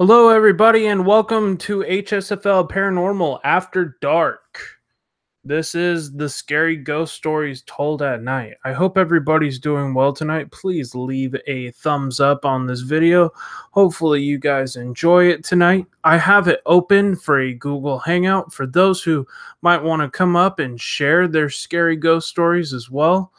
Hello, everybody, and welcome to HSFL Paranormal After Dark. This is the scary ghost stories told at night. I hope everybody's doing well tonight. Please leave a thumbs up on this video. Hopefully, you guys enjoy it tonight. I have it open for a Google Hangout for those who might want to come up and share their scary ghost stories as well.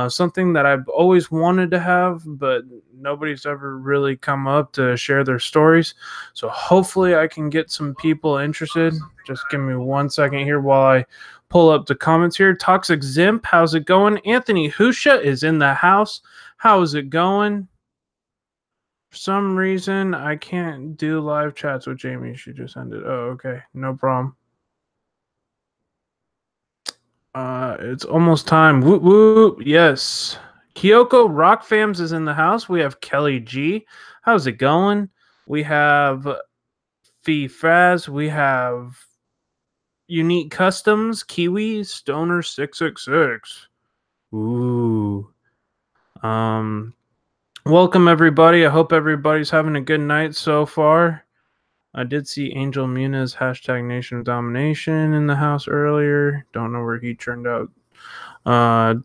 Something that I've always wanted to have, but nobody's ever really come up to share their stories. So hopefully I can get some people interested. Just give me 1 second here while I pull up the comments here. Toxic Zimp, how's it going? Anthony Husha is in the house. How is it going? For some reason, I can't do live chats with Jamie. She just ended. Oh, okay. No problem. It's almost time. Whoop whoop. Yes. Kyoko Rock Fams is in the house. We have Kelly G. How's it going? We have Fee Fraz. We have Unique Customs, Kiwi, Stoner 666. Ooh. Welcome everybody. I hope everybody's having a good night so far. I did see Angel Muniz hashtag Nation of Domination in the house earlier. Don't know where he turned out.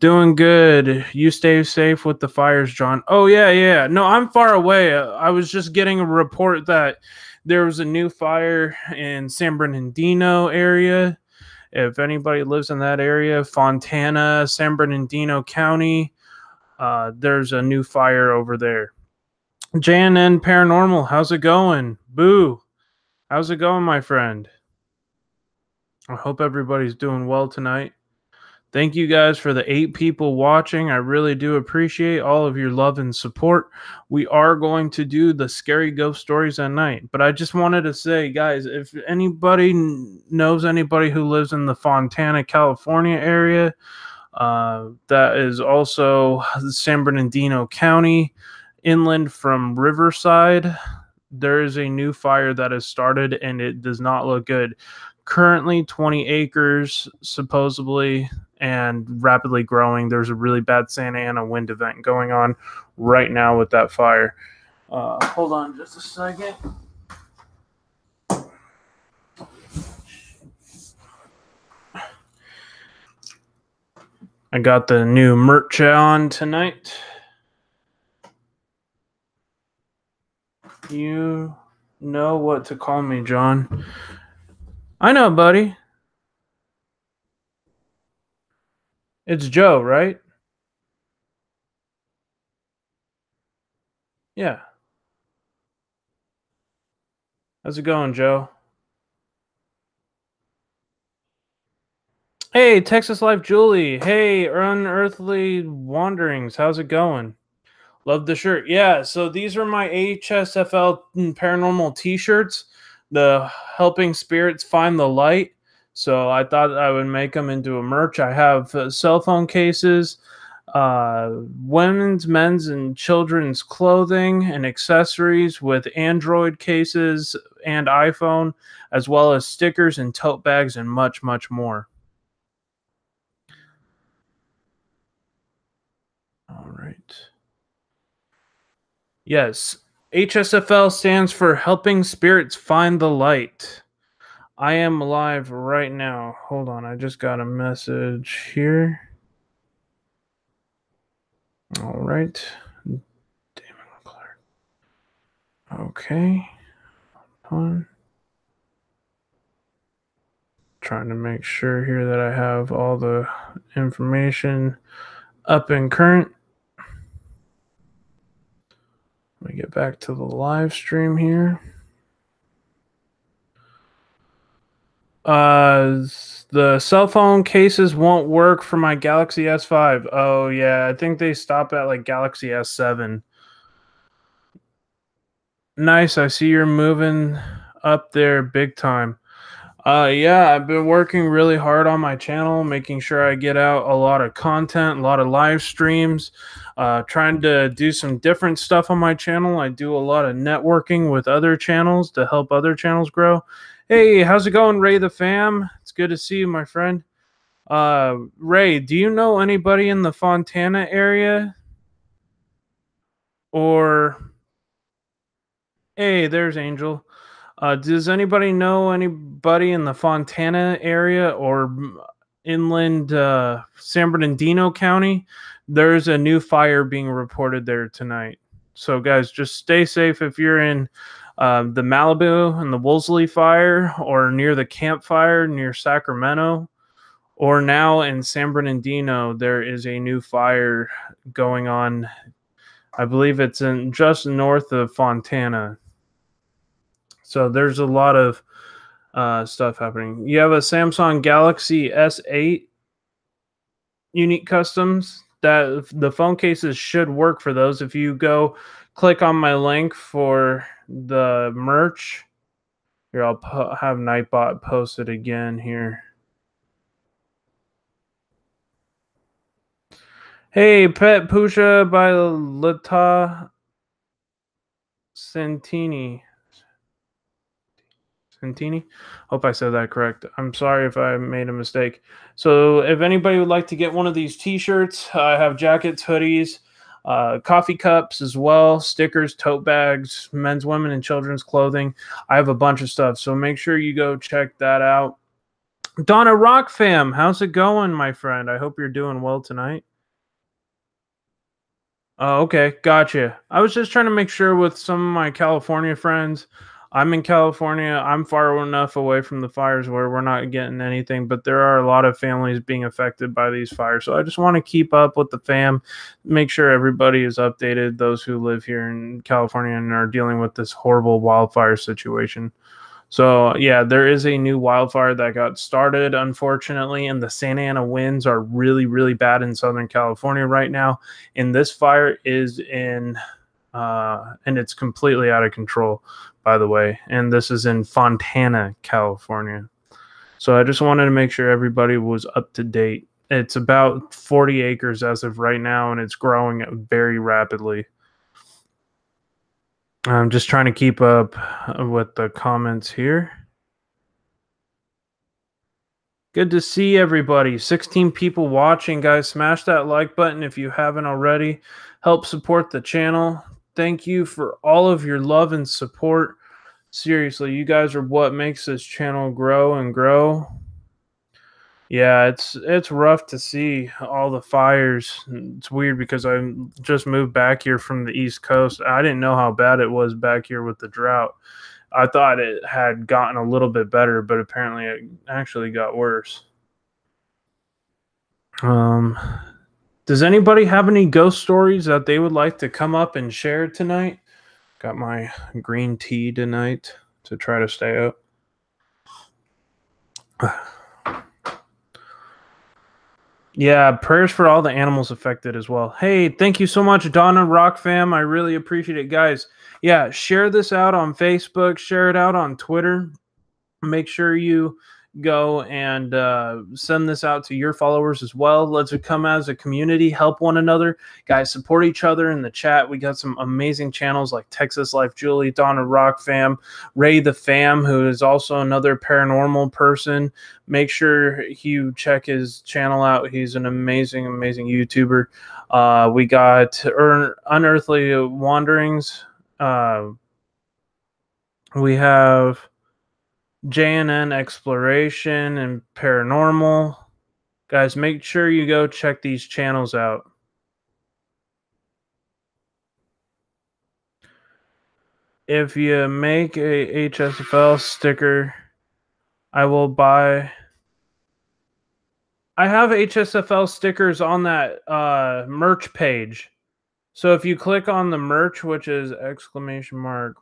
Doing good. You stay safe with the fires, John. Oh yeah. No, I'm far away. I was just getting a report that there was a new fire in San Bernardino area. If anybody lives in that area, Fontana, San Bernardino County, there's a new fire over there. JNN Paranormal, how's it going? Boo. How's it going, my friend? I hope everybody's doing well tonight. Thank you guys for the 8 people watching. I really do appreciate all of your love and support. We are going to do the scary ghost stories at night. But I just wanted to say, guys, if anybody knows anybody who lives in the Fontana, California area, that is also San Bernardino County, inland from Riverside, there is a new fire that has started and it does not look good. Currently 20 acres, supposedly, and rapidly growing. There's a really bad Santa Ana wind event going on right now with that fire. Hold on just a second. I got the new merch on tonight. You know what to call me, John. I know, buddy. It's Joe, right? Yeah. How's it going, Joe? Hey, Texas Life Julie. Hey, Unearthly Wanderings. How's it going? Love the shirt. Yeah, so these are my HSFL Paranormal t-shirts. The Helping Spirits Find the Light. So I thought I would make them into a merch. I have cell phone cases, women's, men's, and children's clothing and accessories with Android cases and iPhone, as well as stickers and tote bags and much, much more. All right. Yes. HSFL stands for Helping Spirits Find the Light. I am live right now. Hold on. I just got a message here. All right. Damon Clark. Okay. Hold on. Trying to make sure here that I have all the information up and current. Let me get back to the live stream here. The cell phone cases won't work for my Galaxy S5. Oh yeah, I think they stop at like Galaxy S7. Nice, I see you're moving up there big time. Yeah, I've been working really hard on my channel, making sure I get out a lot of content, a lot of live streams, trying to do some different stuff on my channel. I do a lot of networking with other channels to help other channels grow. Hey, how's it going, Ray the Fam? It's good to see you, my friend. Ray, do you know anybody in the Fontana area? Or Hey, there's Angel. Does anybody know anybody in the Fontana area or inland San Bernardino County? There's a new fire being reported there tonight. So, guys, just stay safe if you're in the Malibu and the Wolseley fire, or near the campfire near Sacramento, or now in San Bernardino. There is a new fire going on. I believe it's in just north of Fontana. So there's a lot of stuff happening. You have a Samsung Galaxy S8 unique customs. That the phone cases should work for those. If you go click on my link for the merch, here I'll have Nightbot post it again here. Hey, Pet Pusha by Lata Santini. Santini. Hope I said that correct. I'm sorry if I made a mistake. So, if anybody would like to get one of these T-shirts, I have jackets, hoodies, coffee cups as well, stickers, tote bags, men's, women, and children's clothing. I have a bunch of stuff, so make sure you go check that out. Donna Rock fam, how's it going, my friend? I hope you're doing well tonight. Oh, okay. Gotcha. I was just trying to make sure with some of my California friends. I'm in California. I'm far enough away from the fires where we're not getting anything, but there are a lot of families being affected by these fires. So I just want to keep up with the fam, make sure everybody is updated, those who live here in California and are dealing with this horrible wildfire situation. So, yeah, there is a new wildfire that got started, unfortunately, and the Santa Ana winds are really, really bad in Southern California right now. And this fire is and it's completely out of control, by the way. And this is in Fontana, California. So I just wanted to make sure everybody was up to date. It's about 40 acres as of right now, and it's growing very rapidly. I'm just trying to keep up with the comments here. Good to see everybody. 16 people watching, guys. Smash that like button if you haven't already. Help support the channel. Thank you for all of your love and support. Seriously, you guys are what makes this channel grow and grow. Yeah, it's rough to see all the fires. It's weird because I just moved back here from the East Coast. I didn't know how bad it was back here with the drought. I thought it had gotten a little bit better, but apparently it actually got worse. Does anybody have any ghost stories that they would like to come up and share tonight? Got my green tea tonight to try to stay up. Yeah, prayers for all the animals affected as well. Hey, thank you so much, Donna Rock fam. I really appreciate it, guys. Yeah, share this out on Facebook, share it out on Twitter. Make sure you go and send this out to your followers as well. Let's come as a community, help one another. Guys, support each other in the chat. We got some amazing channels like Texas Life Julie, Donna Rock fam, Ray the fam, who is also another paranormal person. Make sure you check his channel out. He's an amazing, amazing YouTuber. We got Unearthly Wanderings. We have JNN Exploration and Paranormal. Guys, make sure you go check these channels out. If you make a HSFL sticker, I will buy. I have HSFL stickers on that merch page. So if you click on the merch, which is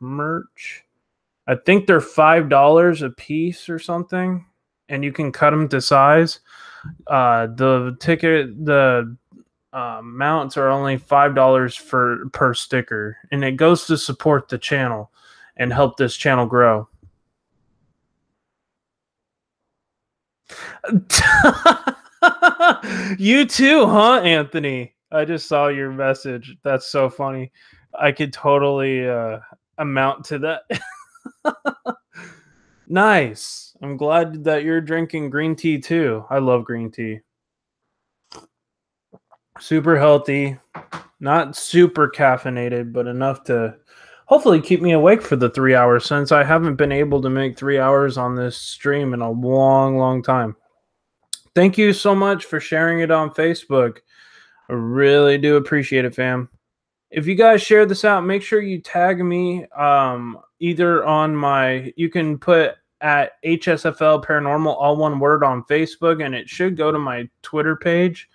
!merch, I think they're $5 a piece or something, and you can cut them to size. The mounts are only $5 per sticker, and it goes to support the channel and help this channel grow. You too, huh, Anthony? I just saw your message. That's so funny. I could totally amount to that. Nice. I'm glad that you're drinking green tea too. I love green tea. Super healthy, not super caffeinated, but enough to hopefully keep me awake for the 3 hours, since I haven't been able to make 3 hours on this stream in a long, long time. Thank you so much for sharing it on Facebook. I really do appreciate it, fam. If you guys share this out, make sure you tag me either on my, you can put at HSFL Paranormal, all one word, on Facebook, and it should go to my Twitter page,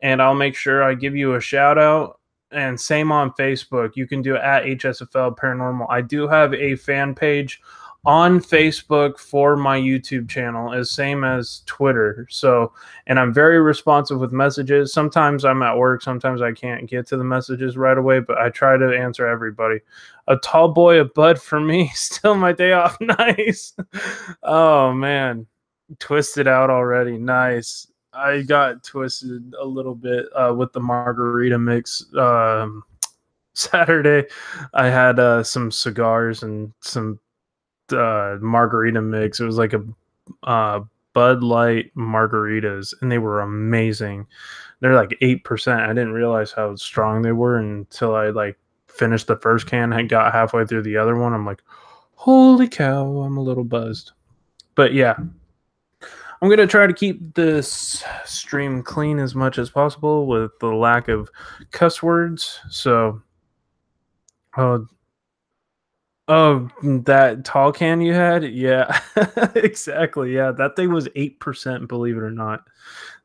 and I'll make sure I give you a shout out. And same on Facebook. You can do it at HSFL Paranormal. I do have a fan page on Facebook for my YouTube channel, as same as Twitter. So, and I'm very responsive with messages. Sometimes I'm at work, sometimes I can't get to the messages right away, but I try to answer everybody. A tall boy, a bud for me. Still my day off. Nice. Oh man, twisted out already. Nice. I got twisted a little bit with the margarita mix. Saturday, I had some cigars and some margarita mix. It was like a Bud Light margaritas, and they were amazing. They're like 8%. I didn't realize how strong they were until I like finished the first can and got halfway through the other one. I'm like, holy cow, I'm a little buzzed. But yeah, I'm going to try to keep this stream clean as much as possible with the lack of cuss words. So, oh, that tall can you had? Yeah, exactly. Yeah, that thing was 8%, believe it or not.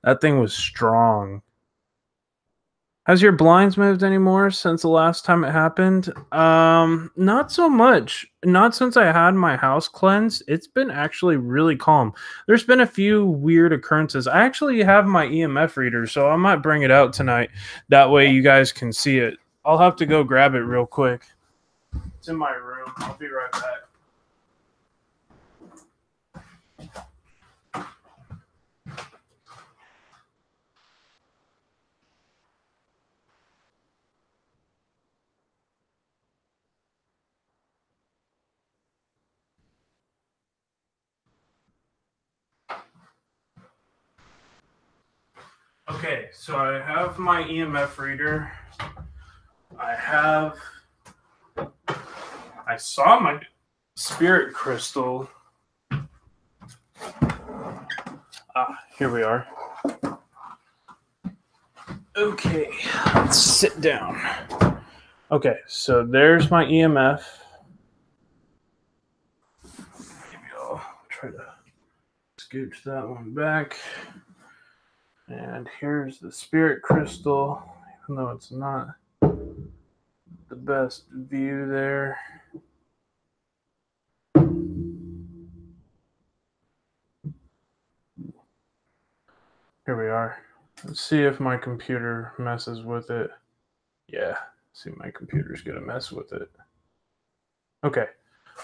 That thing was strong. Has your blinds moved anymore since the last time it happened? Not so much. Not since I had my house cleansed. It's been actually really calm. There's been a few weird occurrences. I actually have my EMF reader, so I might bring it out tonight. That way you guys can see it. I'll have to go grab it real quick. It's in my room. I'll be right back. Okay, so I have my EMF reader. I saw my spirit crystal. Here we are. Okay, let's sit down. Okay, so there's my EMF. Maybe I'll try to scooch that one back. And here's the spirit crystal, even though it's not the best view there. Here we are. Let's see if my computer messes with it. Yeah, see, my computer's gonna mess with it. Okay,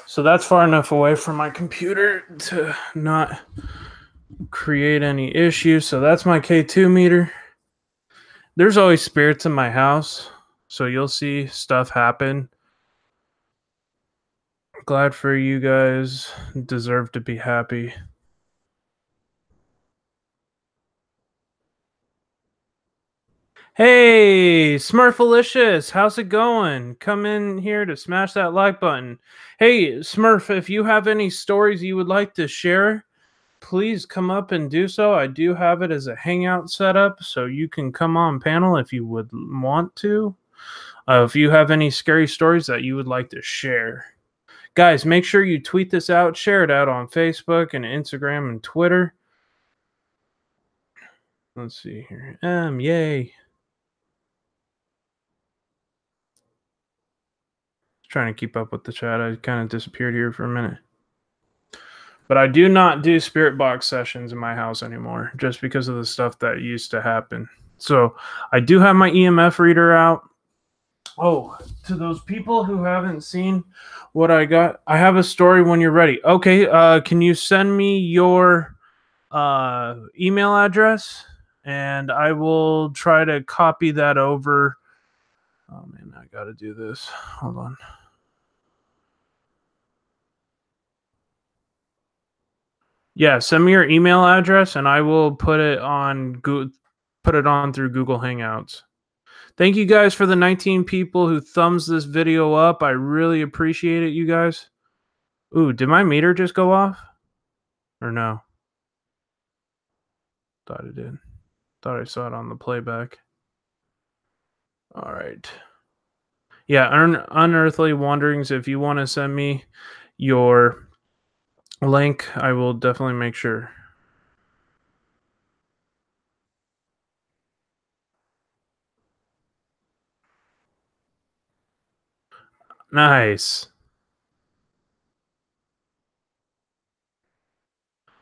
so that's far enough away from my computer to not create any issues. So that's my K2 meter. There's always spirits in my house, so you'll see stuff happen. Glad for you guys. Deserve to be happy. Hey, Smurfalicious, how's it going? Come in here to smash that like button. Hey, Smurf, if you have any stories you would like to share, please come up and do so. I do have it as a hangout setup, so you can come on panel if you would want to. If you have any scary stories that you would like to share. Guys, make sure you tweet this out, share it out on Facebook and Instagram and Twitter. Let's see here. Yay. Trying to keep up with the chat. I kind of disappeared here for a minute. But I do not do spirit box sessions in my house anymore, just because of the stuff that used to happen. So I do have my EMF reader out. Oh, to those people who haven't seen what I got, I have a story when you're ready. Okay, can you send me your email address? And I will try to copy that over. Oh man, I gotta do this. Hold on. Yeah, send me your email address and I will put it on through Google Hangouts. Thank you guys for the 19 people who thumbs this video up. I really appreciate it, you guys. Ooh, did my meter just go off? Or no? Thought it did. Thought I saw it on the playback. All right. Yeah, Unearthly Wanderings, if you want to send me your link, I will definitely make sure. Nice.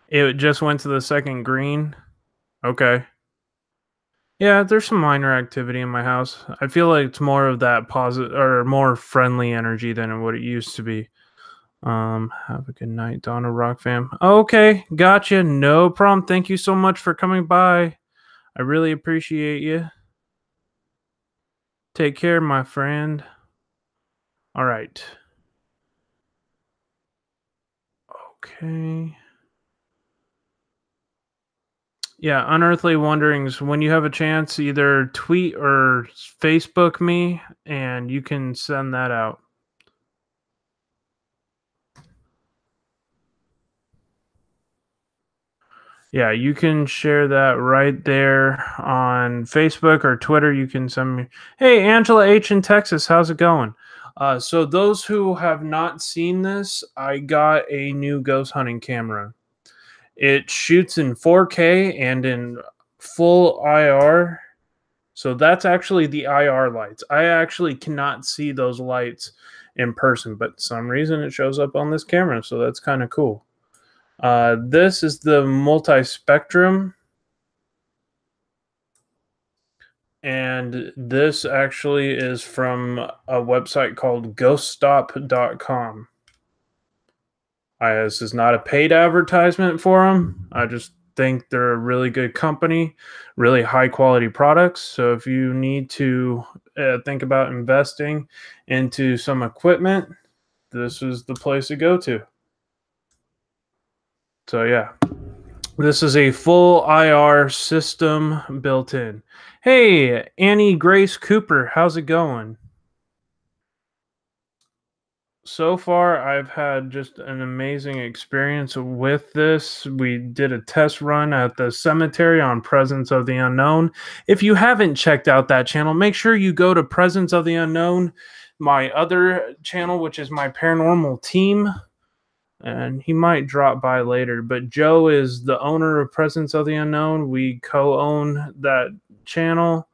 It just went to the second green. Okay. Yeah, there's some minor activity in my house. I feel like it's more of that positive or more friendly energy than what it used to be. Have a good night, Donna Rock fam. Okay, gotcha. No problem. Thank you so much for coming by. I really appreciate you. Take care, my friend. All right. Okay. Yeah, Unearthly Wanderings. When you have a chance, either tweet or Facebook me, and you can send that out. Yeah, you can share that right there on Facebook or Twitter. You can send me, hey, Angela H in Texas, how's it going? So, those who have not seen this, I got a new ghost hunting camera. It shoots in 4K and in full IR. So, that's actually the IR lights. I actually cannot see those lights in person, but some reason it shows up on this camera. So, that's kind of cool. This is the multi-spectrum, and this actually is from a website called ghoststop.com. This is not a paid advertisement for them. I just think they're a really good company, really high quality products. So if you need to think about investing into some equipment, this is the place to go to. So yeah. This is a full IR system built in. Hey, Annie Grace Cooper, how's it going? So far, I've had just an amazing experience with this. We did a test run at the cemetery on Presence of the Unknown. If you haven't checked out that channel, make sure you go to Presence of the Unknown, my other channel, which is my paranormal team. And he might drop by later. But Joe is the owner of Presence of the Unknown. We co-own that channel.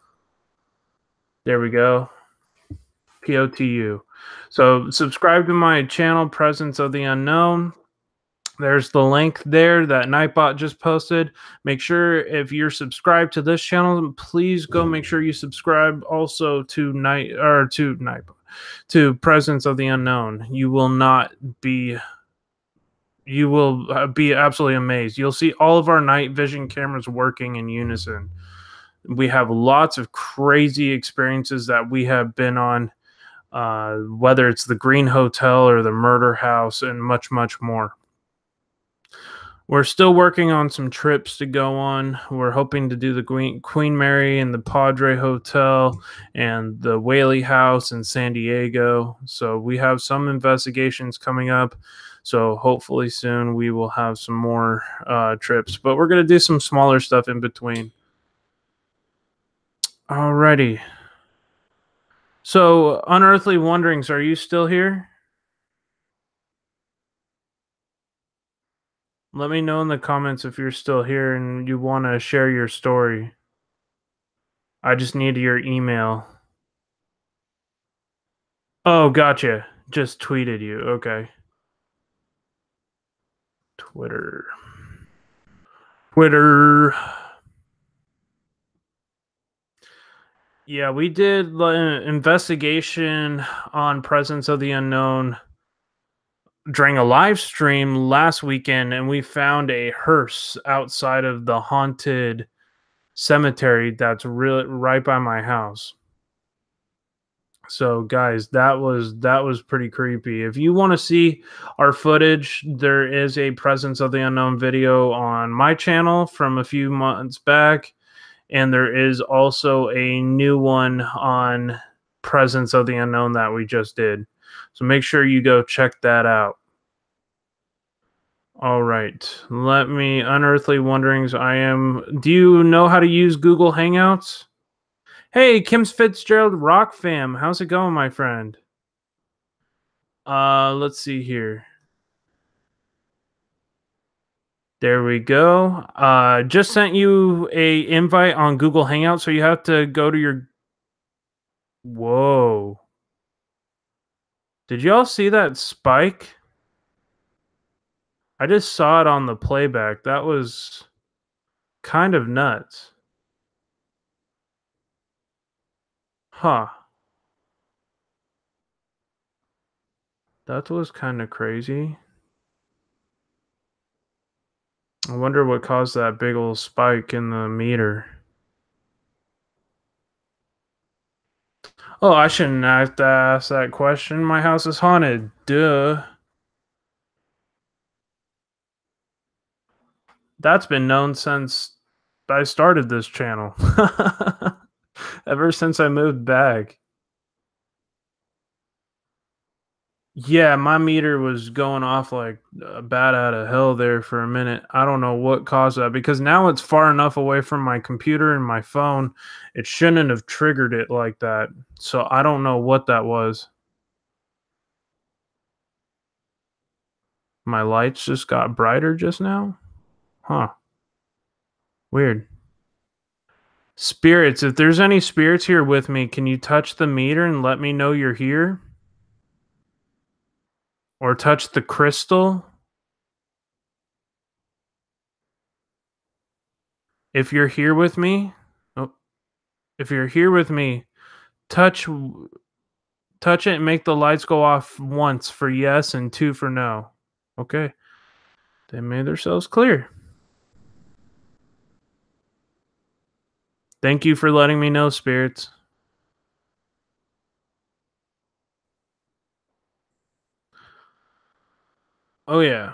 There we go. POTU. So subscribe to my channel, Presence of the Unknown. There's the link there that Nightbot just posted. Make sure if you're subscribed to this channel, please go make sure you subscribe also to to Presence of the Unknown. You will be absolutely amazed. You'll see all of our night vision cameras working in unison. We have lots of crazy experiences that we have been on, whether it's the Green Hotel or the Murder House and much, much more. We're still working on some trips to go on. We're hoping to do the Queen Mary and the Padre Hotel and the Whaley House in San Diego. So we have some investigations coming up. So hopefully soon we will have some more trips. But we're going to do some smaller stuff in between. Alrighty. So, Unearthly Wanderings, are you still here? Let me know in the comments if you're still here and you want to share your story. I just need your email. Oh, gotcha. Just tweeted you. Okay. Twitter. Yeah, we did an investigation on Presence of the Unknown during a live stream last weekend, and we found a hearse outside of the haunted cemetery that's right by my house. So guys, that was pretty creepy. If you want to see our footage, there is a Presence of the Unknown video on my channel from a few months back, And there is also a new one on Presence of the Unknown that we just did. So make sure you go check that out. All right. Let me Unearthly Wonderings. Do you know how to use Google Hangouts? Hey, Kim's Fitzgerald Rock Fam. How's it going, my friend? Let's see here. There we go. Just sent you a invite on Google Hangout, so you have to go to your. Whoa! Did y'all see that spike? I just saw it on the playback. That was kind of nuts. Huh. That was kind of crazy. I wonder what caused that big old spike in the meter. Oh, I shouldn't have to ask that question. My house is haunted. Duh. That's been known since I started this channel. Ever since I moved back. Yeah, my meter was going off like a bat out of hell there for a minute. I don't know what caused that because now it's far enough away from my computer and my phone. It shouldn't have triggered it like that. So I don't know what that was. My lights just got brighter just now? Huh. Weird. Spirits, if there's any spirits here with me, can you touch the meter and let me know you're here? Or touch the crystal? If you're here with me, oh, if you're here with me, touch touch it and make the lights go off once for yes and two for no. Okay. They made themselves clear. Thank you for letting me know, spirits. Oh yeah.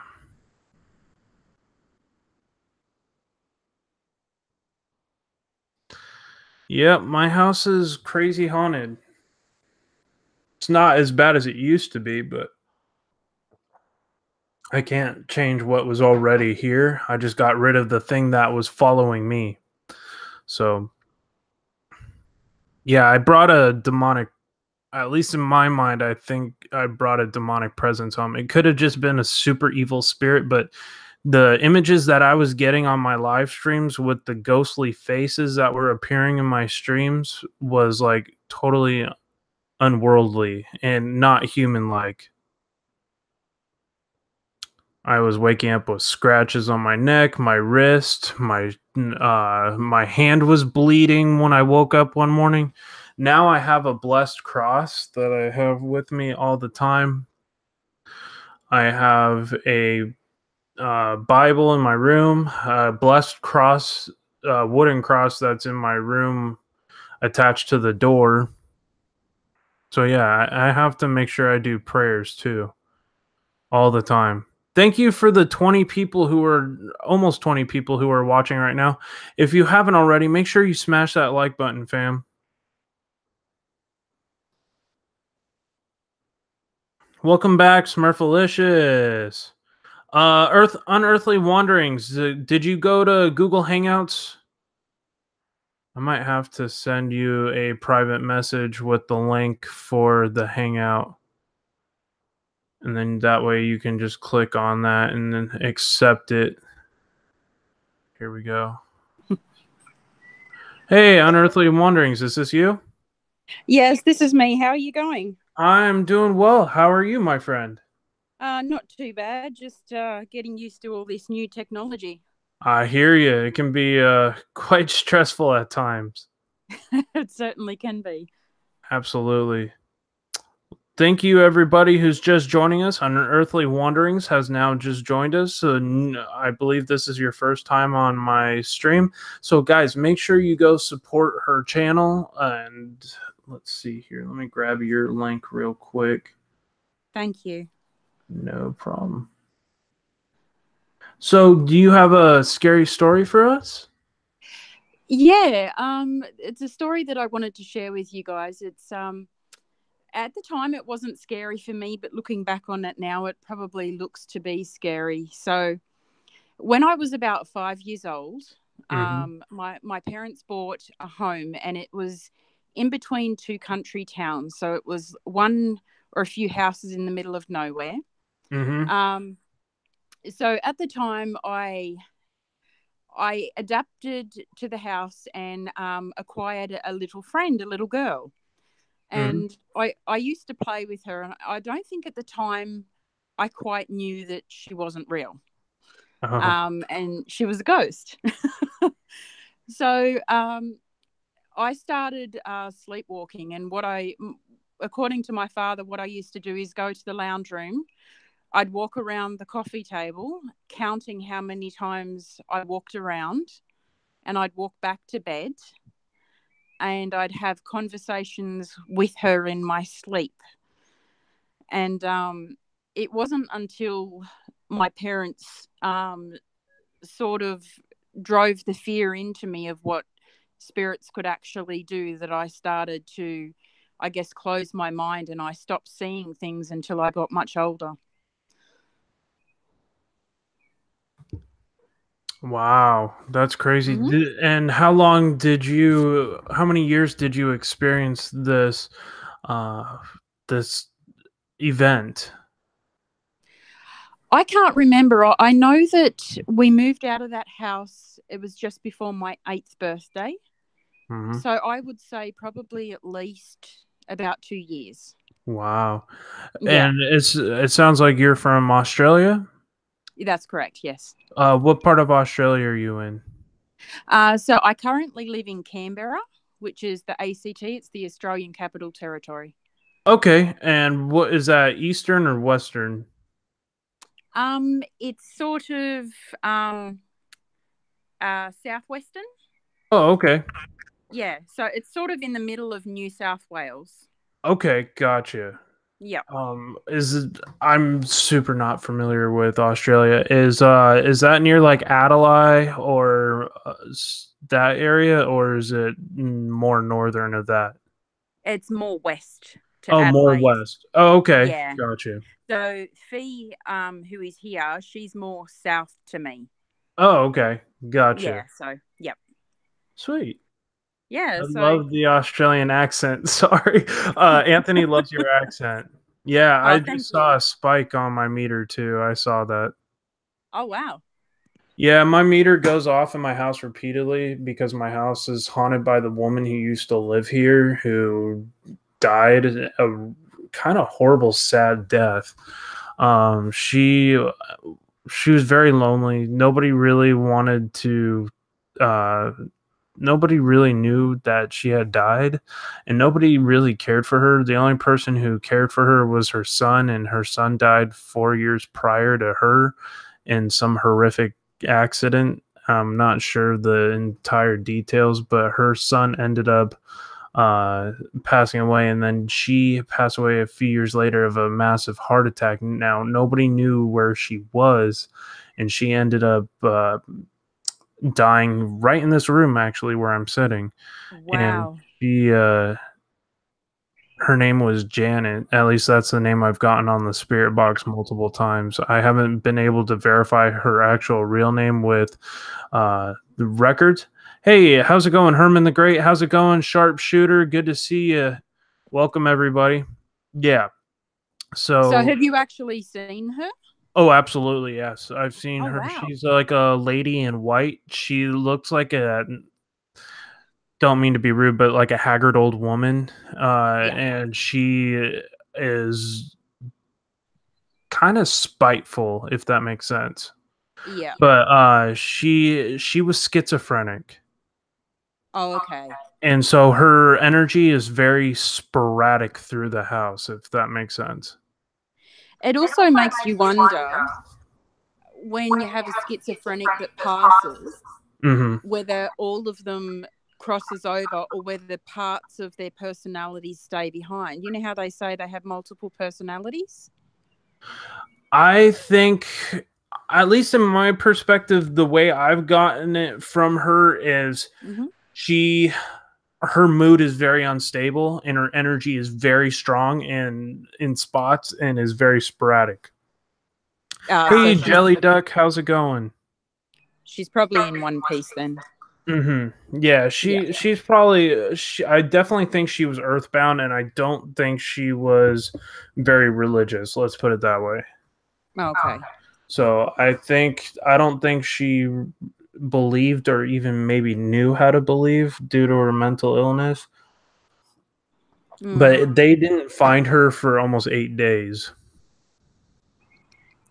Yep, my house is crazy haunted. It's not as bad as it used to be, but I can't change what was already here. I just got rid of the thing that was following me. So, yeah, I brought a demonic, at least in my mind, I think I brought a demonic presence home. It could have just been a super evil spirit, but the images that I was getting on my live streams with the ghostly faces that were appearing in my streams was like totally unworldly and not human like. I was waking up with scratches on my neck, my wrist, my hand was bleeding when I woke up one morning. Now I have a blessed cross that I have with me all the time. I have a Bible in my room, a blessed cross, wooden cross that's in my room attached to the door. So yeah, I have to make sure I do prayers too all the time. Thank you for the 20 people who are almost 20 people who are watching right now. If you haven't already, make sure you smash that like button, fam. Welcome back, Smurfalicious. Unearthly Wanderings. Did you go to Google Hangouts? I might have to send you a private message with the link for the Hangout. And then that way you can just click on that and then accept it. Here we go. Hey, Unearthly Wanderings, is this you? Yes, this is me. How are you going? I'm doing well. How are you, my friend? Not too bad. Just getting used to all this new technology. I hear you. It can be quite stressful at times. It certainly can be. Absolutely. Thank you, everybody who's just joining us. Unearthly Wanderings has now just joined us. So I believe this is your first time on my stream. So, guys, make sure you go support her channel. And let's see here. Let me grab your link real quick. Thank you. No problem. So, do you have a scary story for us? Yeah, it's a story that I wanted to share with you guys. It's at the time it wasn't scary for me, but looking back on it now, it probably looks to be scary. So when I was about 5 years old, Mm-hmm. my parents bought a home, and it was in between two country towns. So it was one or a few houses in the middle of nowhere. Mm-hmm. Um, so at the time, I adapted to the house and acquired a little friend, a little girl. Mm-hmm. And I used to play with her. And I don't think at the time I quite knew that she wasn't real. Oh. And she was a ghost. So I started sleepwalking. And according to my father, what I used to do is go to the lounge room. I'd walk around the coffee table, counting how many times I walked around, and I'd walk back to bed, and I'd have conversations with her in my sleep. And it wasn't until my parents sort of drove the fear into me of what spirits could actually do that I started to, I guess, close my mind, and I stopped seeing things until I got much older. Wow, that's crazy. Mm-hmm. And how many years did you experience uh, this event? I can't remember. I know that we moved out of that house. It was just before my eighth birthday. Hmm. So I would say probably at least about 2 years. Wow. Yeah, And it sounds like you're from Australia. that's correct. Yes. What part of Australia are you in? So I currently live in Canberra, which is the ACT. It's the Australian Capital Territory. Okay, and what is that, Eastern or Western? It's sort of um, southwestern. Oh, okay. Yeah, so it's sort of in the middle of New South Wales. Okay, gotcha. Yeah, Is it, I'm super not familiar with Australia. Is that near like Adelaide or that area, or is it more northern of that? it's more west to Oh, more Adelaide. west. Oh, okay, Yeah. gotcha. So Fee, who is here, she's more south to me. Oh, okay, gotcha. Yeah. So yep. Sweet. Yeah. I So love the Australian accent. Sorry. Anthony loves your accent. Yeah, oh, I thank just saw you. a spike on my meter too. I saw that. Oh wow. Yeah, my meter goes off in my house repeatedly because my house is haunted by the woman who used to live here who died a kind of horrible, sad death. Um, she she was very lonely. Uh, Nobody really knew that she had died, and nobody really cared for her. The only person who cared for her was her son, and her son died 4 years prior to her in some horrific accident. I'm not sure the entire details, but her son ended up uh, passing away, and then she passed away a few years later of a massive heart attack. Now, nobody knew where she was, and she ended up dying right in this room, actually, where I'm sitting. And Wow. she, her name was Janet. At least that's the name I've gotten on the spirit box multiple times. I haven't been able to verify her actual real name with the records. Hey, how's it going, Herman the Great? How's it going, Sharpshooter? Good to see you. Welcome, everybody. Yeah. So So, have you actually seen her? oh, absolutely, yes. I've seen Oh her. wow. She's like a lady in white. She looks like a, don't mean to be rude, but like a haggard old woman. Yeah. And she is kind of spiteful, if that makes sense. Yeah. But she was schizophrenic. Oh, okay. And so her energy is very sporadic through the house, if that makes sense. It also makes you wonder when you have a schizophrenic that passes, Hmm. whether all of them crosses over or whether parts of their personalities stay behind. You know how they say they have multiple personalities? I think, at least in my perspective, the way I've gotten it from her is Mm-hmm. she her mood is very unstable and her energy is very strong and in spots and is very sporadic. So Hey, Jelly Duck, how's it going? she's probably in one piece then. Yeah, Yeah. she's probably I definitely think she was earthbound, and I don't think she was very religious. Let's put it that way. Okay. So I don't think she believed or even maybe knew how to believe due to her mental illness. Mm. But they didn't find her for almost 8 days.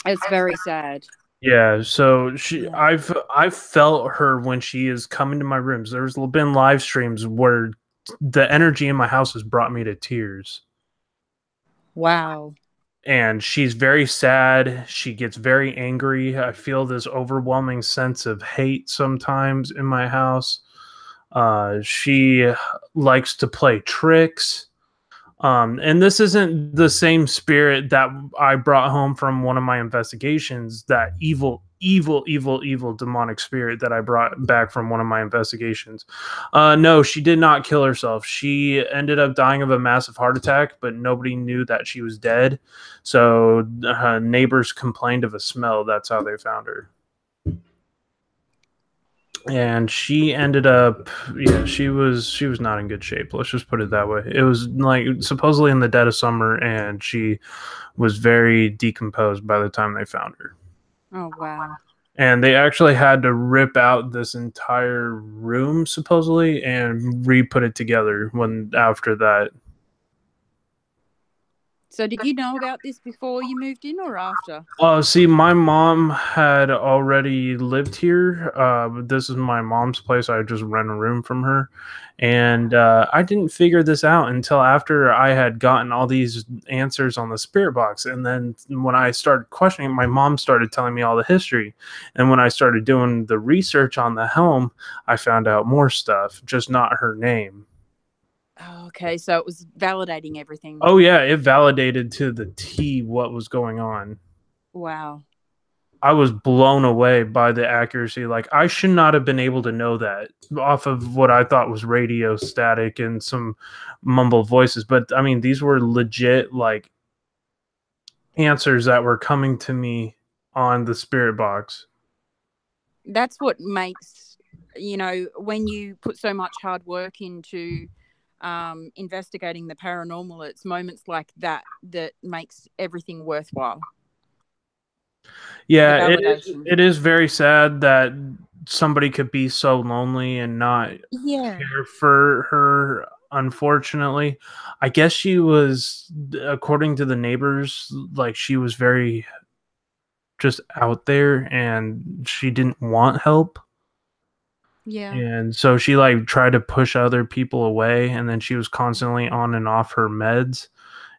It's very sad. Yeah, so Yeah. I've felt her when she is coming to my rooms. There's been live streams where the energy in my house has brought me to tears. Wow. And she's very sad. She gets very angry. I feel this overwhelming sense of hate sometimes in my house. She likes to play tricks. And this isn't the same spirit that I brought home from one of my investigations, that evil demonic spirit that I brought back from one of my investigations. No, she did not kill herself. She ended up dying of a massive heart attack, but nobody knew that she was dead. So neighbors complained of a smell. That's how they found her. And she ended up, yeah, she was not in good shape, let's just put it that way. It was like supposedly in the dead of summer, and she was very decomposed by the time they found her. Oh wow. And they actually had to rip out this entire room supposedly and re-put it together when after that. So did you know about this before you moved in or after? See, my mom had already lived here. This is my mom's place. I just rent a room from her. And I didn't figure this out until after I had gotten all these answers on the spirit box. And then when I started questioning, my mom started telling me all the history. And when I started doing the research on the home, I found out more stuff, just not her name. Oh, okay, so it was validating everything. Oh, yeah, it validated to the T what was going on. Wow. I was blown away by the accuracy. Like, I should not have been able to know that off of what I thought was radio static and some mumbled voices. But I mean, these were legit like answers that were coming to me on the spirit box. That's what makes, when you put so much hard work into investigating the paranormal, it's moments like that that makes everything worthwhile. The Yeah, validation. it is very sad that somebody could be so lonely and not Yeah. care for her. Unfortunately, I guess she was, according to the neighbors, like she was very just out there and she didn't want help. Yeah. And so she like tried to push other people away, and then she was constantly on and off her meds.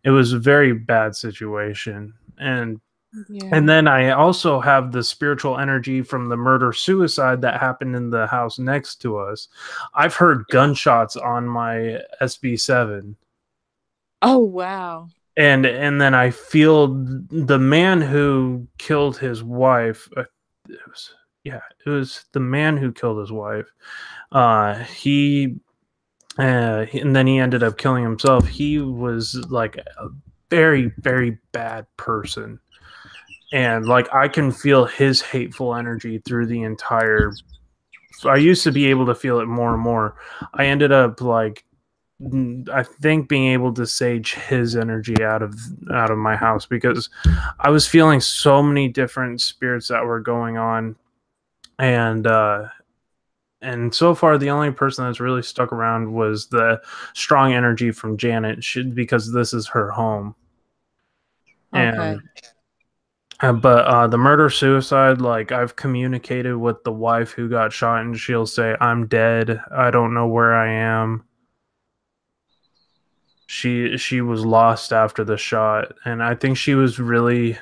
It was a very bad situation. And Yeah. then I also have the spiritual energy from the murder suicide that happened in the house next to us. I've heard gunshots on my SB7. Oh wow. And then I feel the man who killed his wife. It was, yeah, it was the man who killed his wife. He and then he ended up killing himself. He was like a very bad person, and like I can feel his hateful energy through the entire. I used to be able to feel it more and more. I ended up like I think being able to sage his energy out of my house because I was feeling so many different spirits that were going on, and so far the only person that's really stuck around was the strong energy from Janet, because this is her home. Okay. And but the murder suicide, like I've communicated with the wife who got shot, and she'll say, "I'm dead. I don't know where I am." She was lost after the shot, and I think she was like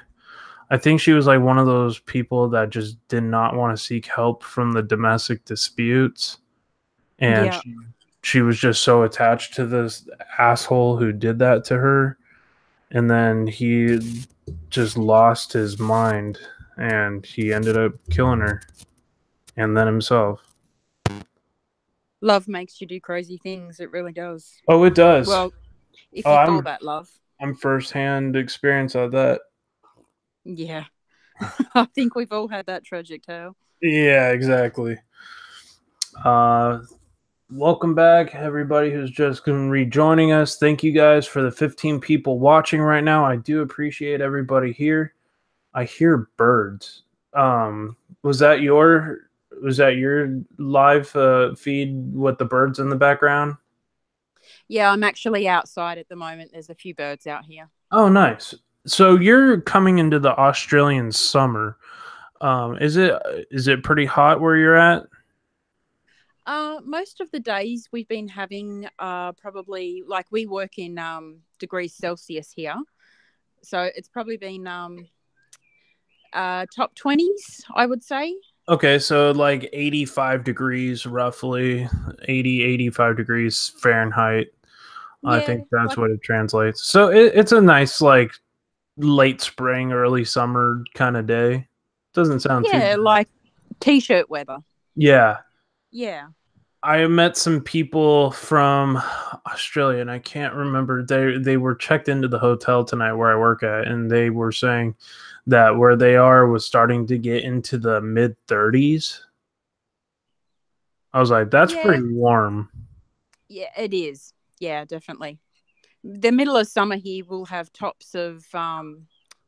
one of those people that just did not want to seek help from the domestic disputes, and Yeah. she was just so attached to this asshole who did that to her, and then he just lost his mind, and he ended up killing her and then himself. Love makes you do crazy things. It really does. Oh, it does. Well, if Oh, you call that love. I'm firsthand experience of that. Yeah. I think we've all had that tragic tale. Yeah, exactly. Uh, Welcome back, everybody who's just going to rejoining us. Thank you guys for the 15 people watching right now. I do appreciate everybody here. I hear birds. Was that your live feed with the birds in the background? Yeah, I'm actually outside at the moment. There's a few birds out here. Oh, nice. So you're coming into the Australian summer. Is it pretty hot where you're at? Most of the days we've been having probably like we work in degrees Celsius here, so it's probably been top 20s, I would say. Okay, so like 85 degrees roughly, 85 degrees Fahrenheit. I Yeah, think that's like what it translates. So it's a nice like late spring, early summer kind of day. Doesn't sound too yeah, bad. like t-shirt weather. Yeah. Yeah. I met some people from Australia and I can't remember. They were checked into the hotel tonight where I work at and they were saying that where they are was starting to get into the mid 30s. I was like, that's Yeah, pretty warm. yeah, it is. Yeah, definitely. The middle of summer here will have tops of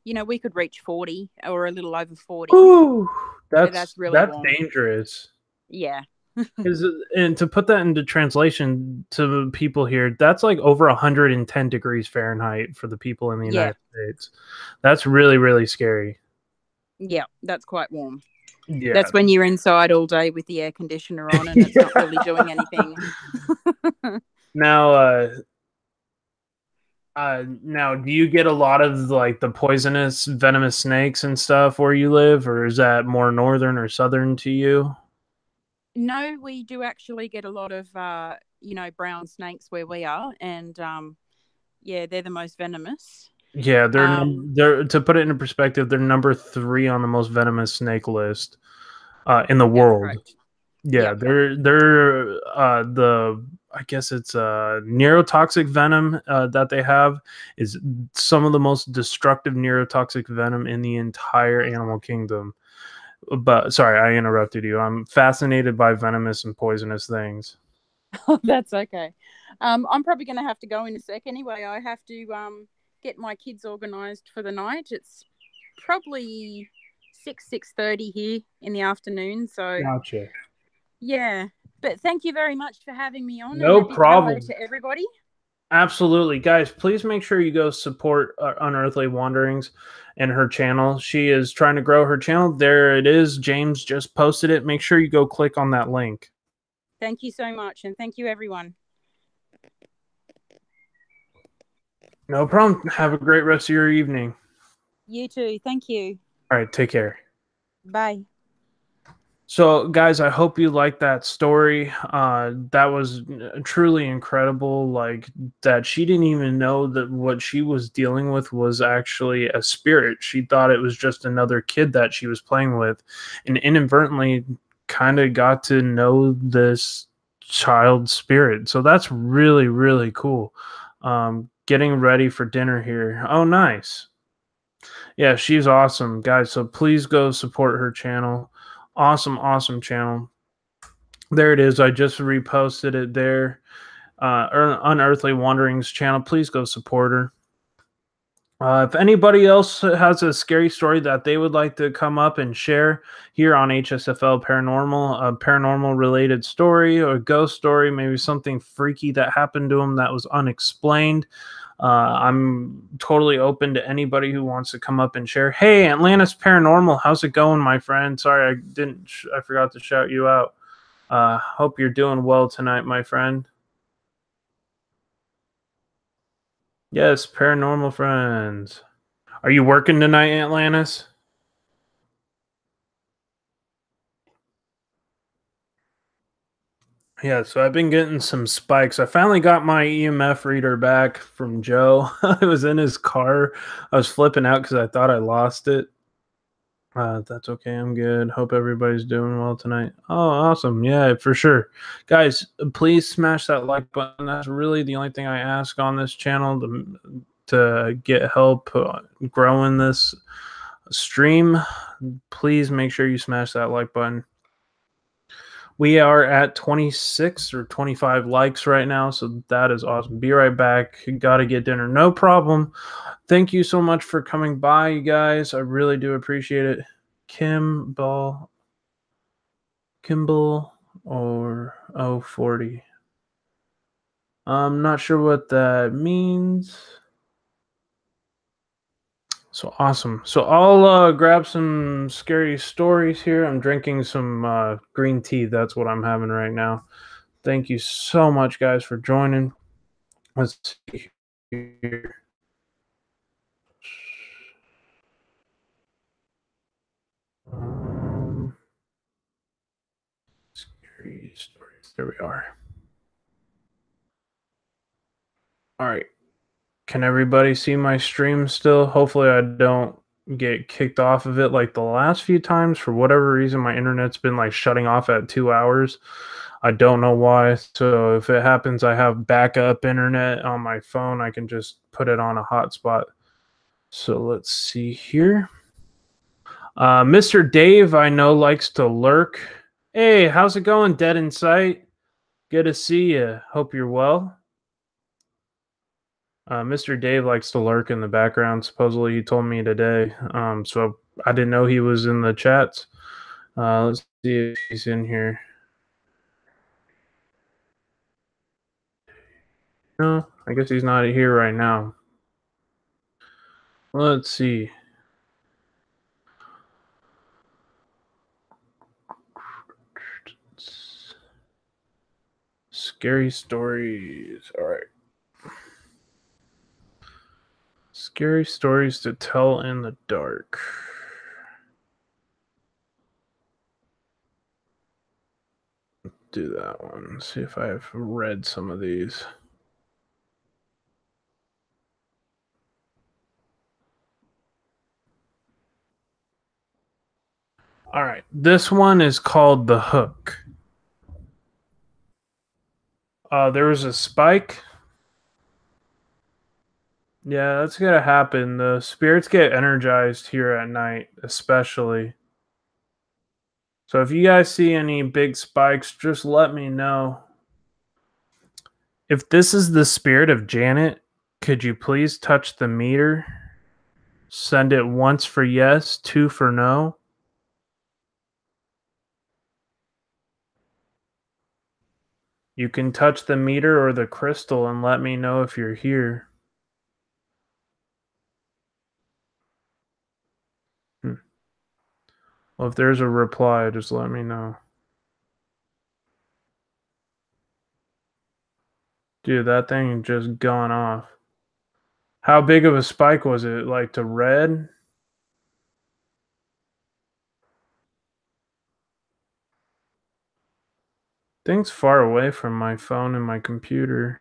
we could reach 40 or a little over 40. Ooh, That's really that's warm. dangerous. Yeah. And to put that into translation to people here, that's like over 110 degrees Fahrenheit for the people in the Yeah. United States. That's really, really scary. Yeah, that's quite warm. Yeah. That's when you're inside all day with the air conditioner on and it's not really doing anything. Now, now, do you get a lot of like the poisonous, venomous snakes and stuff where you live, or is that more northern or southern to you? No, we do actually get a lot of brown snakes where we are, and yeah, they're the most venomous. Yeah, Um, they're to put it into perspective, they're number 3 on the most venomous snake list in the that's world. correct. Yeah, Yep. they're the I guess it's neurotoxic venom that they have is some of the most destructive neurotoxic venom in the entire animal kingdom. But sorry, I interrupted you. I'm fascinated by venomous and poisonous things. That's okay. I'm probably going to have to go in a sec anyway. I have to get my kids organised for the night. It's probably 6:30 here in the afternoon. So Gotcha. yeah, but thank you very much for having me on, and a No big hello problem. to everybody. Absolutely. Guys, please make sure you go support Unearthly Wanderings and her channel. She is trying to grow her channel. There it is. James just posted it. Make sure you go click on that link. Thank you so much, and thank you everyone. No problem. Have a great rest of your evening. You too. Thank you. All right. Take care. Bye. So, guys, I hope you liked that story. That was truly incredible. Like that, she didn't even know that what she was dealing with was actually a spirit. She thought it was just another kid that she was playing with, and inadvertently, kind of got to know this child spirit. So that's really, really cool. Getting ready for dinner here. Oh, nice. Yeah, she's awesome, guys. So please go support her channel. Awesome, awesome channel. There it is. I just reposted it there. Unearthly Wanderings channel. Please go support her. If anybody else has a scary story that they would like to come up and share here on HSFL Paranormal, a paranormal related story or a ghost story, maybe something freaky that happened to them that was unexplained, I'm totally open to anybody who wants to come up and share. Hey, Atlantis Paranormal, how's it going, my friend? Sorry, I forgot to shout you out. Hope you're doing well tonight, my friend. Yes, paranormal friends. Are you working tonight, Atlantis? Yeah, so I've been getting some spikes. I finally got my EMF reader back from Joe. I was in his car. I was flipping out because I thought I lost it. That's okay. I'm good. Hope everybody's doing well tonight. Oh, awesome. Yeah, for sure. Guys, please smash that like button. That's really the only thing I ask on this channel to get help growing this stream. Please make sure you smash that like button. We are at 26 or 25 likes right now, so that is awesome. Be right back. Gotta get dinner. No problem. Thank you so much for coming by, you guys. I really do appreciate it. Kimball or 040. I'm not sure what that means. So awesome. So I'll grab some scary stories here. I'm drinking some green tea. That's what I'm having right now. Thank you so much, guys, for joining. Let's see here. Scary stories. There we are. All right. Can everybody see my stream still? Hopefully I don't get kicked off of it like the last few times. For whatever reason, my internet's been like shutting off at 2 hours. I don't know why. So if it happens, I have backup internet on my phone. I can just put it on a hotspot. So let's see here. Mr. Dave, I know, likes to lurk. Hey, how's it going, Dead in Sight? Good to see you. Hope you're well. Mr. Dave likes to lurk in the background. Supposedly, he told me today. So I didn't know he was in the chats. Let's see if he's in here. No, I guess he's not here right now. Let's see. Scary stories. All right. Scary stories to tell in the dark. Do that one. See if I've read some of these. All right. This one is called The Hook. There was a spike. Yeah, that's gonna happen. The spirits get energized here at night, especially. So if you guys see any big spikes, just let me know. If this is the spirit of Janet, could you please touch the meter? Send it once for yes, 2 for no. You can touch the meter or the crystal and let me know if you're here. Well, if there's a reply, just let me know. Dude, that thing just gone off. How big of a spike was it? Like to red? Thing's far away from my phone and my computer.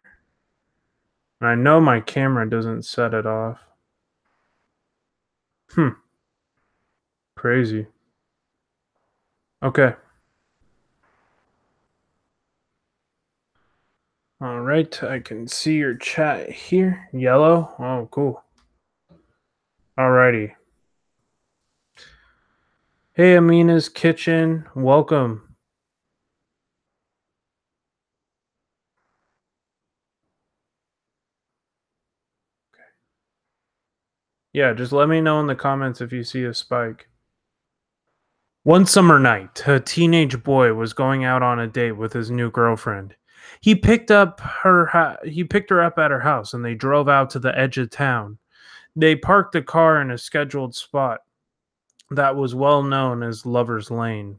And I know my camera doesn't set it off. Crazy. Okay. All right, I can see your chat here. Yellow. Oh, cool. Alrighty. Hey, Amina's Kitchen. Welcome. Yeah, just let me know in the comments if you see a spike. One summer night, a teenage boy was going out on a date with his new girlfriend. He picked her up at her house and they drove out to the edge of town. They parked the car in a scheduled spot that was well known as Lover's Lane.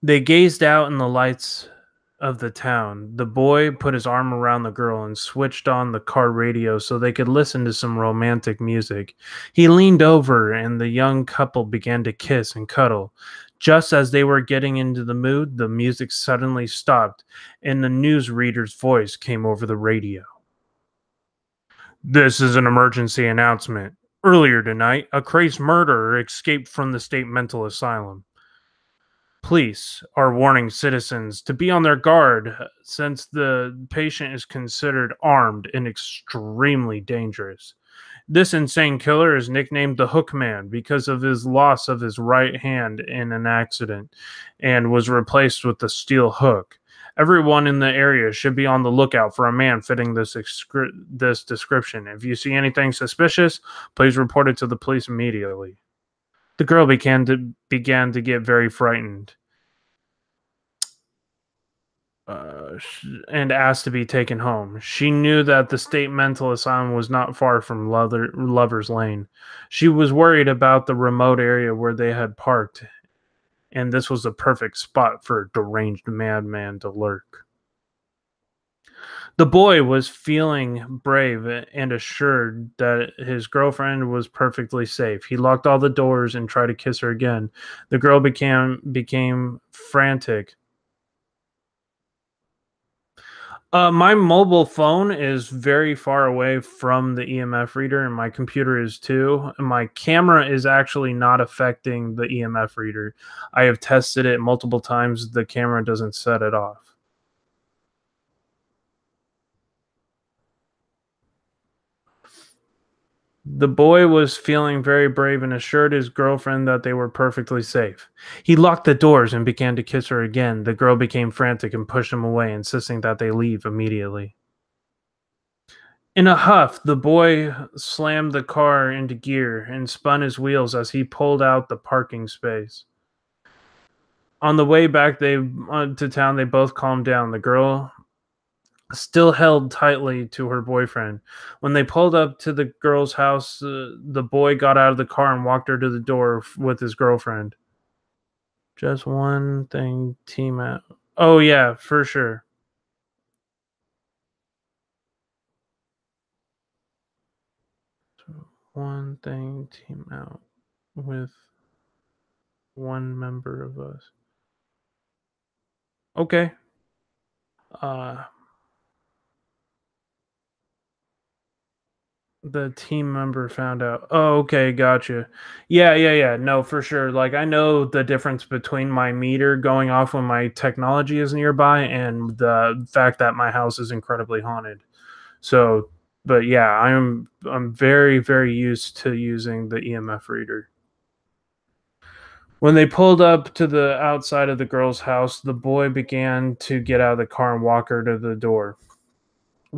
They gazed out in the lights of the town. The boy put his arm around the girl and switched on the car radio so they could listen to some romantic music. He leaned over and the young couple began to kiss and cuddle. Just as they were getting into the mood, the music suddenly stopped and the newsreader's voice came over the radio. This is an emergency announcement. Earlier tonight, a crazed murderer escaped from the state mental asylum. Police are warning citizens to be on their guard since the patient is considered armed and extremely dangerous. This insane killer is nicknamed the Hook Man because of his loss of his right hand in an accident and was replaced with a steel hook. Everyone in the area should be on the lookout for a man fitting this description. If you see anything suspicious, please report it to the police immediately. The girl began to get very frightened and asked to be taken home. She knew that the state mental asylum was not far from Lover's Lane. She was worried about the remote area where they had parked, and this was the perfect spot for a deranged madman to lurk. The boy was feeling brave and assured that his girlfriend was perfectly safe. He locked all the doors and tried to kiss her again. The girl became frantic. My mobile phone is very far away from the EMF reader, and my computer is too. And my camera is actually not affecting the EMF reader. I have tested it multiple times. The camera doesn't set it off. The boy was feeling very brave and assured his girlfriend that they were perfectly safe. He locked the doors and began to kiss her again. The girl became frantic and pushed him away, insisting that they leave immediately. In a huff, the boy slammed the car into gear and spun his wheels as he pulled out the parking space. On the way back to town, they both calmed down. The girl still held tightly to her boyfriend. When they pulled up to the girl's house, the boy got out of the car and walked her to the door with his girlfriend. Just one thing, team out. Oh yeah, for sure. One thing, team out with one member of us. Okay. Uh, the team member found out. Oh, okay, gotcha. Yeah. No, for sure. Like I know the difference between my meter going off when my technology is nearby and the fact that my house is incredibly haunted. So, but yeah, I'm very very used to using the EMF reader. When they pulled up to the outside of the girl's house, the boy began to get out of the car and walk her to the door.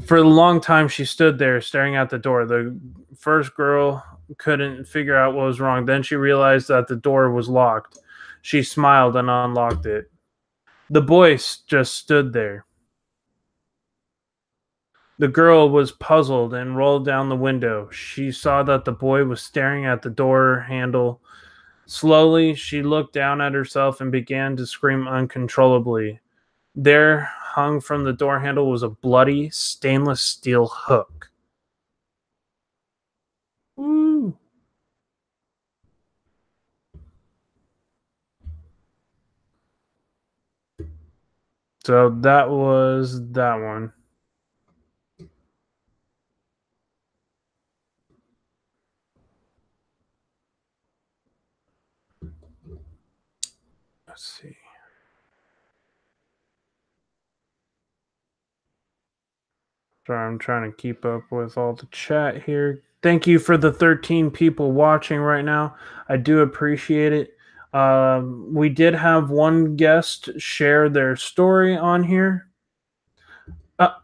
For a long time, she stood there staring at the door. The first girl couldn't figure out what was wrong. Then she realized that the door was locked. She smiled and unlocked it. The boy just stood there. The girl was puzzled and rolled down the window. She saw that the boy was staring at the door handle. Slowly, she looked down at herself and began to scream uncontrollably. There, hung from the door handle, was a bloody stainless steel hook. Ooh. So that was that one. Let's see. Sorry, I'm trying to keep up with all the chat here. Thank you for the 13 people watching right now. I do appreciate it. We did have one guest share their story on here. Uh,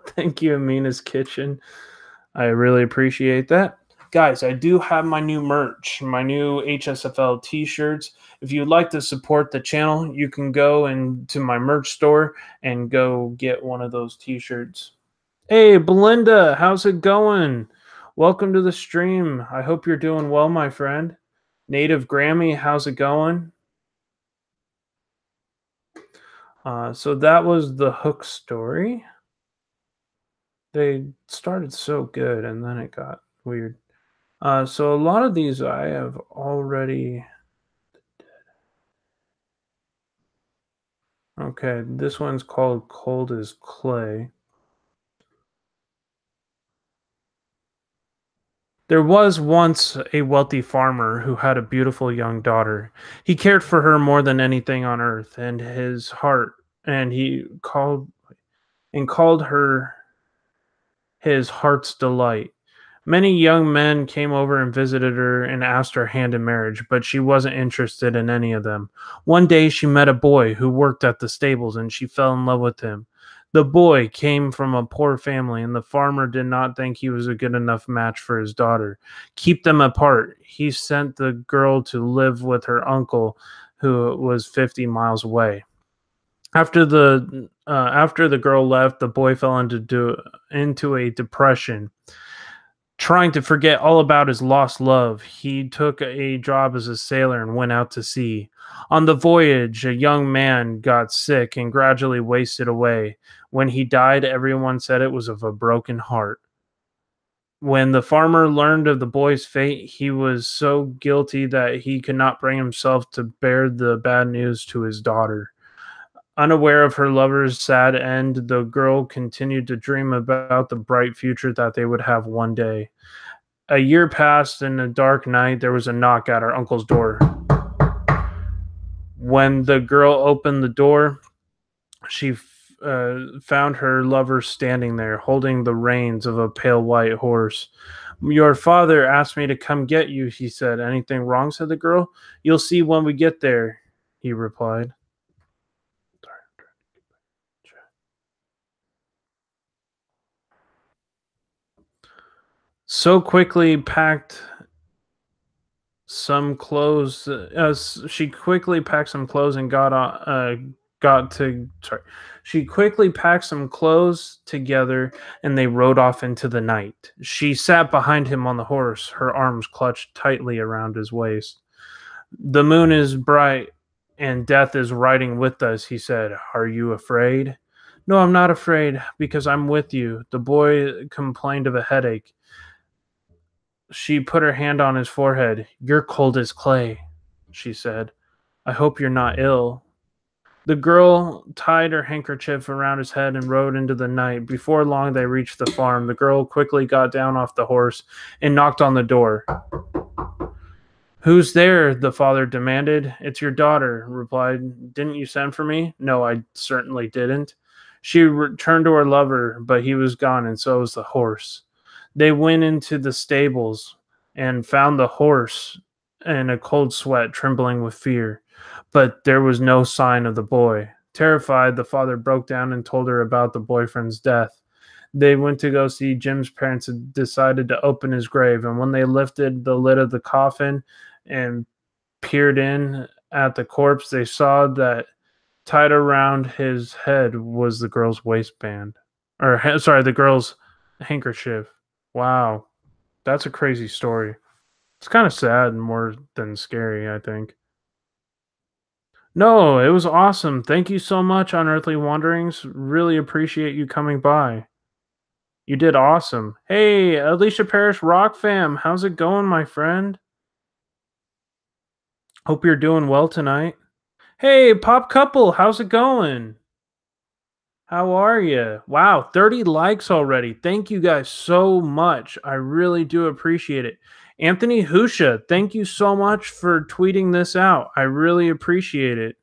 Thank you, Amina's Kitchen. I really appreciate that. Guys, I do have my new merch, my new HSFL t-shirts. If you'd like to support the channel, you can go into my merch store and go get one of those t-shirts. Hey, Belinda, how's it going? Welcome to the stream. I hope you're doing well, my friend. Native Grammy, how's it going? So that was the Hook story. They started so good and then it got weird. So a lot of these I have already. Okay, this one's called Cold as Clay. There was once a wealthy farmer who had a beautiful young daughter. He cared for her more than anything on earth, and his heart, and he called her his heart's delight. Many young men came over and visited her and asked her hand in marriage, but she wasn't interested in any of them. One day she met a boy who worked at the stables and she fell in love with him. The boy came from a poor family, and the farmer did not think he was a good enough match for his daughter. Keep them apart. He sent the girl to live with her uncle, who was 50 miles away. After the girl left, the boy fell into a depression. Trying to forget all about his lost love, he took a job as a sailor and went out to sea. On the voyage, a young man got sick and gradually wasted away. When he died, everyone said it was of a broken heart. When the farmer learned of the boy's fate, he was so guilty that he could not bring himself to bear the bad news to his daughter. Unaware of her lover's sad end, the girl continued to dream about the bright future that they would have one day. A year passed. In a dark night, there was a knock at her uncle's door. When the girl opened the door, she found her lover standing there, holding the reins of a pale white horse. Your father asked me to come get you, he said. Anything wrong? Said the girl. You'll see when we get there, he replied. So quickly packed some clothes. She quickly packed some clothes and got to. Sorry, she quickly packed some clothes together, and they rode off into the night. She sat behind him on the horse, her arms clutched tightly around his waist. The moon is bright, and death is riding with us. He said, "Are you afraid?" No, I'm not afraid because I'm with you. The boy complained of a headache. She put her hand on his forehead. You're cold as clay, she said. I hope you're not ill. The girl tied her handkerchief around his head and rode into the night. Before long, they reached the farm. The girl quickly got down off the horse and knocked on the door. Who's there? The father demanded. It's your daughter, replied. Didn't you send for me? No, I certainly didn't. She returned to her lover, but he was gone, and so was the horse. They went into the stables and found the horse in a cold sweat, trembling with fear. But there was no sign of the boy. Terrified, the father broke down and told her about the boyfriend's death. They went to go see Jim's parents and decided to open his grave. And when they lifted the lid of the coffin and peered in at the corpse, they saw that tied around his head was the girl's waistband. Or, sorry, the girl's handkerchief. Wow. That's a crazy story. It's kind of sad more than scary, I think. No, it was awesome. Thank you so much, Unearthly Wanderings. Really appreciate you coming by. You did awesome. Hey, Alicia Parrish Rock Fam, how's it going, my friend? Hope you're doing well tonight. Hey, Pop Couple, how's it going? How are you? Wow, 30 likes already. Thank you guys so much. I really do appreciate it. Anthony Husha, thank you so much for tweeting this out. I really appreciate it.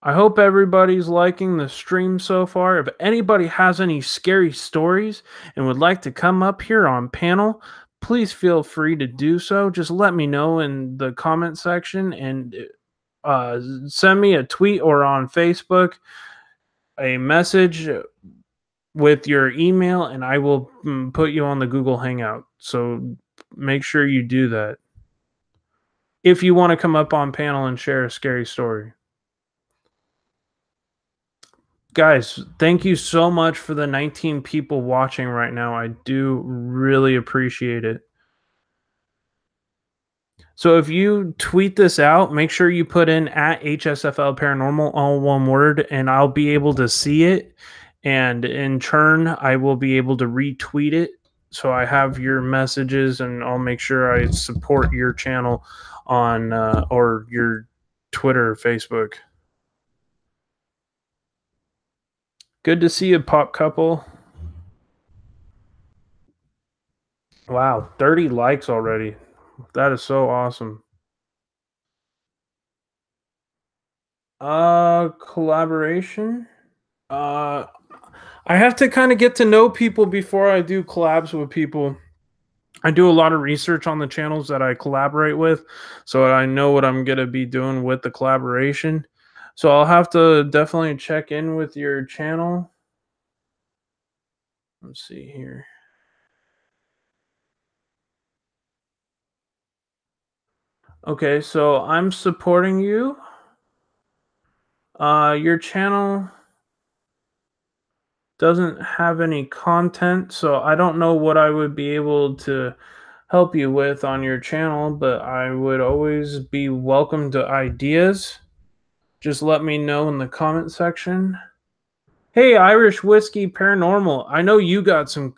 I hope everybody's liking the stream so far. If anybody has any scary stories and would like to come up here on panel, please feel free to do so. Just let me know in the comment section and send me a tweet or on Facebook a message with your email, and I will put you on the Google Hangout. So make sure you do that if you want to come up on panel and share a scary story. Guys, thank you so much for the 19 people watching right now. I do really appreciate it. So if you tweet this out, make sure you put in at HSFL Paranormal, all one word, and I'll be able to see it. And in turn, I will be able to retweet it. So I have your messages, and I'll make sure I support your channel on or your Twitter or Facebook. Good to see you, Pop Couple. Wow, 30 likes already. That is so awesome. Collaboration? Uh I have to kind of get to know people before I do collabs with people. I do a lot of research on the channels that I collaborate with, so I know what I'm gonna be doing with the collaboration. So I'll have to definitely check in with your channel. Let's see here. Okay, so I'm supporting you. Your channel doesn't have any content, so I don't know what I would be able to help you with on your channel, but I would always be welcome to ideas. Just let me know in the comment section. Hey, Irish Whiskey Paranormal. I know you got some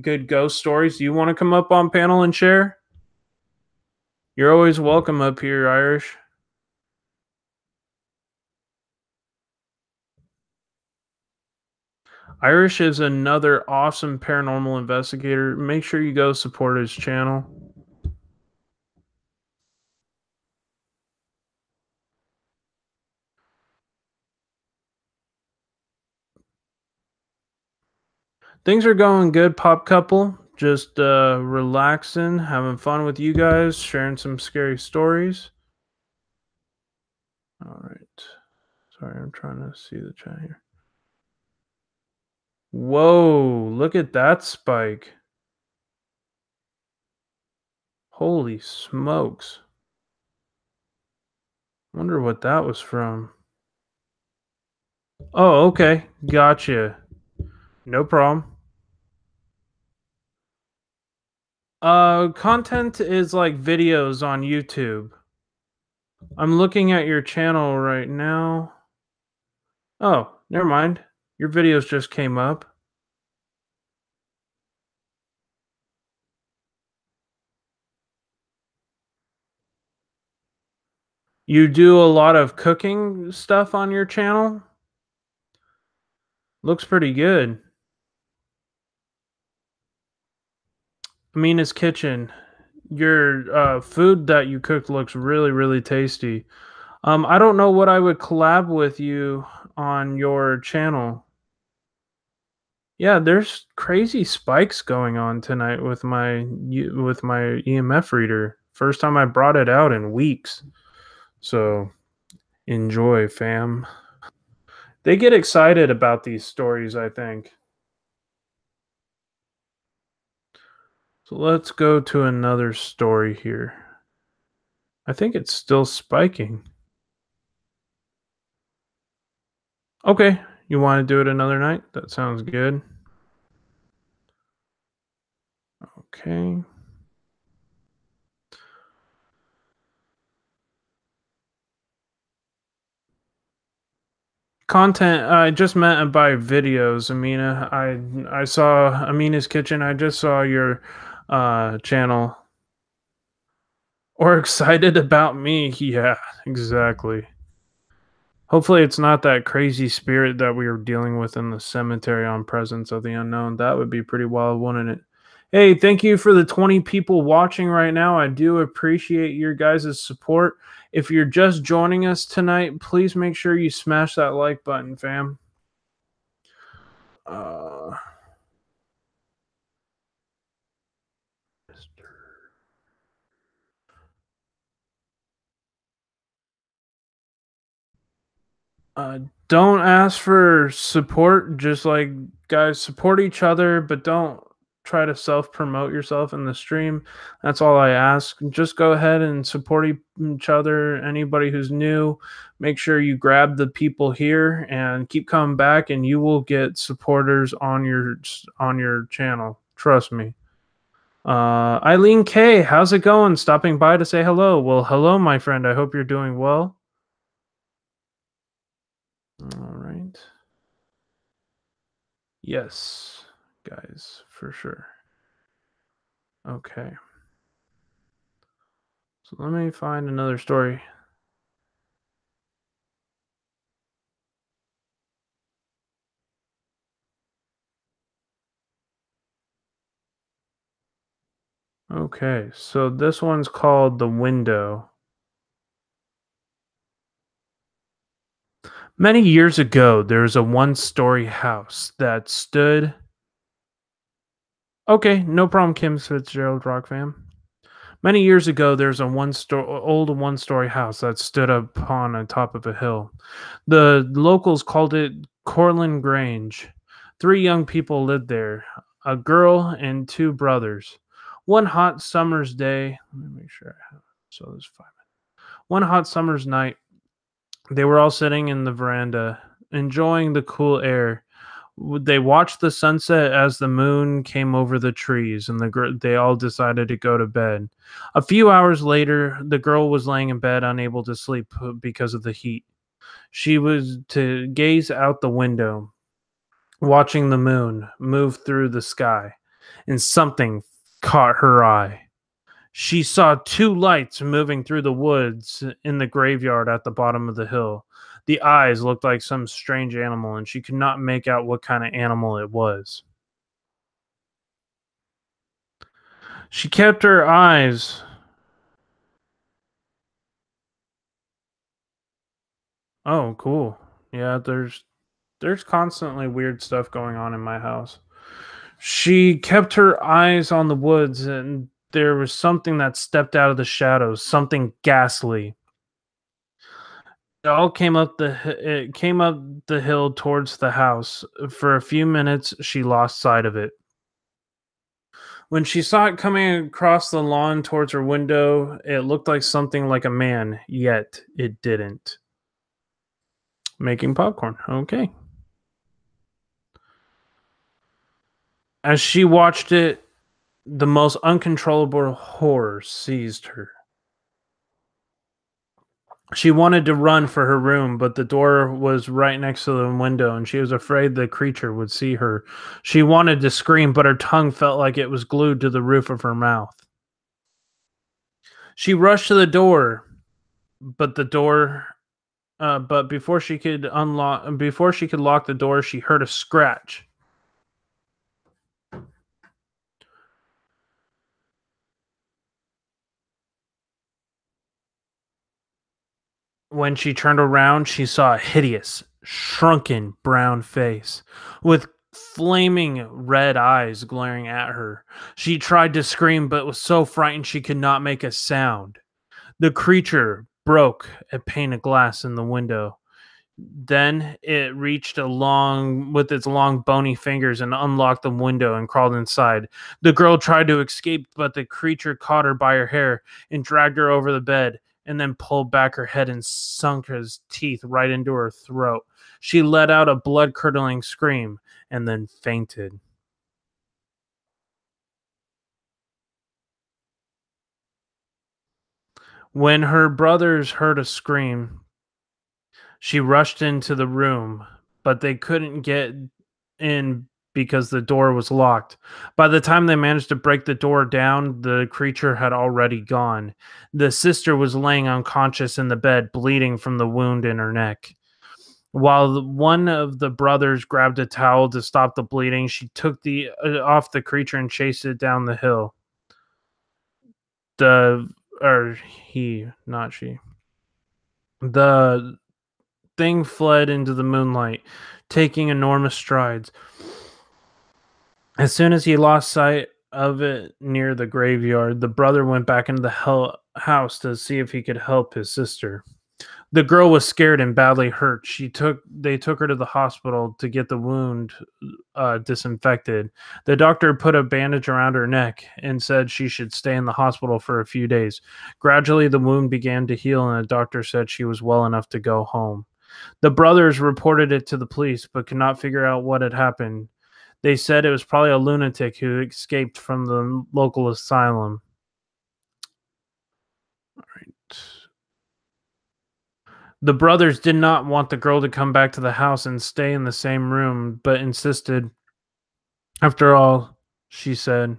good ghost stories. Do you want to come up on panel and share? You're always welcome up here, Irish. Irish is another awesome paranormal investigator. Make sure you go support his channel. Things are going good, Pop Couple. Just relaxing, having fun with you guys, sharing some scary stories. All right. Sorry, I'm trying to see the chat here. Whoa, look at that spike. Holy smokes. Wonder what that was from. Oh, okay. Gotcha. No problem. Content is like videos on YouTube. I'm looking at your channel right now. Oh, never mind. Your videos just came up. You do a lot of cooking stuff on your channel? Looks pretty good. Amina's Kitchen. Your food that you cooked looks really, really tasty. I don't know what I would collab with you on your channel. Yeah, there's crazy spikes going on tonight with my EMF reader. First time I brought it out in weeks. So enjoy, fam. They get excited about these stories, I think. So let's go to another story here. I think it's still spiking. Okay, you want to do it another night? That sounds good. Okay. Content, I just meant by videos, Amina. I saw Amina's Kitchen. I just saw your channel. Or excited about me. Yeah, exactly. Hopefully it's not that crazy spirit that we were dealing with in the cemetery on Presence of the Unknown. That would be pretty wild, wouldn't it? Hey, thank you for the 20 people watching right now. I do appreciate your guys' support. If you're just joining us tonight, please make sure you smash that like button, fam. Uh, Uh, don't ask for support. Just like guys, support each other, but don't try to self promote yourself in the stream. That's all I ask. Just go ahead and support each other. Anybody who's new, make sure you grab the people here and keep coming back, and you will get supporters on your channel. Trust me. Eileen K, how's it going? Stopping by to say hello. Well, hello, my friend. I hope you're doing well. All right. Yes, guys, for sure. Okay. So let me find another story. Okay, so this one's called The Window. Many years ago, there was a one-story house that stood. Okay, no problem, Kim Fitzgerald Rock fam. Many years ago, there's a old one-story house that stood upon a top of a hill. The locals called it Cortland Grange. Three young people lived there, a girl and two brothers. One hot summer's day, let me make sure I have so there's 5. One hot summer's night, they were all sitting in the veranda, enjoying the cool air. They watched the sunset as the moon came over the trees, and they all decided to go to bed. A few hours later, the girl was laying in bed, unable to sleep because of the heat. She was to gaze out the window, watching the moon move through the sky, and something caught her eye. She saw two lights moving through the woods in the graveyard at the bottom of the hill. The eyes looked like some strange animal, and she could not make out what kind of animal it was. She kept her eyes. Oh, cool. Yeah, there's constantly weird stuff going on in my house. She kept her eyes on the woods, and there was something that stepped out of the shadows, something ghastly. It came up the hill towards the house. For a few minutes, she lost sight of it. When she saw it coming across the lawn towards her window, it looked like something like a man, yet it didn't. Making popcorn. Okay. As she watched it, the most uncontrollable horror seized her. She wanted to run for her room, but the door was right next to the window, and she was afraid the creature would see her. She wanted to scream, but her tongue felt like it was glued to the roof of her mouth. She rushed to the door, but the door but before she could lock the door, she heard a scratch. When she turned around, she saw a hideous, shrunken brown face with flaming red eyes glaring at her. She tried to scream, but was so frightened she could not make a sound. The creature broke a pane of glass in the window. Then it reached along with its long bony fingers and unlocked the window and crawled inside. The girl tried to escape, but the creature caught her by her hair and dragged her over the bed and then pulled back her head and sunk his teeth right into her throat. She let out a blood-curdling scream and then fainted. When her brothers heard a scream, she rushed into the room, but they couldn't get in because the door was locked. By the time they managed to break the door down, the creature had already gone. The sister was laying unconscious in the bed, bleeding from the wound in her neck. While one of the brothers grabbed a towel to stop the bleeding, she took the off the creature and chased it down the hill. The or he, not she. The thing fled into the moonlight, taking enormous strides. As soon as he lost sight of it near the graveyard, the brother went back into the house to see if he could help his sister. The girl was scared and badly hurt. They took her to the hospital to get the wound disinfected. The doctor put a bandage around her neck and said she should stay in the hospital for a few days. Gradually, the wound began to heal, and the doctor said she was well enough to go home. The brothers reported it to the police, but could not figure out what had happened. They said it was probably a lunatic who escaped from the local asylum. All right. The brothers did not want the girl to come back to the house and stay in the same room, but insisted. After all, she said,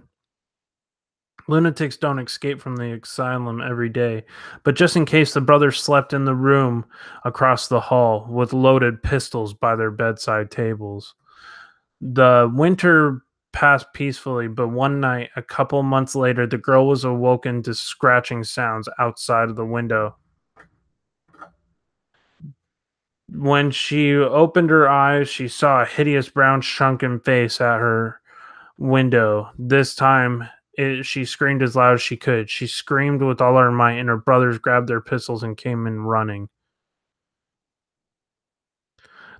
lunatics don't escape from the asylum every day. But just in case, the brothers slept in the room across the hall with loaded pistols by their bedside tables. The winter passed peacefully, but one night, a couple months later, the girl was awoken to scratching sounds outside of the window. When she opened her eyes, she saw a hideous brown shrunken face at her window. This time, she screamed as loud as she could. She screamed with all her might, and her brothers grabbed their pistols and came in running.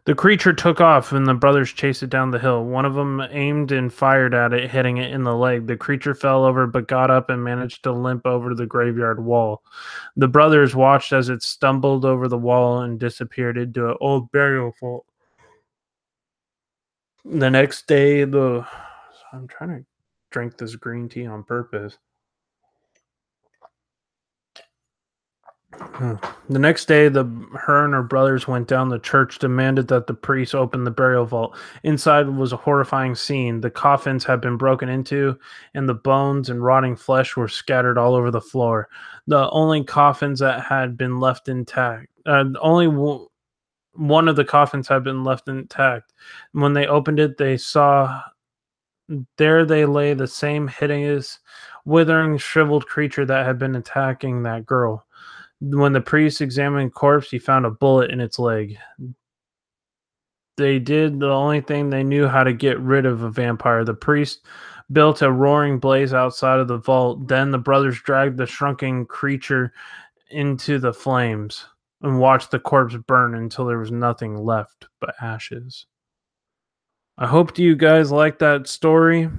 The creature took off, and the brothers chased it down the hill. One of them aimed and fired at it, hitting it in the leg. The creature fell over, but got up and managed to limp over to the graveyard wall. The brothers watched as it stumbled over the wall and disappeared into an old burial vault. The next day, I'm trying to drink this green tea on purpose. The next day, her and her brothers went down. The church demanded that the priest open the burial vault. Inside was a horrifying scene. The coffins had been broken into, and the bones and rotting flesh were scattered all over the floor. The only coffins that had been left intact, one of the coffins had been left intact. When they opened it, they saw there they lay the same hideous, withering, shriveled creature that had been attacking that girl. When the priest examined the corpse, he found a bullet in its leg. They did the only thing they knew how to get rid of a vampire. The priest built a roaring blaze outside of the vault. Then the brothers dragged the shrunken creature into the flames and watched the corpse burn until there was nothing left but ashes. I hope you guys like that story.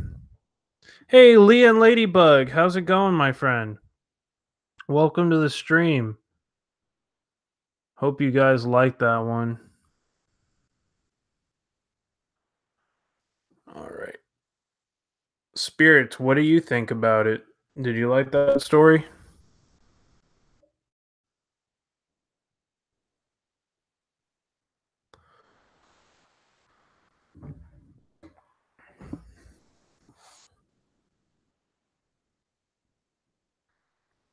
Hey, Leah and Ladybug, how's it going, my friend? Welcome to the stream. Hope you guys like that one. All right. Spirits, what do you think about it? Did you like that story?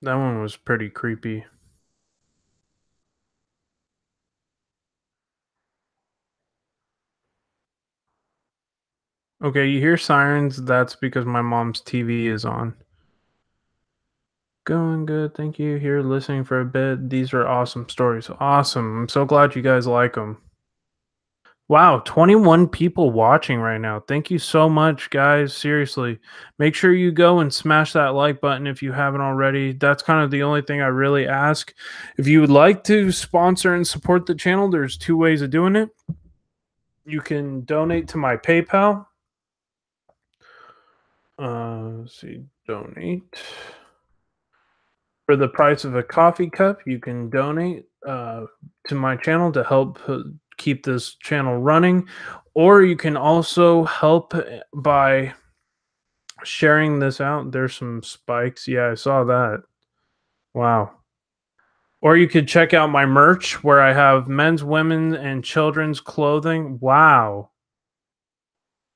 That one was pretty creepy. Okay, you hear sirens, that's because my mom's TV is on. Going good, thank you. Here listening for a bit. These are awesome stories. Awesome. I'm so glad you guys like them. Wow, 21 people watching right now. Thank you so much, guys. Seriously. Make sure you go and smash that like button if you haven't already. That's kind of the only thing I really ask. If you would like to sponsor and support the channel, there's two ways of doing it. You can donate to my PayPal. Let's see, donate. For the price of a coffee cup, you can donate to my channel to help keep this channel running, or you can also help by sharing this out. There's some spikes. Yeah, I saw that. Wow. Or you could check out my merch where I have men's, women's, and children's clothing. Wow.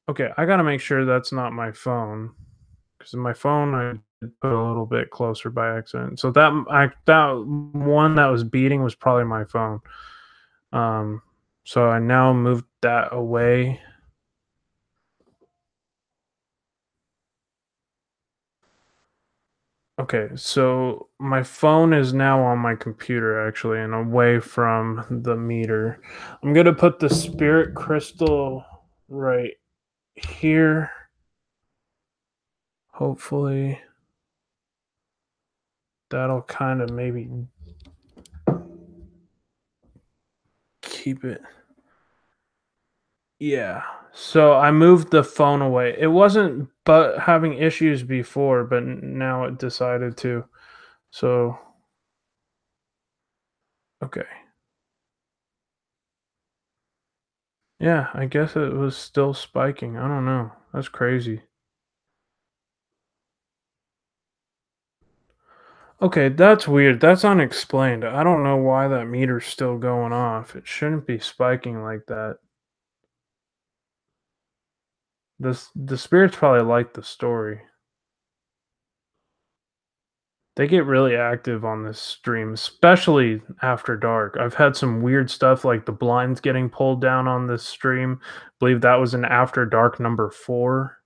Okay, I gotta make sure that's not my phone, because my phone I put a little bit closer by accident. So that one that was beating was probably my phone. So I now moved that away. Okay, so my phone is now on my computer actually and away from the meter. I'm gonna put the spirit crystal right here. Hopefully that'll kind of maybe keep it. Yeah. So I moved the phone away. It wasn't but having issues before, but now it decided to. So okay. Yeah, I guess it was still spiking. I don't know. That's crazy. Okay, that's weird. That's unexplained. I don't know why that meter's still going off. It shouldn't be spiking like that. The spirits probably like the story. They get really active on this stream, especially after dark. I've had some weird stuff like the blinds getting pulled down on this stream. I believe that was an after dark number 4.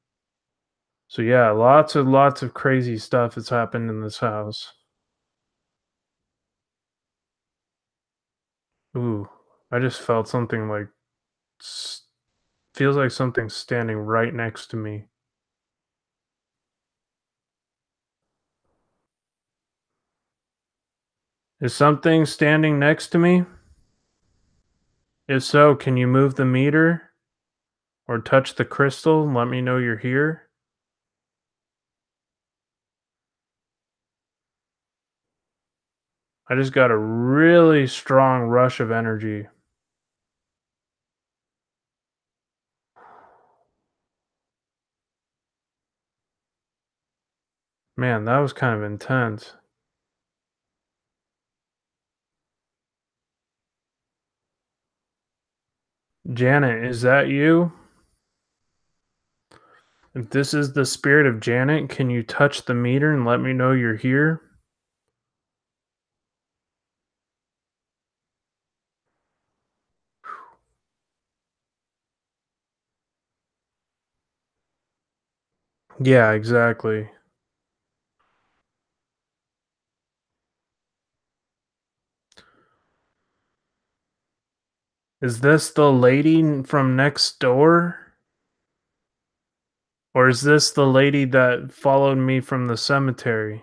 So yeah, lots of crazy stuff has happened in this house. Ooh, I just felt something like s- feels like something's standing right next to me. Is something standing next to me? If so, can you move the meter or touch the crystal and let me know you're here? I just got a really strong rush of energy. Man, that was kind of intense. Janet, is that you? If this is the spirit of Janet, can you touch the meter and let me know you're here? Yeah, exactly. Is this the lady from next door? Or is this the lady that followed me from the cemetery?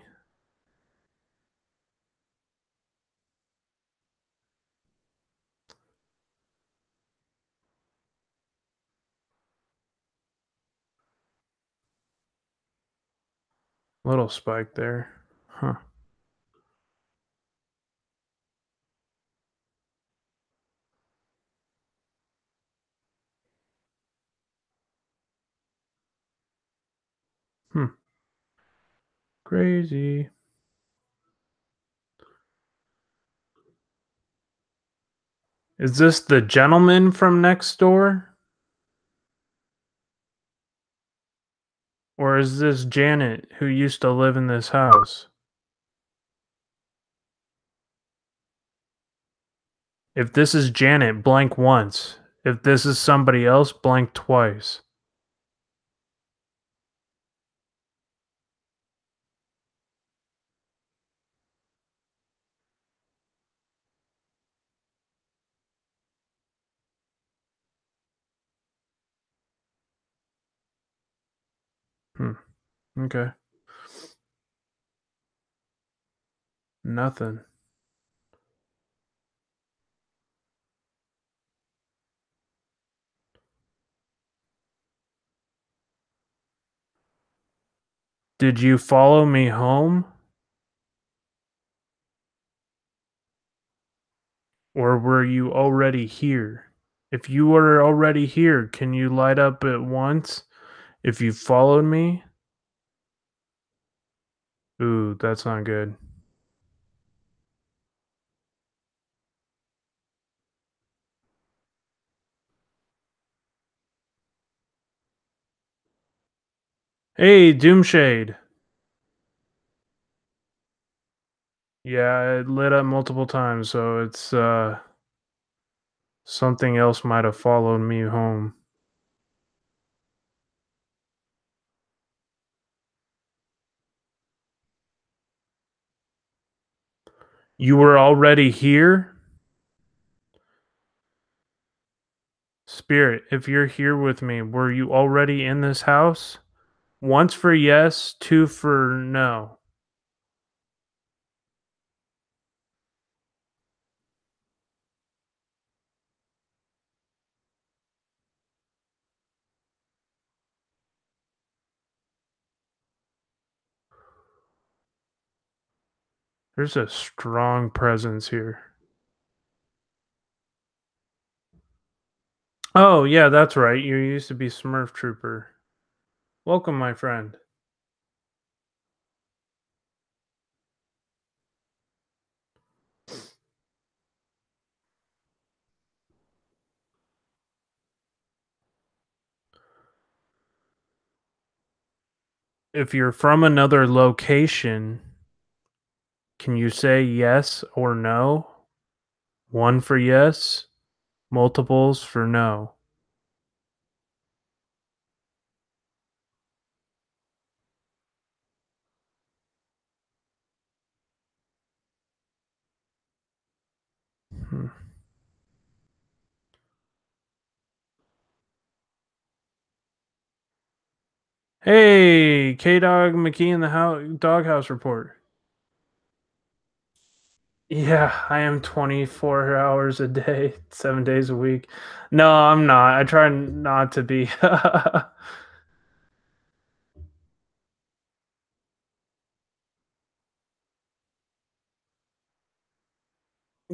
Little spike there. Huh. Hmm. Crazy. Is this the gentleman from next door? Or is this Janet who used to live in this house? If this is Janet, blank once. If this is somebody else, blank twice. Hmm. Okay. Nothing. Did you follow me home? Or were you already here? If you were already here, can you light up at once if you followed me? Ooh, that's not good. Hey, Doomshade. Yeah, it lit up multiple times, so it's something else might have followed me home. You were already here? Spirit, if you're here with me, were you already in this house? Once for yes, two for no. There's a strong presence here. Oh, yeah, that's right. You used to be Smurf Trooper. Welcome, my friend. If you're from another location, can you say yes or no? One for yes, multiples for no. Hey, K Dog McKee in the doghouse report. Yeah, I am 24 hours a day, 7 days a week. No, I'm not. I try not to be.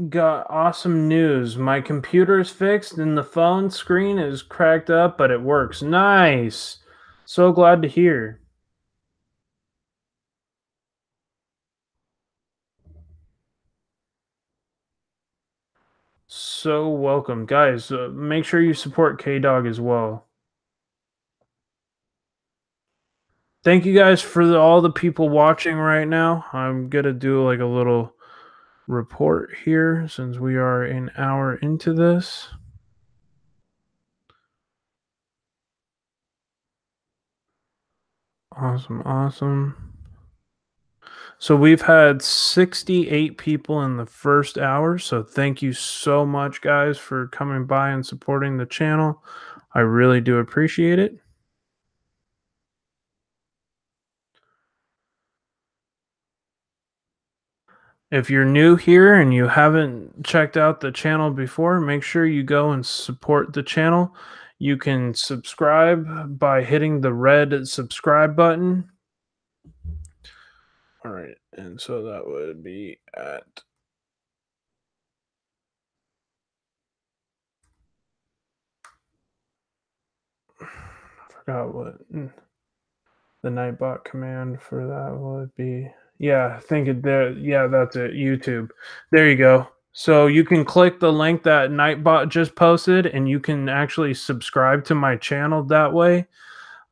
Got awesome news. My computer is fixed and the phone screen is cracked up, but it works. Nice. So glad to hear. So welcome, guys. Make sure you support K Dog as well. Thank you guys for all the people watching right now. I'm gonna do like a little report here since we are an hour into this. Awesome, awesome. So we've had 68 people in the first hour. So thank you so much, guys, for coming by and supporting the channel. I really do appreciate it. If you're new here and you haven't checked out the channel before, make sure you go and support the channel. You can subscribe by hitting the red subscribe button. All right, and so that would be at I forgot what the Nightbot command for that would be. Yeah, I think it there. Yeah, that's it. YouTube. There you go. So you can click the link that Nightbot just posted, and you can actually subscribe to my channel that way.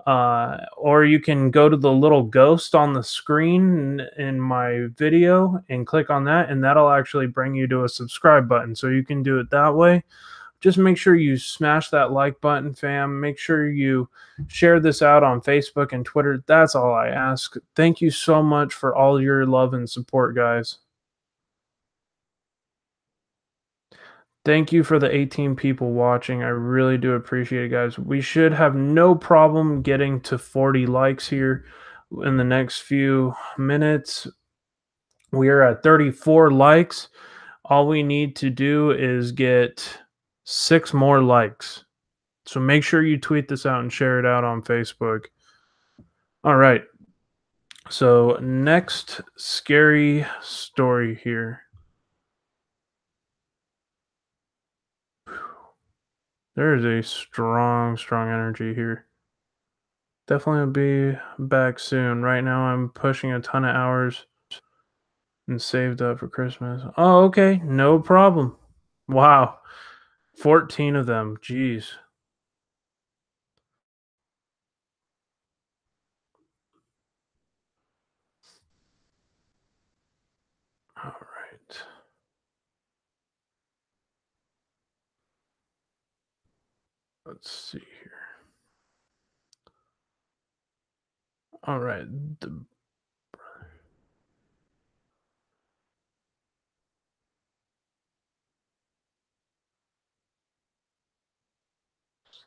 Or you can go to the little ghost on the screen in my video and click on that, and that'll actually bring you to a subscribe button. So you can do it that way. Just make sure you smash that like button, fam. Make sure you share this out on Facebook and Twitter. That's all I ask. Thank you so much for all your love and support, guys. Thank you for the 18 people watching. I really do appreciate it, guys. We should have no problem getting to 40 likes here in the next few minutes. We are at 34 likes. All we need to do is get 6 more likes. So make sure you tweet this out and share it out on Facebook. All right. So, next scary story here. There is a strong, strong energy here. Definitely will be back soon. Right now, I'm pushing a ton of hours and saved up for Christmas. Oh, okay. No problem. Wow. 14 of them. Jeez. All right. Let's see here. All right. The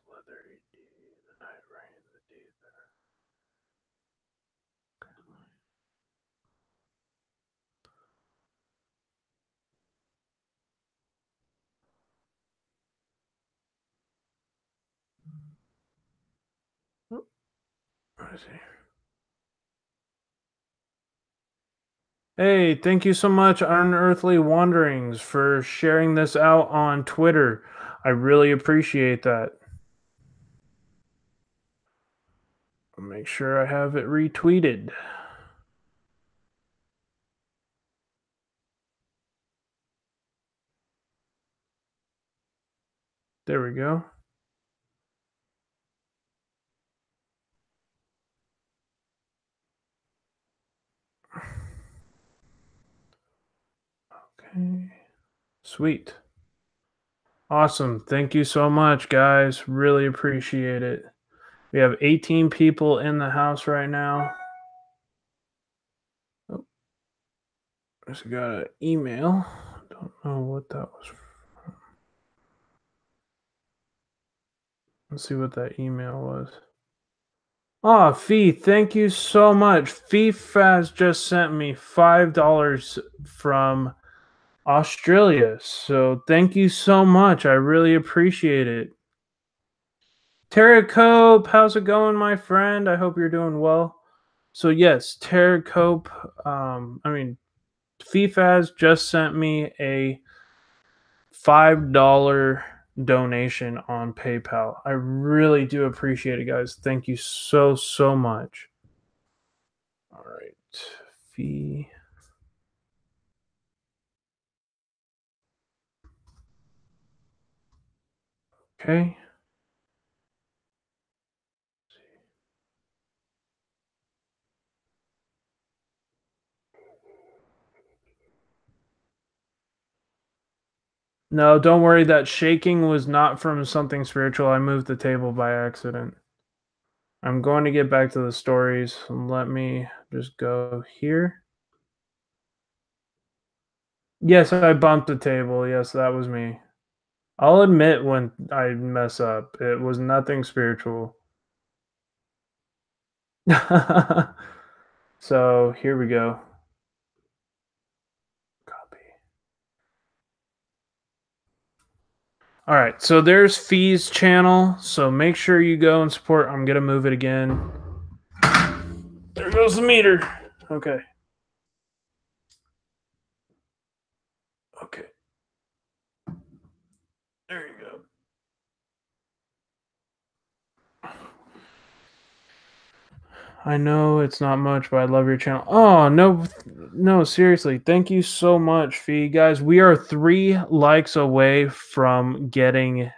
slithery D, the night rain, the D. Oh, what is he? Hey, thank you so much, Unearthly Wanderings, for sharing this out on Twitter. I really appreciate that. I'll make sure I have it retweeted. There we go. Okay. Sweet. Awesome. Thank you so much, guys. Really appreciate it. We have 18 people in the house right now. Oh, just got an email. Don't know what that was from. Let's see what that email was. Ah, Fee, thank you so much. Fee Faz just sent me $5 from Australia. So thank you so much. I really appreciate it. Tara Cope, how's it going, my friend? I hope you're doing well. So yes, Tara Cope, FIFAs just sent me a $5 donation on PayPal. I really do appreciate it, guys. Thank you so, so much. All right. Fee. Okay. No, don't worry. That shaking was not from something spiritual. I moved the table by accident. I'm going to get back to the stories. Let me just go here. Yes, I bumped the table. Yes, that was me. I'll admit when I mess up. It was nothing spiritual. So here we go. Copy. All right, so there's Fee's channel. So make sure you go and support. I'm gonna move it again. There goes the meter. Okay. Okay. There you go. I know it's not much, but I love your channel. Oh, no, no, seriously. Thank you so much, Fee. Guys, we are 3 likes away from getting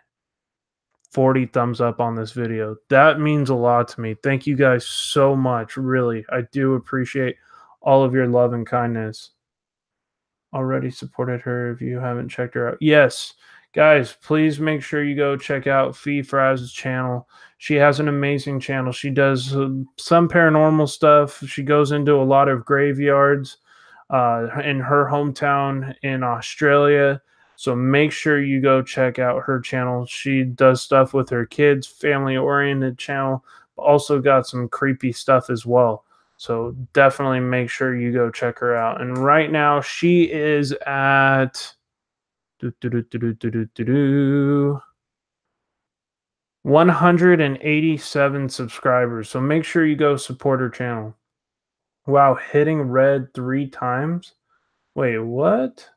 40 thumbs up on this video. That means a lot to me. Thank you guys so much. Really, I do appreciate all of your love and kindness. Already supported her if you haven't checked her out. Yes, guys, please make sure you go check out Fee Fraz's channel. She has an amazing channel. She does some paranormal stuff. She goes into a lot of graveyards in her hometown in Australia. So make sure you go check out her channel. She does stuff with her kids, family oriented channel, also got some creepy stuff as well. So definitely make sure you go check her out. And right now she is at 187 subscribers. So make sure you go support her channel. Wow, hitting red 3 times? Wait, what?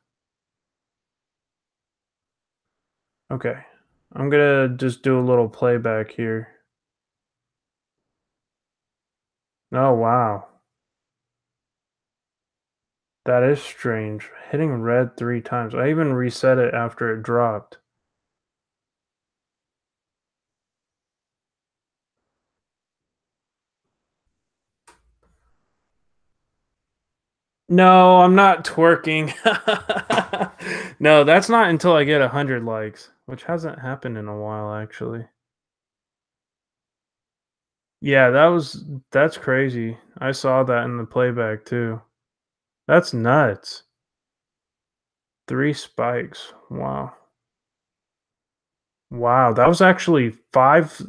Okay. I'm gonna just do a little playback here. Oh, wow. That is strange. Hitting red 3 times. I even reset it after it dropped. No, I'm not twerking. No, that's not until I get 100 likes, which hasn't happened in a while, actually. Yeah, that's crazy. I saw that in the playback too. That's nuts. 3 spikes. Wow. Wow, that was actually 5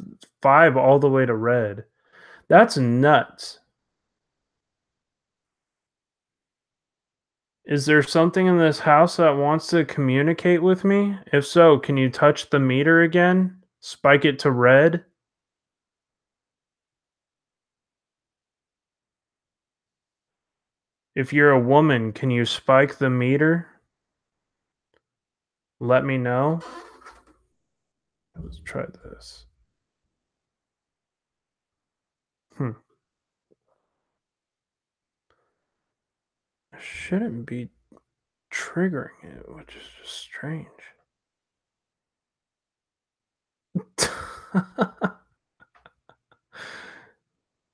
all the way to red. That's nuts. Is there something in this house that wants to communicate with me? If so, can you touch the meter again? Spike it to red? If you're a woman, can you spike the meter? Let me know. Let's try this. Hmm. I shouldn't be triggering it, which is just strange.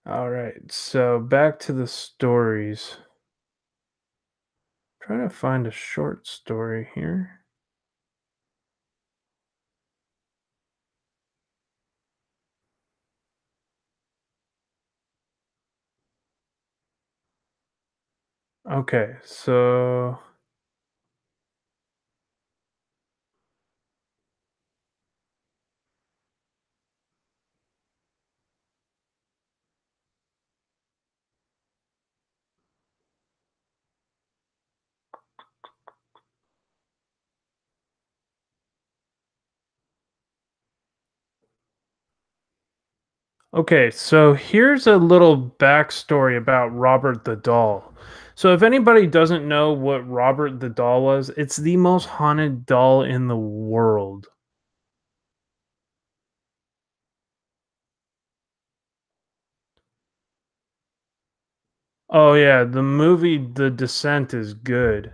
All right, so back to the stories. Trying to find a short story here. Okay, so Okay, so here's a little backstory about Robert the Doll. So, if anybody doesn't know what Robert the Doll was, it's the most haunted doll in the world. Oh, yeah, the movie The Descent is good.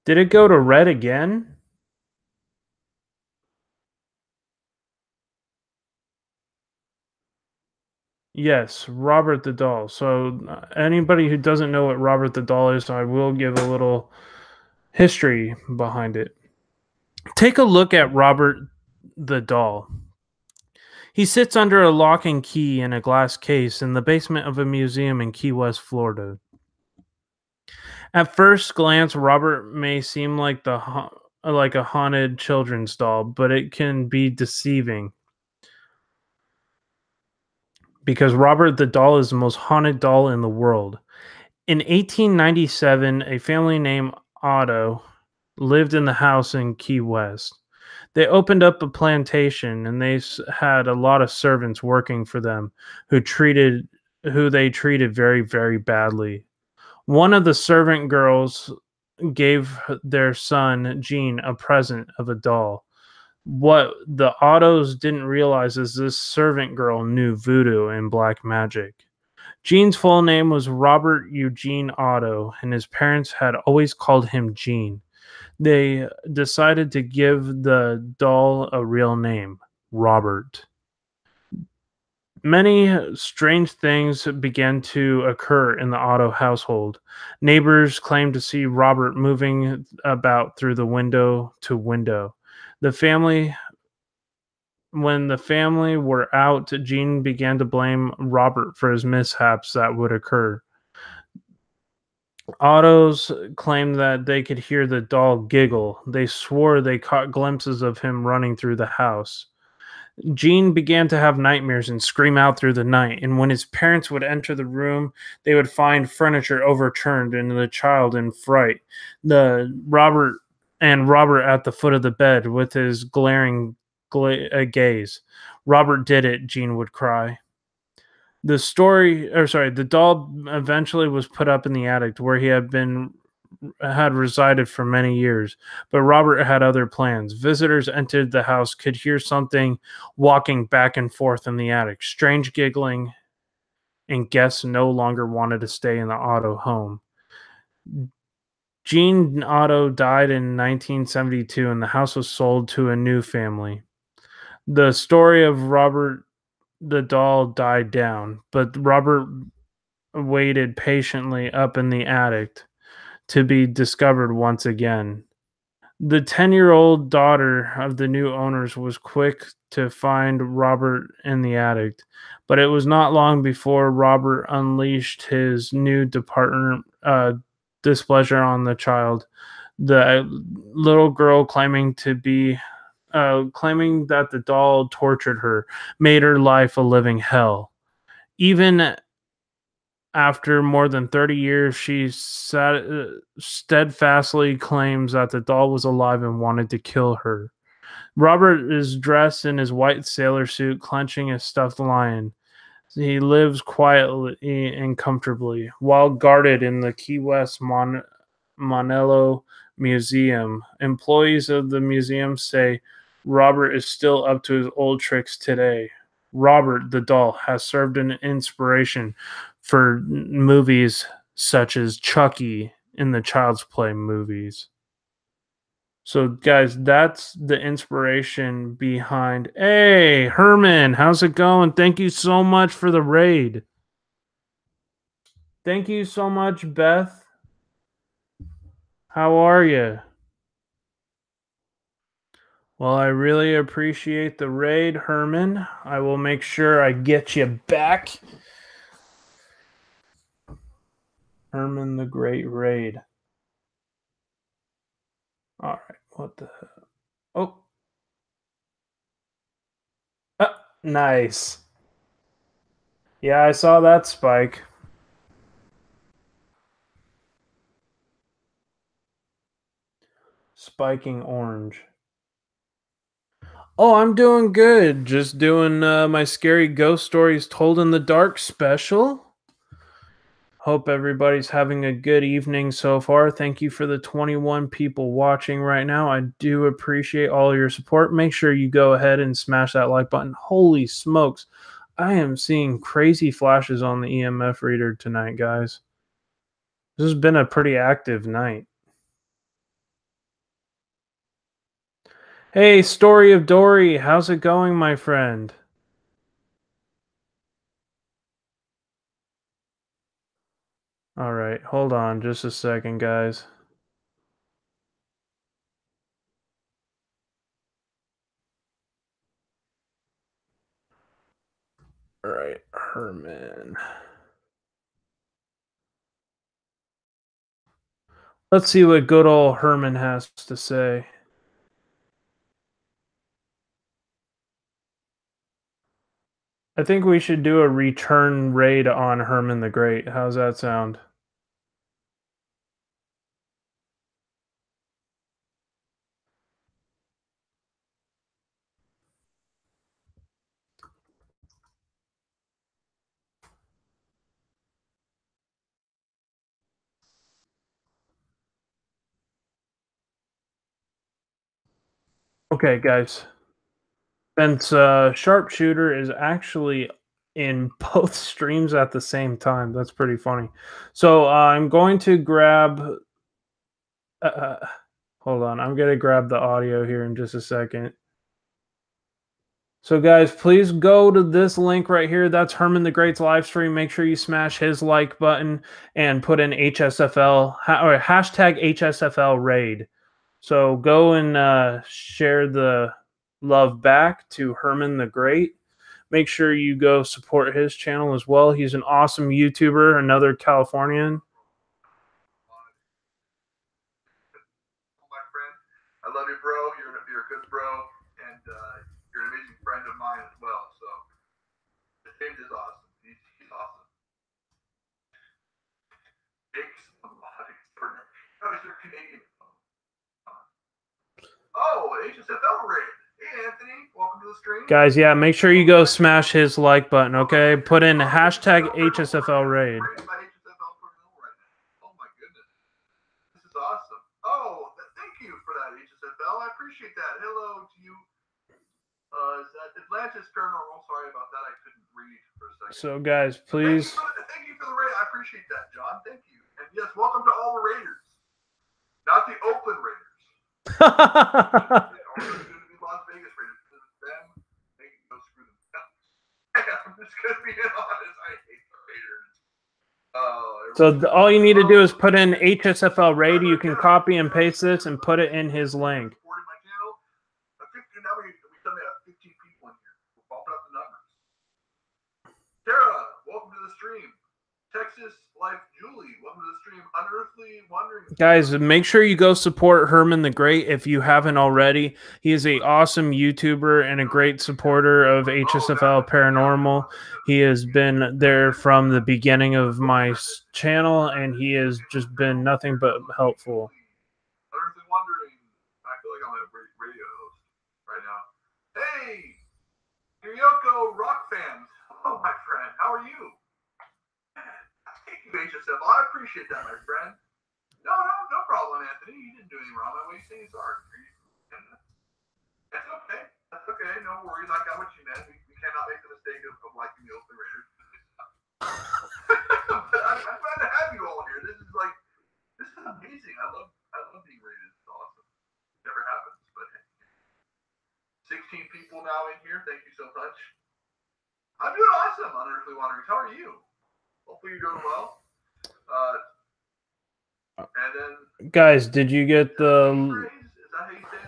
Did it go to red again? Yes, Robert the Doll. So, anybody who doesn't know what Robert the Doll is, I will give a little history behind it. Take a look at Robert the Doll. He sits under a lock and key in a glass case in the basement of a museum in Key West, Florida. At first glance, Robert may seem like like a haunted children's doll, but it can be deceiving because Robert the doll is the most haunted doll in the world. In 1897, a family named Otto lived in the house in Key West. They opened up a plantation and had a lot of servants working for them who treated who they treated very very badly. One of the servant girls gave their son Gene a present of a doll. What the Ottos didn't realize is this servant girl knew voodoo and black magic. Gene's full name was Robert Eugene Otto, and his parents had always called him Gene. They decided to give the doll a real name, Robert. Many strange things began to occur in the Otto household. Neighbors claimed to see Robert moving about through the window to window. The family When the family were out, Jean began to blame Robert for his mishaps that would occur. Ottos claimed that they could hear the doll giggle. They swore they caught glimpses of him running through the house. Jean began to have nightmares and scream out through the night, and when his parents would enter the room, they would find furniture overturned and the child in fright. The Robert at the foot of the bed with his glaring gaze. Robert did it, Jean would cry. The doll eventually was put up in the attic where he had resided for many years, but Robert had other plans. Visitors entered the house could hear something walking back and forth in the attic, strange giggling, and guests no longer wanted to stay in the Otto home. Jean Otto died in 1972 and the house was sold to a new family. The story of Robert the doll died down, but Robert waited patiently up in the attic to be discovered once again. The 10-year-old daughter of the new owners was quick to find Robert in the attic, but it was not long before Robert unleashed his new displeasure on the child. The little girl claiming that the doll tortured her, made her life a living hell. Even after more than 30 years, steadfastly claims that the doll was alive and wanted to kill her. Robert is dressed in his white sailor suit, clenching a stuffed lion. He lives quietly and comfortably, while guarded in the Key West Monello Museum. Employees of the museum say Robert is still up to his old tricks today. Robert the doll has served an inspiration for movies such as Chucky in the Child's Play movies. So, guys, that's the inspiration behind. Hey, Herman, how's it going? Thank you so much for the raid. Thank you so much, Beth. How are you? Well, I really appreciate the raid, Herman. I will make sure I get you back. Herman the Great Raid. All right, what the hell? Oh, nice. Yeah, I saw that spike. spiking orange. Oh, I'm doing good. Just doing my scary ghost stories told in the dark special. Hope everybody's having a good evening so far. Thank you for the 21 people watching right now. I do appreciate all your support. Make sure you go ahead and smash that like button. Holy smokes. I am seeing crazy flashes on the EMF reader tonight, guys. This has been a pretty active night. Hey, Story of Dory, how's it going, my friend? All right, hold on just a second, guys. All right, Herman. Let's see what good old Herman has to say. I think we should do a return raid on Herman the Great. How's that sound? Okay, guys. Since Sharpshooter is actually in both streams at the same time, that's pretty funny. So I'm going to grab. Uh, hold on, I'm gonna grab the audio here in just a second. So, guys, please go to this link right here. That's Herman the Great's live stream. Make sure you smash his like button and put in HSFL or hashtag HSFL raid. So go and share the love back to Herman the Great. Make sure you go support his channel as well. He's an awesome YouTuber, another Californian. My friend, I love you, bro. You're a good bro, and you're an amazing friend of mine as well. So James is awesome. He's awesome. Jake's a lot extraordinary. Oh, he's Canadian. Oh, HSFL raid. Hey, Anthony, welcome to the stream. Guys, yeah, make sure you go smash his like button, okay? Put in hashtag HSFL raid. Oh my goodness. This is awesome. Oh, thank you for that, HSFL. I appreciate that. Hello to you. Is that Atlantis Paranormal? Sorry about that. I couldn't read for a second. So, guys, please. Thank you for the raid. I appreciate that, John. Thank you. And yes, welcome to all the Raiders. Not the Oakland Raiders. Or the Las Vegas Raiders. Them, they can go screw themselves. I'm just gonna be honest. I hate the Raiders. So all you need to do is put in HSFL raid. You can copy and paste this and put it in his link. Now we suddenly have 15 people in here. We're bumping up the numbers. Tara, welcome to the stream. Texas Life Julie, welcome to the stream. Unearthly Wandering. Guys, make sure you go support Herman the Great if you haven't already. He is an awesome YouTuber and a great supporter of HSFL Paranormal. He has been there from the beginning of my channel, and he has just been nothing but helpful. Unearthly Wandering. I feel like I'm a radio host right now. Hey, Ryoko Rock fans. Hello, my friend. How are you? Thank you, HSFL. I appreciate that, my friend. No problem, Anthony. You didn't do anything wrong. Why are you saying sorry? That's okay. That's okay. No worries. I got what you meant. We cannot make the mistake of liking the Oakland Raiders. But I'm glad to have you all here. This is amazing. I love being rated. It's awesome. Never happens, but 16 people now in here. Thank you so much. I'm doing awesome, Unearthly Wanderings. How are you? Hopefully you're doing well. And then, guys, did you get the? Is that how you say it?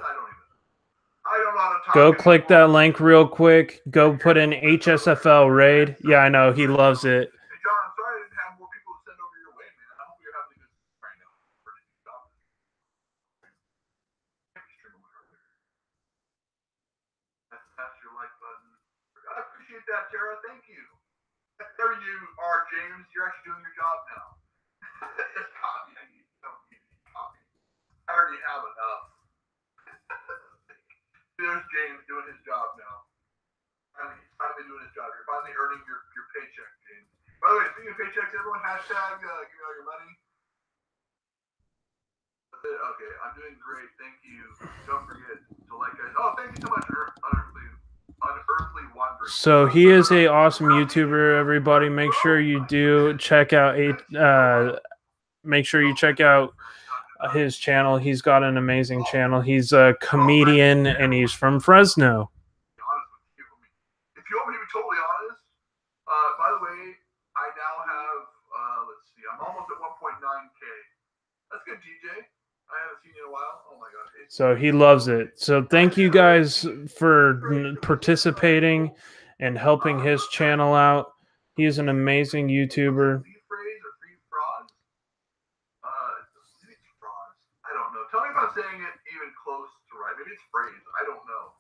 I don't know how to talk. Go click that link real quick. Go put in HSFL raid. Yeah, I know he loves it. Hey, John, I'm sorry I didn't have more people to send over your way, man. I hope you're having a good time right now. That's your like button. I appreciate that, Tara. Thank you. There you are, James. You're actually doing your job now. It's copy. I don't need copy. I already have enough. There's James doing his job now. He's finally doing his job. You're finally earning your paycheck, James. By the way, speaking of paychecks, everyone hashtag give me all your money. That's it. Okay, I'm doing great. Thank you. Don't forget to like us. Oh, thank you so much, Unearthly Wandering. So he is a awesome YouTuber. Everybody, make sure you do check out his channel. He's got an amazing channel. He's a comedian and he's from Fresno. If you want me to be totally honest, by the way, I now have let's see, I'm almost at 1.9K. That's good, DJ. I haven't seen you in a while. Oh my god. So he loves it. So thank you guys for participating and helping his channel out. He is an amazing YouTuber. I don't know. Tell me if I'm saying it even close to right. Maybe it's phrase. I don't know.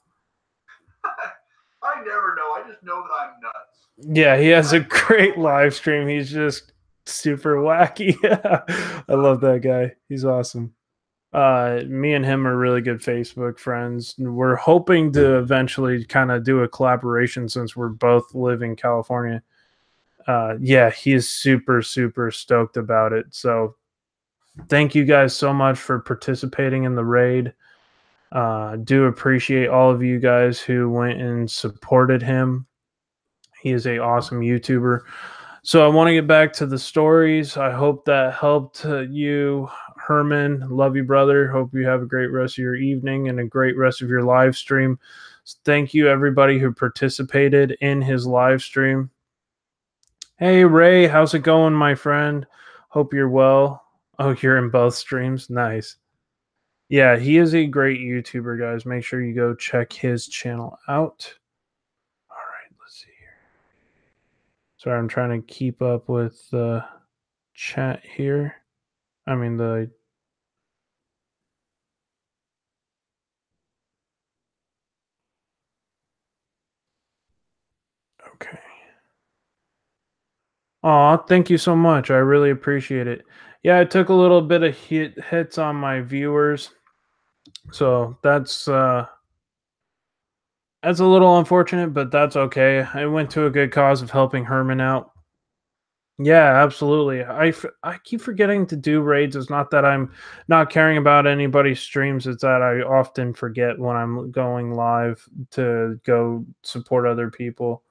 I never know. I just know that I'm nuts. Yeah, he has a great live stream. He's just super wacky. I love that guy. He's awesome. Me and him are really good Facebook friends. We're hoping to eventually kind of do a collaboration since we're both live in California. Yeah, he is super, super stoked about it. So thank you guys so much for participating in the raid. Do appreciate all of you guys who went and supported him. He is a awesome YouTuber. So I want to get back to the stories. I hope that helped you, Herman. Love you, brother. Hope you have a great rest of your evening and a great rest of your live stream. Thank you, everybody who participated in his live stream. Hey, Ray, how's it going, my friend? Hope you're well. Oh, you're in both streams? Nice. Yeah, he is a great YouTuber, guys. Make sure you go check his channel out. All right, let's see here. Sorry, I'm trying to keep up with the chat here. I mean, the... Okay. Aw, thank you so much. I really appreciate it. Yeah, I took a little bit of hits on my viewers. So that's a little unfortunate, but that's okay. I went to a good cause of helping Herman out. Yeah, absolutely. I keep forgetting to do raids. It's not that I'm not caring about anybody's streams. It's that I often forget when I'm going live to go support other people.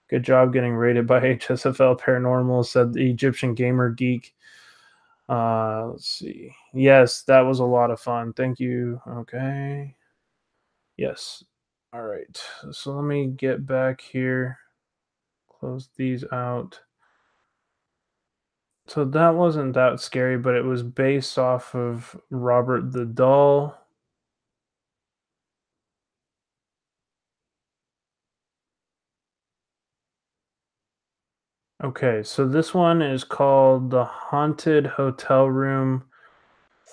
Good job getting rated by HSFL Paranormal, said the Egyptian Gamer Geek. Let's see. Yes, that was a lot of fun. Thank you. Okay. Yes. All right. So let me get back here. Close these out. So that wasn't that scary, but it was based off of Robert the Doll. Okay, so this one is called The Haunted Hotel Room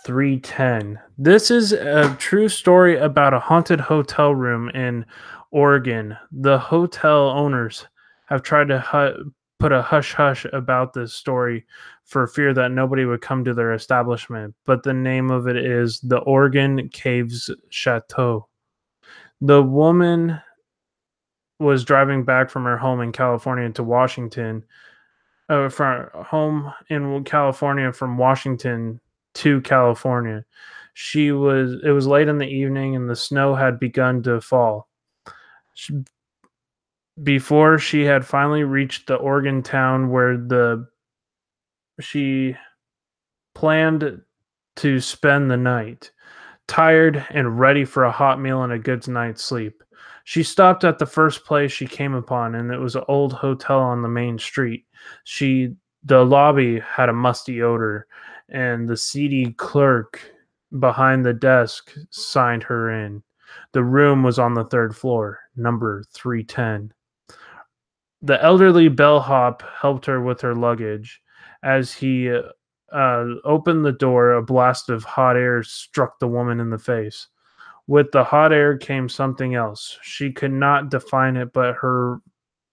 310. This is a true story about a haunted hotel room in Oregon. The hotel owners have tried to put a hush-hush about this story for fear that nobody would come to their establishment, but the name of it is the Oregon Caves Chateau. The woman was driving back from her home in California to Washington, from home in California from Washington to California. It was late in the evening and the snow had begun to fall. Before she had finally reached the Oregon town where she planned to spend the night, tired and ready for a hot meal and a good night's sleep. She stopped at the first place she came upon, and it was an old hotel on the main street. The lobby had a musty odor, and the seedy clerk behind the desk signed her in. The room was on the third floor, number 310. The elderly bellhop helped her with her luggage. As he opened the door, a blast of hot air struck the woman in the face. With the hot air came something else. She could not define it, but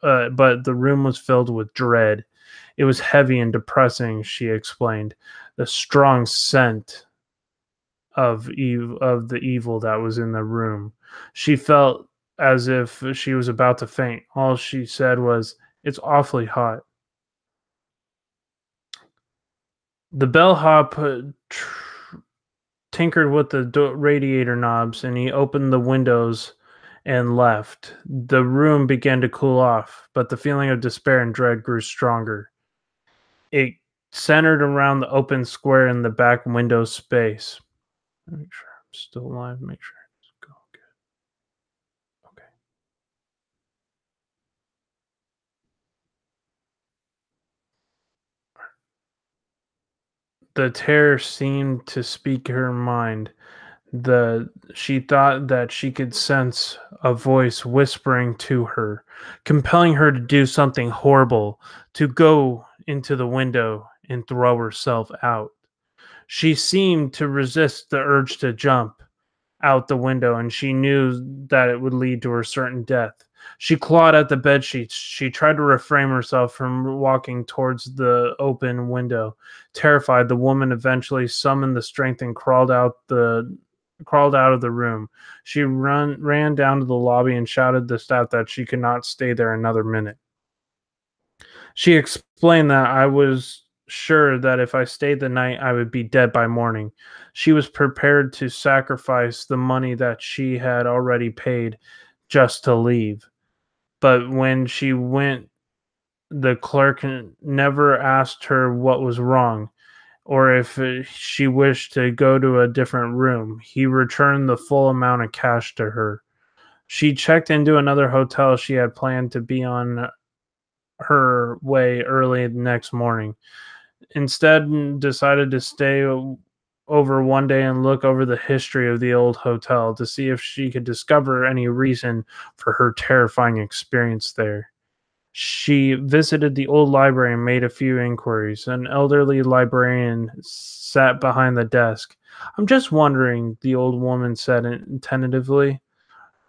the room was filled with dread. It was heavy and depressing, she explained. The strong scent of the evil that was in the room. She felt as if she was about to faint. All she said was, "It's awfully hot." The bellhop tinkered with the radiator knobs, and he opened the windows and left. The room began to cool off, but the feeling of despair and dread grew stronger. It centered around the open square in the back window space. Make sure I'm still alive. Make sure it's going good. Okay. The terror seemed to speak her mind. She thought that she could sense a voice whispering to her, compelling her to do something horrible, to go into the window and throw herself out. She seemed to resist the urge to jump out the window, and she knew that it would lead to her certain death. She clawed at the bed sheets. She tried to refrain herself from walking towards the open window. Terrified, the woman eventually summoned the strength and crawled out of the room. She ran down to the lobby and shouted to the staff that she could not stay there another minute. She explained that I was sure that if I stayed the night, I would be dead by morning. She was prepared to sacrifice the money that she had already paid just to leave. But when she went, the clerk never asked her what was wrong or if she wished to go to a different room. He returned the full amount of cash to her. She checked into another hotel she had planned to be on her way early the next morning. Instead, decided to stay over one day and look over the history of the old hotel to see if she could discover any reason for her terrifying experience there. She visited the old library and made a few inquiries. An elderly librarian sat behind the desk. "I'm just wondering," the old woman said tentatively,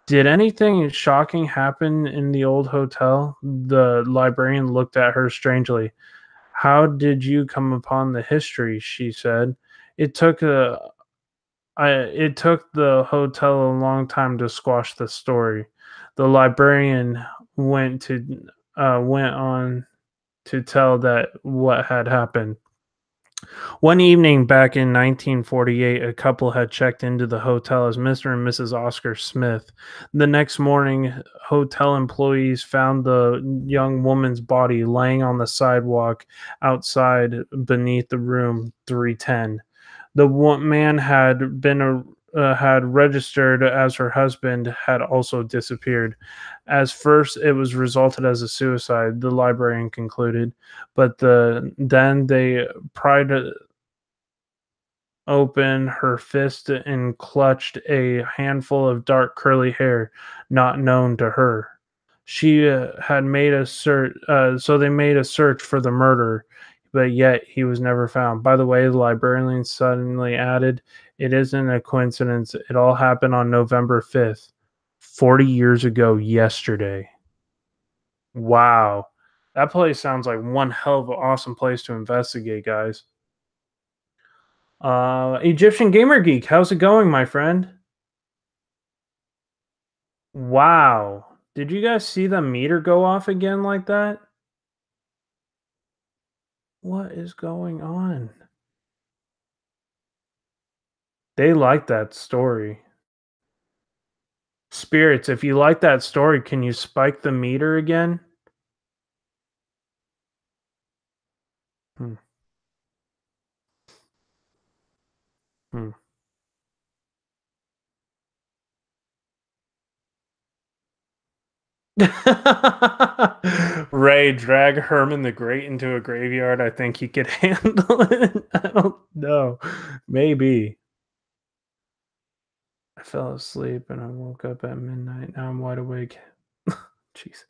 "did anything shocking happen in the old hotel?" The librarian looked at her strangely. "How did you come upon the history?" she said. It took it took the hotel a long time to squash the story. The librarian went on to tell that what had happened. One evening back in 1948, a couple had checked into the hotel as Mr. and Mrs. Oscar Smith. The next morning, hotel employees found the young woman's body laying on the sidewalk outside beneath the room 310. The man had registered as her husband had also disappeared. As first, it was resulted as a suicide, the librarian concluded, but then they pried open her fist and clutched a handful of dark curly hair not known to her. She had made a search, so they made a search for the murderer, but yet he was never found. By the way, the librarian suddenly added, "It isn't a coincidence. It all happened on November 5th, 40 years ago yesterday." Wow. That place sounds like one hell of an awesome place to investigate, guys. Egyptian Gamer Geek, how's it going, my friend? Wow. Did you guys see the meter go off again like that? What is going on? They like that story. Spirits, if you like that story, can you spike the meter again? Hmm. Hmm. Ray, drag Herman the Great into a graveyard. I think he could handle it. I don't know. Maybe. I fell asleep and I woke up at midnight. Now I'm wide awake. Jeez.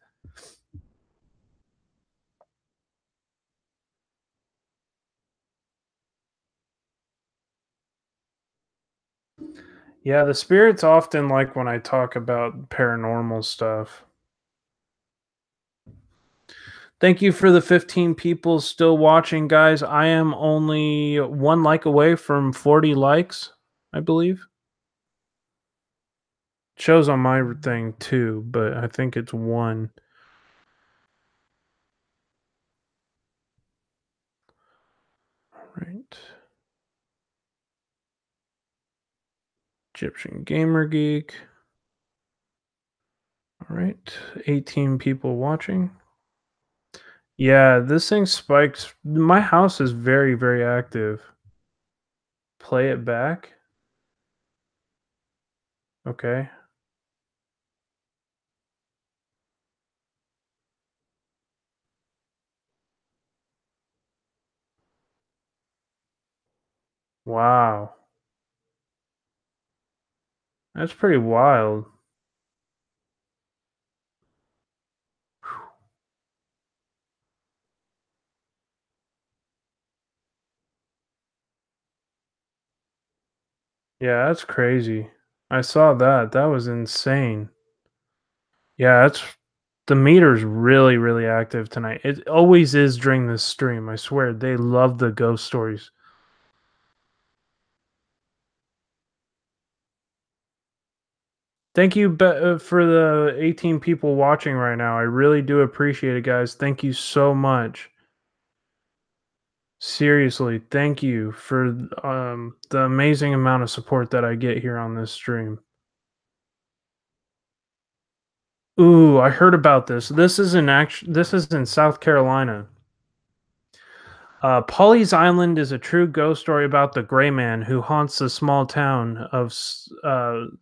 Yeah, the spirits often like when I talk about paranormal stuff. Thank you for the 15 people still watching, guys. I am only one like away from 40 likes. I believe. It shows on my thing 2, but I think it's 1. Right. Egyptian Gamer Geek. All right. 18 people watching. Yeah, this thing spikes. My house is very, very active. Play it back. Okay. Wow. That's pretty wild. Yeah, that's crazy. I saw that. That was insane. Yeah, that's the meter's really, really active tonight. It always is during this stream. I swear, they love the ghost stories. Thank you for the 18 people watching right now. I really do appreciate it, guys. Thank you so much. Seriously, thank you for the amazing amount of support that I get here on this stream. Ooh, I heard about this. This is in South Carolina. Polly's Island is a true ghost story about the gray man who haunts the small town of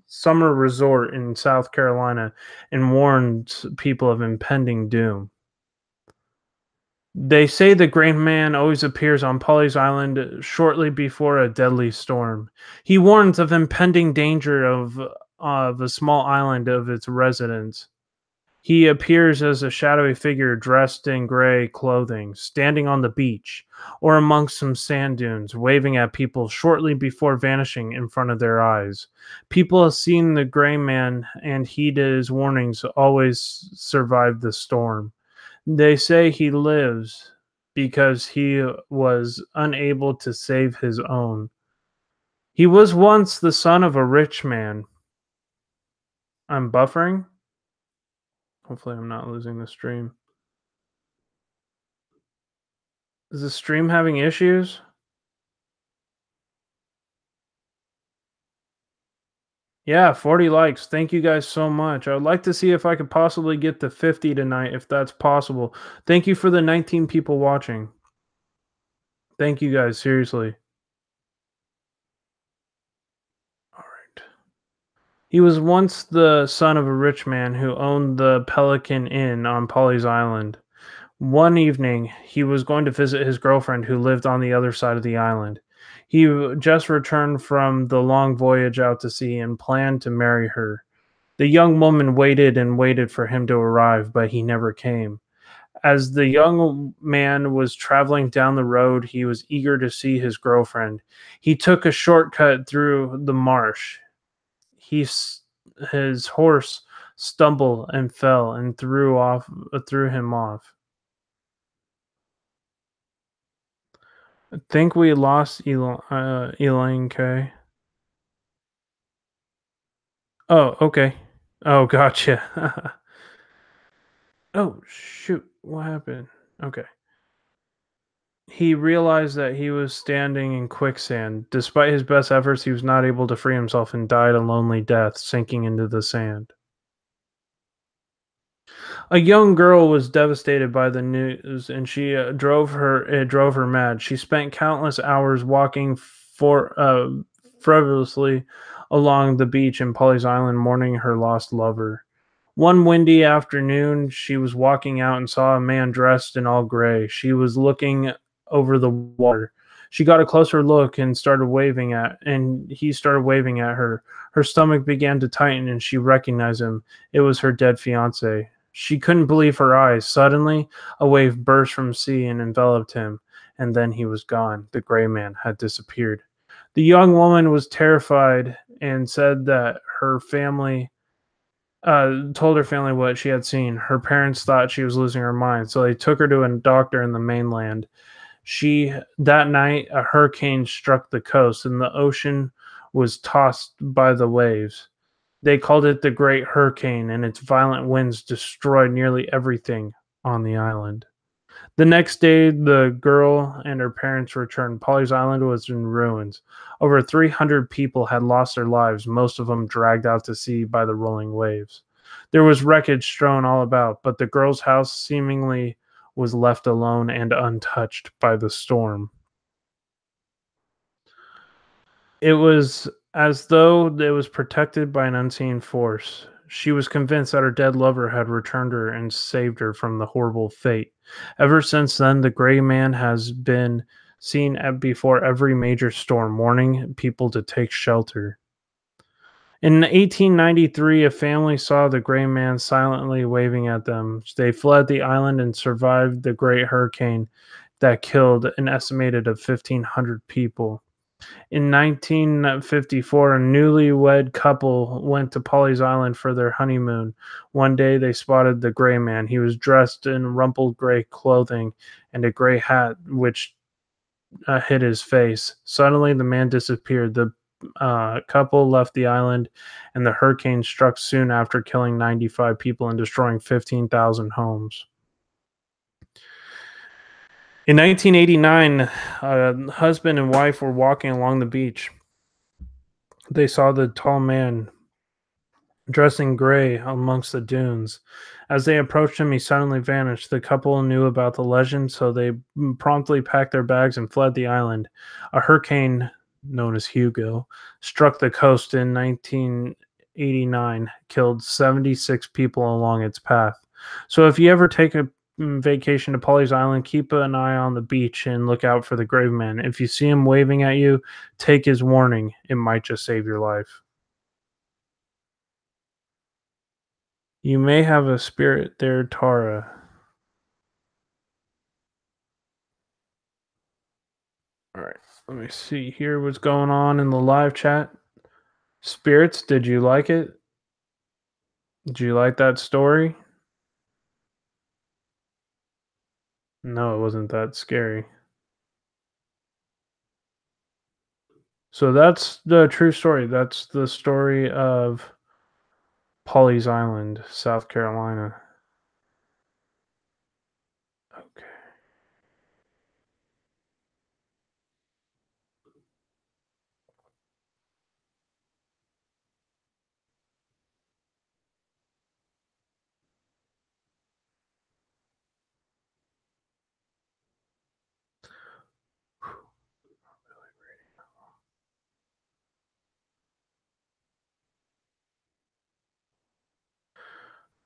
Summer Resort in South Carolina and warns people of impending doom. They say the gray man always appears on Polly's Island shortly before a deadly storm. He warns of impending danger of a small island of its residents. He appears as a shadowy figure dressed in gray clothing, standing on the beach or amongst some sand dunes, waving at people shortly before vanishing in front of their eyes. People have seen the gray man and heeded his warnings, always survived the storm. They say he lives because he was unable to save his own. He was once the son of a rich man. I'm buffering. Hopefully, I'm not losing the stream. Is the stream having issues? Yeah, 40 likes. Thank you guys so much. I would like to see if I could possibly get to 50 tonight, if that's possible. Thank you for the 19 people watching. Thank you guys, seriously. All right. He was once the son of a rich man who owned the Pelican Inn on Polly's Island. One evening, he was going to visit his girlfriend who lived on the other side of the island. He just returned from the long voyage out to sea and planned to marry her. The young woman waited and waited for him to arrive, but he never came. As the young man was traveling down the road, he was eager to see his girlfriend. He took a shortcut through the marsh. His horse stumbled and fell and threw him off. I think we lost Elaine K. Oh, okay. Oh, gotcha. Oh, shoot. What happened? Okay. He realized that he was standing in quicksand. Despite his best efforts, he was not able to free himself and died a lonely death, sinking into the sand. A young girl was devastated by the news, and it drove her mad. She spent countless hours walking frivolously along the beach in Polly's Island, mourning her lost lover. One windy afternoon, she was walking out and saw a man dressed in all gray. She was looking over the water. She got a closer look and he started waving at her. Her stomach began to tighten and she recognized him. It was her dead fiance. She couldn't believe her eyes. Suddenly, a wave burst from sea and enveloped him, and then he was gone. The gray man had disappeared. The young woman was terrified and said that her family told her family what she had seen. Her parents thought she was losing her mind, so they took her to a doctor in the mainland. That night, a hurricane struck the coast, and the ocean was tossed by the waves. They called it the Great Hurricane, and its violent winds destroyed nearly everything on the island. The next day, the girl and her parents returned. Polly's Island was in ruins. Over 300 people had lost their lives, most of them dragged out to sea by the rolling waves. There was wreckage strewn all about, but the girl's house seemingly was left alone and untouched by the storm. It was as though it was protected by an unseen force. She was convinced that her dead lover had returned her and saved her from the horrible fate. Ever since then, the gray man has been seen before every major storm, warning people to take shelter. In 1893, a family saw the gray man silently waving at them. They fled the island and survived the great hurricane that killed an estimated of 1,500 people. In 1954, a newlywed couple went to Polly's Island for their honeymoon. One day they spotted the gray man. He was dressed in rumpled gray clothing and a gray hat which hid his face. Suddenly, the man disappeared. The couple left the island, and the hurricane struck soon after, killing 95 people and destroying 15,000 homes. In 1989, a husband and wife were walking along the beach. They saw the tall man dressed in gray amongst the dunes. As they approached him, he suddenly vanished. The couple knew about the legend, so they promptly packed their bags and fled the island. A hurricane, known as Hugo, struck the coast in 1989, killed 76 people along its path. So if you ever take a vacation to Polly's Island, keep an eye on the beach and look out for the grave man. If you see him waving at you, take his warning. It might just save your life. You may have a spirit there, Tara. All right, let me see here what's going on in the live chat. Spirits, did you like it? Did you like that story? No, it wasn't that scary. So that's the true story. That's the story of Polly's Island, South Carolina. Okay.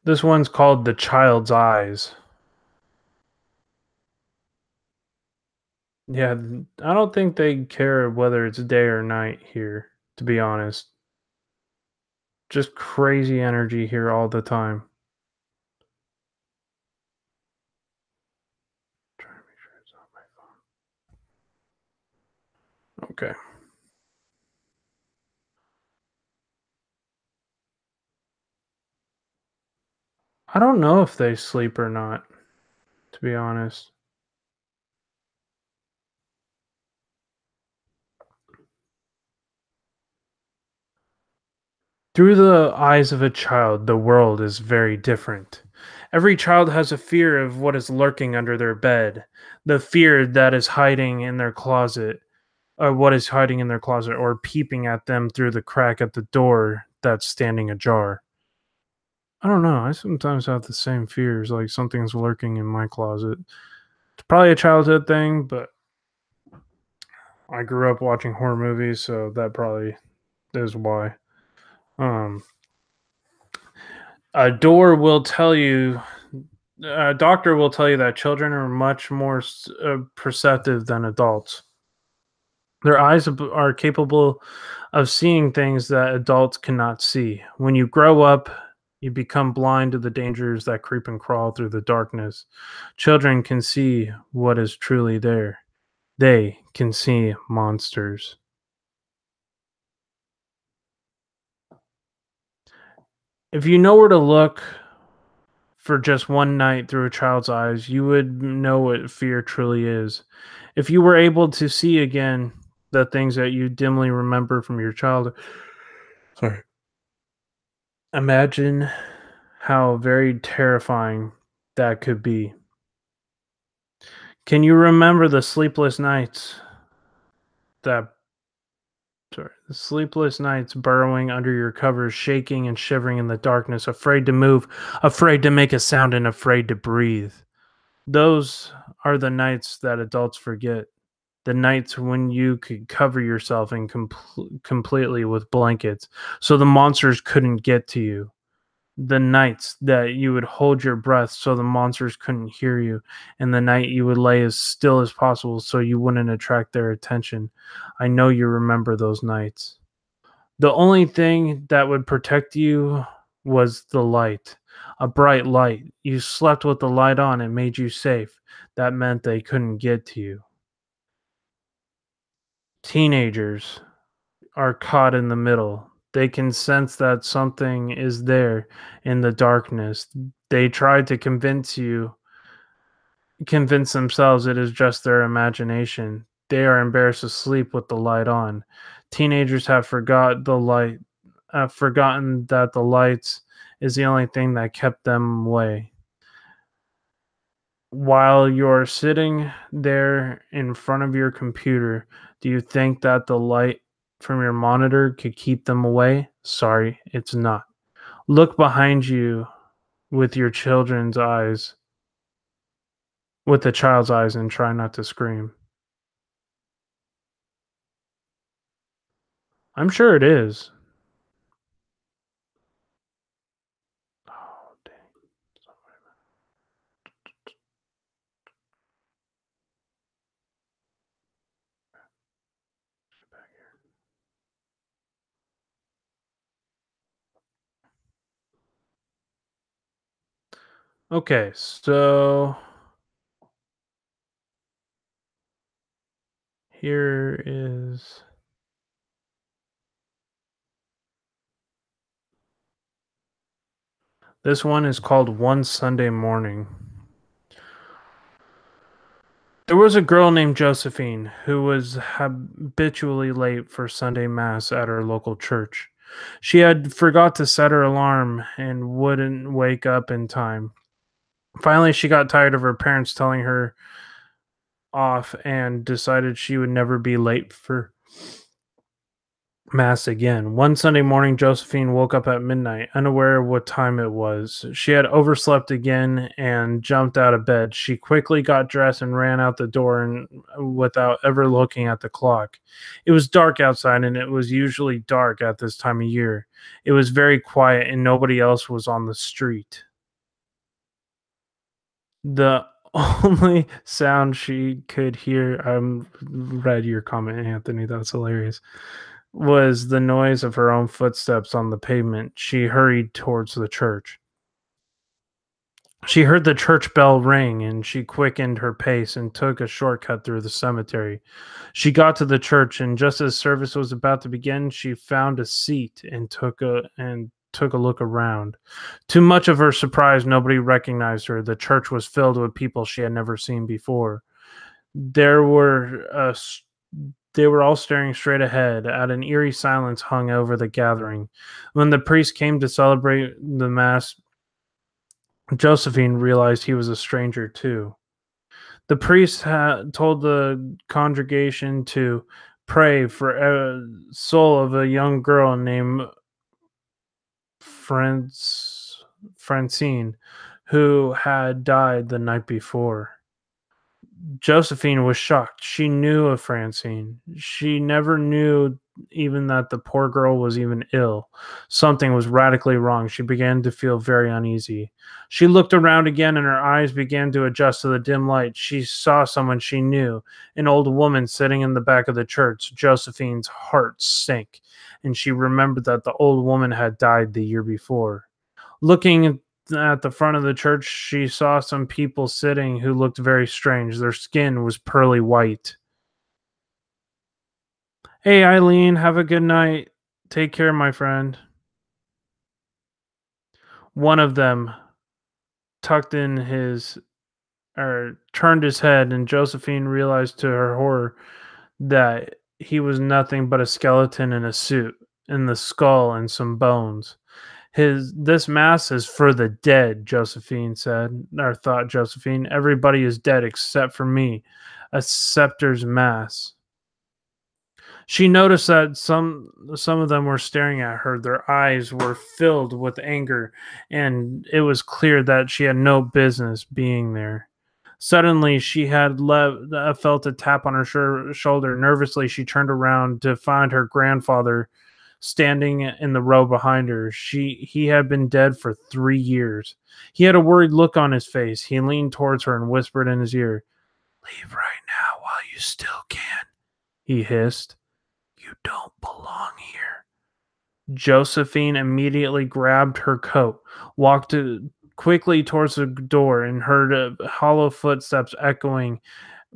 This one's called The Child's Eyes. Yeah, I don't think they care whether it's day or night here, to be honest. Just crazy energy here all the time. Trying to make sure it's on my phone. Okay. I don't know if they sleep or not, to be honest. Through the eyes of a child, the world is very different. Every child has a fear of what is lurking under their bed, the fear that is hiding in their closet, or what is hiding in their closet, or peeping at them through the crack at the door that's standing ajar. I don't know. I sometimes have the same fears, like something's lurking in my closet. It's probably a childhood thing, but I grew up watching horror movies, so that probably is why. A door will tell you, a doctor will tell you that children are much more perceptive than adults. Their eyes are capable of seeing things that adults cannot see. When you grow up, you become blind to the dangers that creep and crawl through the darkness. Children can see what is truly there. They can see monsters. If you know where to look for just one night through a child's eyes, you would know what fear truly is. If you were able to see again, the things that you dimly remember from your childhood. Sorry. Imagine how very terrifying that could be. Can you remember the sleepless nights that the sleepless nights burrowing under your covers, shaking and shivering in the darkness, afraid to move, afraid to make a sound, and afraid to breathe? Those are the nights that adults forget. The nights when you could cover yourself in completely with blankets so the monsters couldn't get to you. The nights that you would hold your breath so the monsters couldn't hear you, and the night you would lay as still as possible so you wouldn't attract their attention. I know you remember those nights. The only thing that would protect you was the light, a bright light. You slept with the light on, it made you safe. That meant they couldn't get to you. Teenagers are caught in the middle. They can sense that something is there in the darkness. They try to convince themselves it is just their imagination. They are embarrassed to sleep with the light on. Teenagers have forgotten that the lights is the only thing that kept them away. While you're sitting there in front of your computer, do you think that the light from your monitor could keep them away? Sorry, it's not. Look behind you with your children's eyes, with the child's eyes, and try not to scream. I'm sure it is. Oh, dang. Okay, so here is. This one is called One Sunday Morning. There was a girl named Josephine who was habitually late for Sunday Mass at her local church. She had forgot to set her alarm and wouldn't wake up in time. Finally, she got tired of her parents telling her off and decided she would never be late for Mass again. One Sunday morning, Josephine woke up at midnight, unaware of what time it was. She had overslept again and jumped out of bed. She quickly got dressed and ran out the door and without ever looking at the clock. It was dark outside, and it was usually dark at this time of year. It was very quiet, and nobody else was on the street. The only sound she could hear, read your comment, Anthony. That's hilarious. Was the noise of her own footsteps on the pavement. She hurried towards the church. She heard the church bell ring and she quickened her pace and took a shortcut through the cemetery. She got to the church, and just as service was about to begin, she found a seat and took a look around. To much of her surprise, nobody recognized her. The church was filled with people she had never seen before. There were They were all staring straight ahead, at an eerie silence hung over the gathering. When the priest came to celebrate the Mass, Josephine realized he was a stranger too. The priest had told the congregation to pray for a soul of a young girl named Francine, who had died the night before. Josephine was shocked. She knew of Francine. She never knew even that the poor girl was even ill. Something was radically wrong. She began to feel very uneasy. She looked around again, and her eyes began to adjust to the dim light. She saw someone she knew, an old woman sitting in the back of the church. Josephine's heart sank, and she remembered that the old woman had died the year before. Looking at the front of the church, she saw some people sitting who looked very strange. Their skin was pearly white. Hey, Eileen, have a good night. Take care, my friend. One of them tucked in his turned his head, and Josephine realized to her horror that he was nothing but a skeleton in a suit, and the skull and some bones. This mass is for the dead, Josephine said, or thought Josephine. Everybody is dead except for me. A scepter's mass. She noticed that some of them were staring at her. Their eyes were filled with anger, and it was clear that she had no business being there. Suddenly, she had felt a tap on her shoulder. Nervously, she turned around to find her grandfather standing in the row behind her. He had been dead for 3 years. He had a worried look on his face. He leaned towards her and whispered in his ear, "Leave right now while you still can," he hissed. "You don't belong here." Josephine immediately grabbed her coat, walked quickly towards the door, and heard hollow footsteps echoing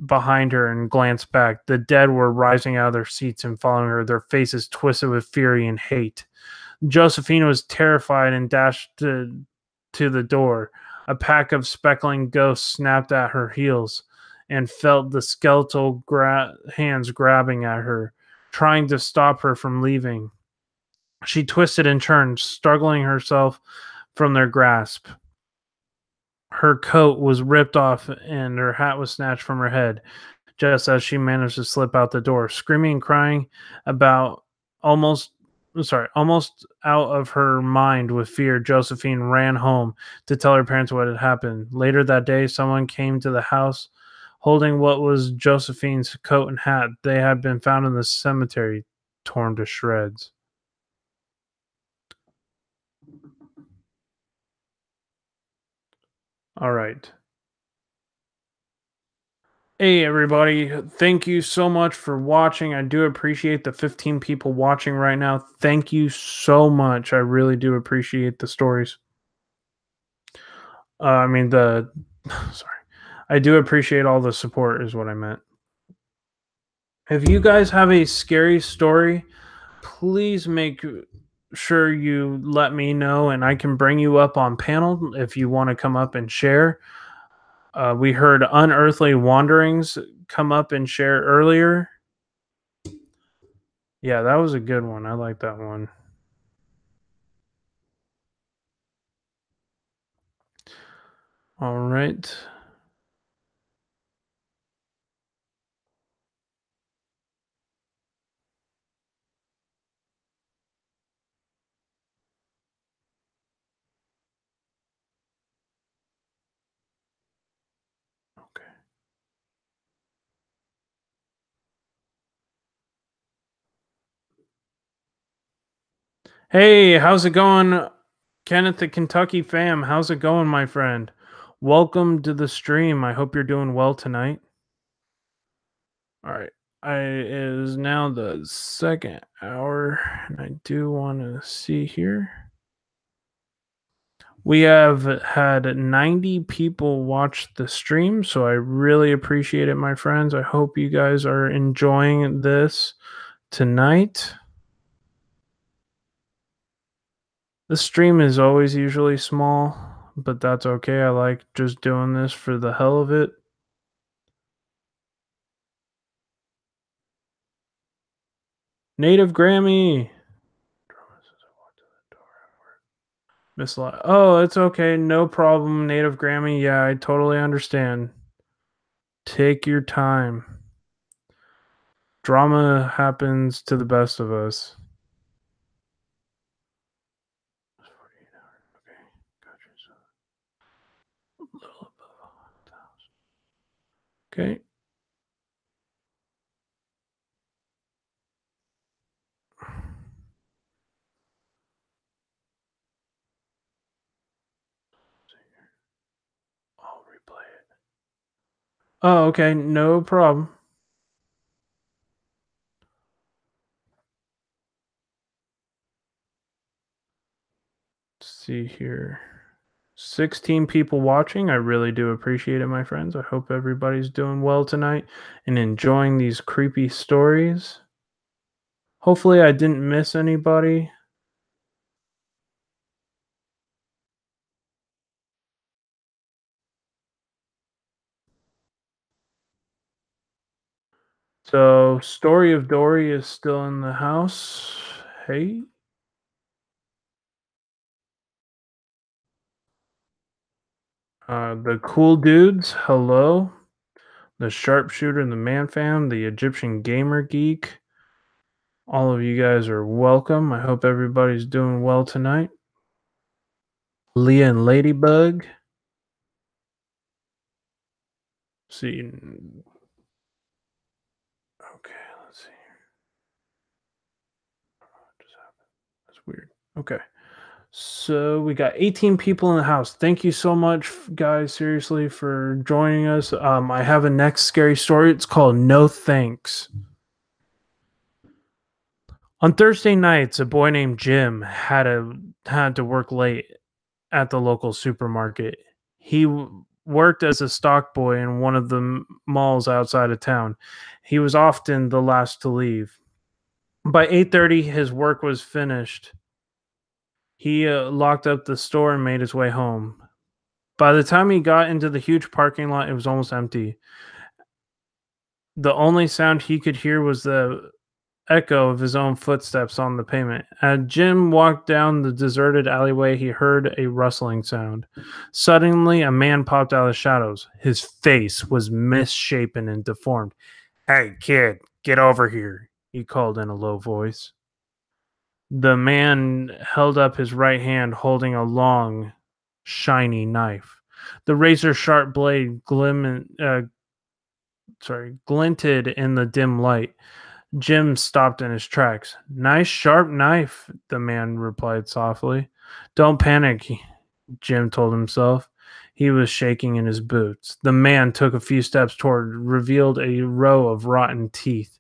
behind her and glanced back. The dead were rising out of their seats and following her, their faces twisted with fury and hate. Josephine was terrified and dashed to the door. A pack of speckling ghosts snapped at her heels and felt the skeletal hands grabbing at her, trying to stop her from leaving. She twisted and turned, struggling herself from their grasp. Her coat was ripped off and her hat was snatched from her head just as she managed to slip out the door, screaming and crying about almost out of her mind with fear. Josephine ran home to tell her parents what had happened. Later that day, someone came to the house holding what was Josephine's coat and hat. They had been found in the cemetery, torn to shreds. All right. Hey, everybody. Thank you so much for watching. I do appreciate the 15 people watching right now. Thank you so much. I really do appreciate the stories. Sorry. I do appreciate all the support, is what I meant. If you guys have a scary story, please make sure you let me know and I can bring you up on panel if you want to come up and share. We heard Unearthly Wanderings come up and share earlier. Yeah, that was a good one. I like that one. All right. Okay. Hey, how's it going, Kenneth the Kentucky fam? How's it going, my friend? Welcome to the stream. I hope you're doing well tonight. All right. It is now the second hour, and I do want to see here. We have had 90 people watch the stream, so I really appreciate it, my friends. I hope you guys are enjoying this tonight. The stream is always usually small, but that's okay. I like just doing this for the hell of it. Native Grammy. Miss Oh, it's okay. No problem, Native Grammy. Yeah, I totally understand. Take your time. Drama happens to the best of us. Okay. I'll replay it. Oh, okay. No problem. Let's see here. 16 people watching. I really do appreciate it, my friends. I hope everybody's doing well tonight and enjoying these creepy stories. Hopefully, I didn't miss anybody. So, Story of Dory is still in the house. Hey. The Cool Dudes, hello. The Sharpshooter and the Man Fam, the Egyptian Gamer Geek. All of you guys are welcome. I hope everybody's doing well tonight. Leah and Ladybug. See. Okay, let's see. What just happened? That's weird. Okay. So we got 18 people in the house. Thank you so much, guys, seriously, for joining us. I have a next scary story. It's called No Thanks. On Thursday nights, a boy named Jim had to work late at the local supermarket. He worked as a stock boy in one of the malls outside of town. He was often the last to leave. By 8:30, his work was finished. He locked up the store and made his way home. By the time he got into the huge parking lot, it was almost empty. The only sound he could hear was the echo of his own footsteps on the pavement. As Jim walked down the deserted alleyway, he heard a rustling sound. Suddenly, a man popped out of the shadows. His face was misshapen and deformed. "Hey, kid, get over here," he called in a low voice. The man held up his right hand, holding a long, shiny knife. The razor sharp blade glinted in the dim light. Jim stopped in his tracks. "Nice sharp knife," the man replied softly. "Don't panic," Jim told himself. He was shaking in his boots. The man took a few steps toward, revealed a row of rotten teeth.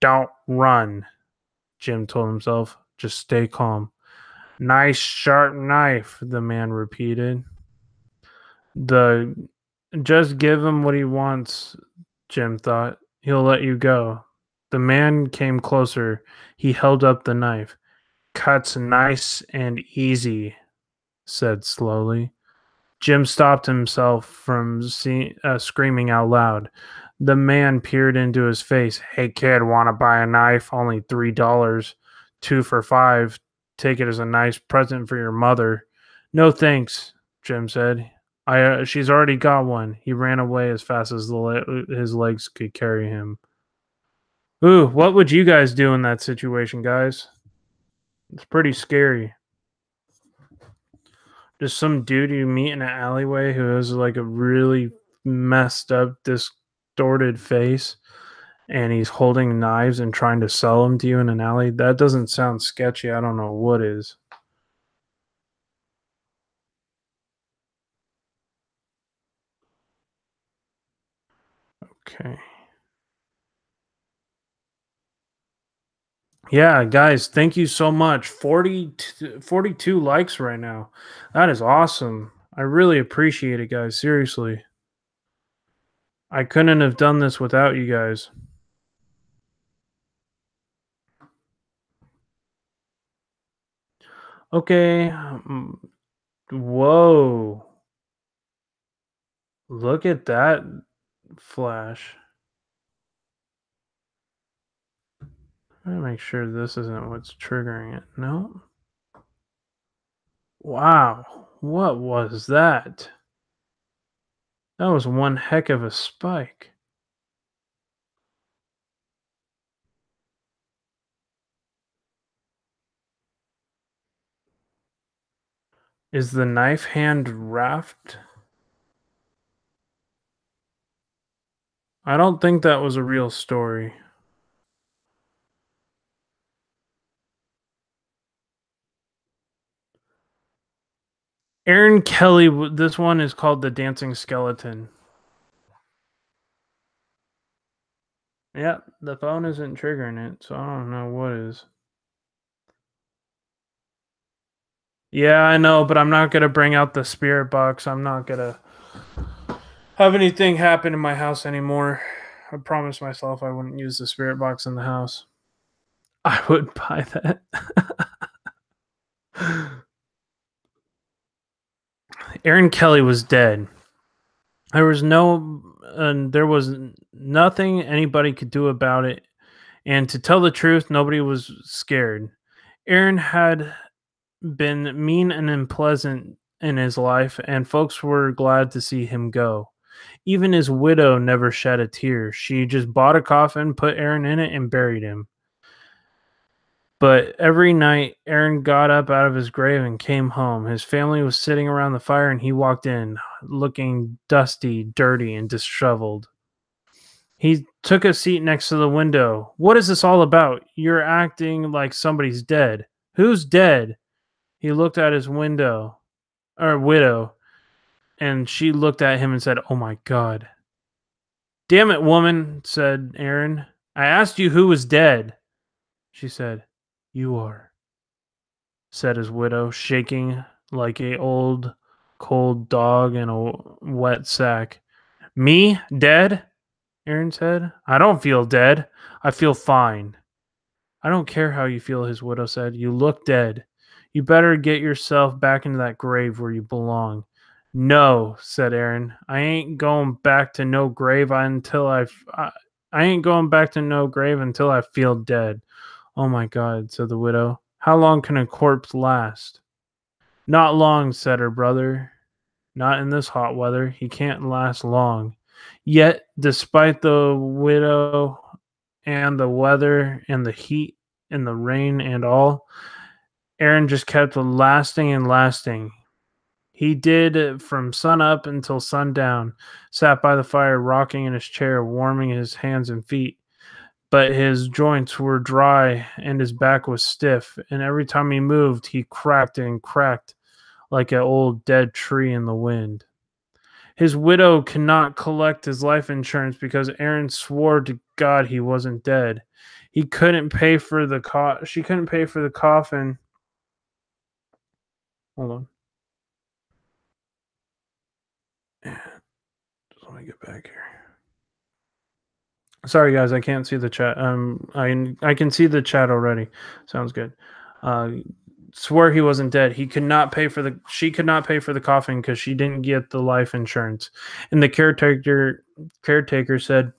"Don't run," Jim told himself. "Just stay calm." "Nice sharp knife," the man repeated. The Just give him what he wants, Jim thought. "He'll let you go." The man came closer. He held up the knife. "Cuts nice and easy," said slowly. Jim stopped himself from screaming out loud. The man peered into his face. "Hey kid, want to buy a knife? Only $3. 2 for 5. Take it as a nice present for your mother." "No thanks," Jim said. She's already got one." He ran away as fast as his legs could carry him. Ooh, what would you guys do in that situation, guys? It's pretty scary. Just some dude you meet in an alleyway who has like a really messed up, distorted face, and he's holding knives and trying to sell them to you in an alley. That doesn't sound sketchy. I don't know what is. Okay. Yeah, guys, thank you so much. 42 likes right now. That is awesome. I really appreciate it, guys. Seriously. I couldn't have done this without you guys. Okay. Whoa. Look at that flash. I'm gonna make sure this isn't what's triggering it. No. Wow. What was that? That was one heck of a spike. Is the knife hand raft? I don't think that was a real story. Aaron Kelly, this one is called The Dancing Skeleton. Yeah, the phone isn't triggering it, so I don't know what is. Yeah, I know, but I'm not going to bring out the spirit box. I'm not going to have anything happen in my house anymore. I promised myself I wouldn't use the spirit box in the house. I would buy that. Aaron Kelly was dead. There was nothing anybody could do about it, and to tell the truth, nobody was scared. Aaron had been mean and unpleasant in his life, and folks were glad to see him go. Even his widow never shed a tear. She just bought a coffin, put Aaron in it, and buried him. But every night, Aaron got up out of his grave and came home. His family was sitting around the fire, and he walked in, looking dusty, dirty, and disheveled. He took a seat next to the window. "What is this all about? You're acting like somebody's dead." "Who's dead?" He looked at his widow, and she looked at him and said, "Oh my God." "Damn it, woman," said Aaron. "I asked you who was dead." She said, "You are," said his widow, shaking like a old cold dog in a wet sack. "Me? Dead?" Aaron said. "I don't feel dead. I feel fine." "I don't care how you feel," his widow said. "You look dead. You better get yourself back into that grave where you belong." "No," said Aaron. "I ain't going back to no grave until I ain't going back to no grave until I feel dead." "Oh my God," said the widow. "How long can a corpse last?" "Not long," said her brother. "Not in this hot weather. He can't last long." Yet, despite the widow and the weather and the heat and the rain and all, Aaron just kept lasting and lasting. He did from sun up until sundown, sat by the fire, rocking in his chair, warming his hands and feet. But his joints were dry and his back was stiff, and every time he moved, he cracked and cracked like an old dead tree in the wind. His widow could not collect his life insurance because Aaron swore to God he wasn't dead. He couldn't pay for the she couldn't pay for the coffin. Hold on. Just let me get back here. Sorry guys, I can't see the chat. I can see the chat already. Sounds good. Swore he wasn't dead. She could not pay for the coffin because she didn't get the life insurance. And the caretaker said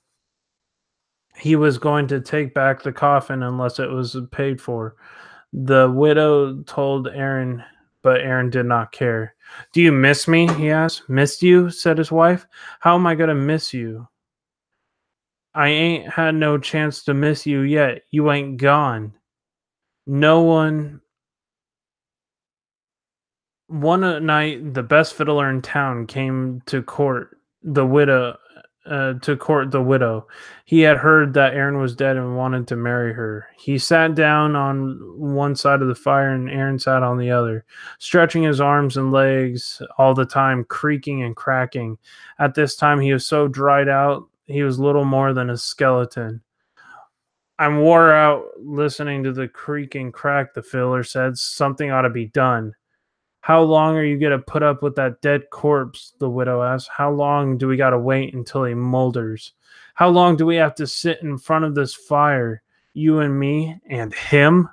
he was going to take back the coffin unless it was paid for. The widow told Aaron, but Aaron did not care. "Do you miss me?" he asked. "Missed you?" said his wife. "How am I going to miss you? I ain't had no chance to miss you yet. You ain't gone." No one One night, the best fiddler in town came to court the widow. He had heard that Aaron was dead and wanted to marry her. He sat down on one side of the fire, and Aaron sat on the other, stretching his arms and legs all the time, creaking and cracking. At this time, he was so dried out, he was little more than a skeleton. "I'm wore out listening to the creak and crack," the fiddler said. "Something ought to be done." "How long are you going to put up with that dead corpse?" the widow asked. "How long do we got to wait until he molders? How long do we have to sit in front of this fire, you and me and him?"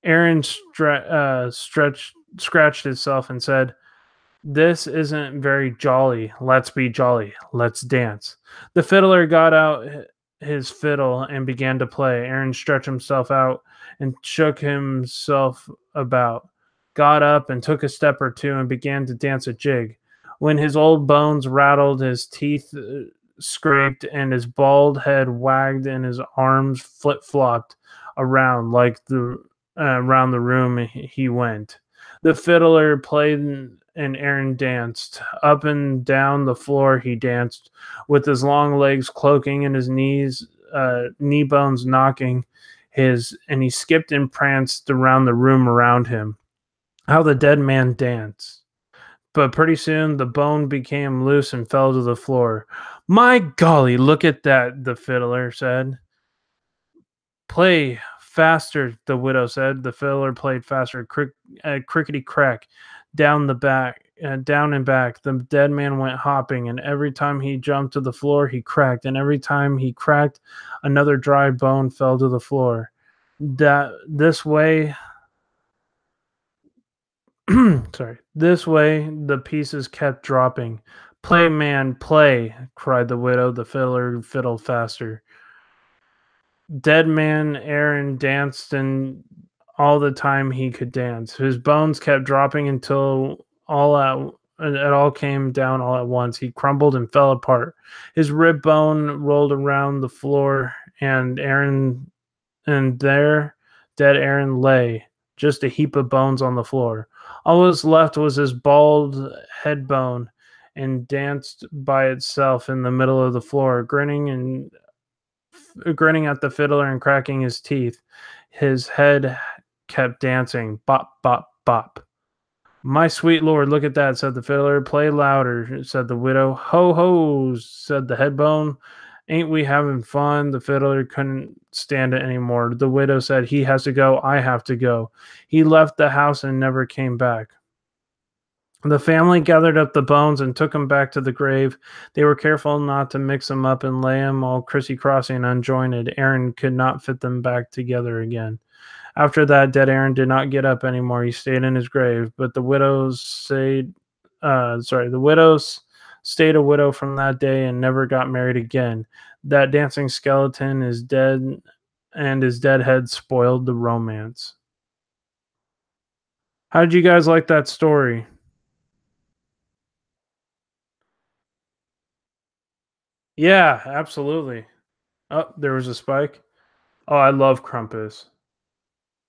Aaron scratched himself and said, "This isn't very jolly. Let's be jolly. Let's dance." The fiddler got out his fiddle and began to play. Aaron stretched himself out and shook himself about, got up and took a step or two and began to dance a jig. When his old bones rattled, his teeth scraped, and his bald head wagged, and his arms flip-flopped around around the room he went. The fiddler played and Aaron danced. Up and down the floor he danced, with his long legs cloking and his knee bones knocking and he skipped and pranced around the room around him. How the dead man danced. But pretty soon the bone became loose and fell to the floor. "My golly, look at that," the fiddler said. "Play faster," the widow said. The fiddler played faster, crickety crack, down and back. The dead man went hopping, and every time he jumped to the floor, he cracked, and every time he cracked, another dry bone fell to the floor. This way, sorry. This way, the pieces kept dropping. "Play, man, play," cried the widow. The fiddler fiddled faster. Dead man Aaron danced, and all the time he could dance. His bones kept dropping until it all came down all at once. He crumbled and fell apart. His rib bone rolled around the floor, and there dead Aaron lay, just a heap of bones on the floor. All that was left was his bald head bone, and danced by itself in the middle of the floor, grinning at the fiddler and cracking his teeth. His head kept dancing. Bop, bop, bop. "My sweet lord, look at that," said the fiddler. "Play louder," said the widow. "Ho, ho," said the headbone. "Ain't we having fun?" The fiddler couldn't stand it anymore. The widow said, "He has to go. I have to go." He left the house and never came back. The family gathered up the bones and took them back to the grave. They were careful not to mix them up and lay them all crissy-crossy and unjointed. Aaron could not fit them back together again. After that, dead Aaron did not get up anymore. He stayed in his grave. But the widows stayed a widow from that day and never got married again. That dancing skeleton is dead, and his dead head spoiled the romance. How did you guys like that story? Yeah, absolutely. Oh, there was a spike. Oh, I love Krampus.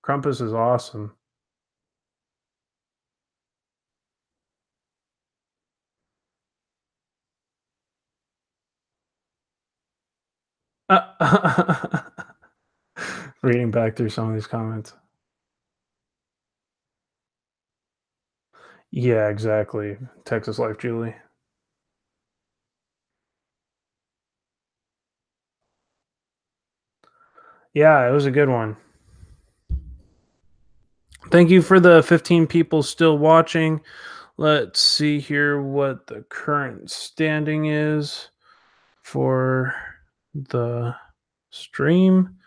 Krampus is awesome. Reading back through some of these comments. Yeah, exactly. Texas Life, Julie. Yeah, it was a good one. Thank you for the 15 people still watching. Let's see here what the current standing is for the stream.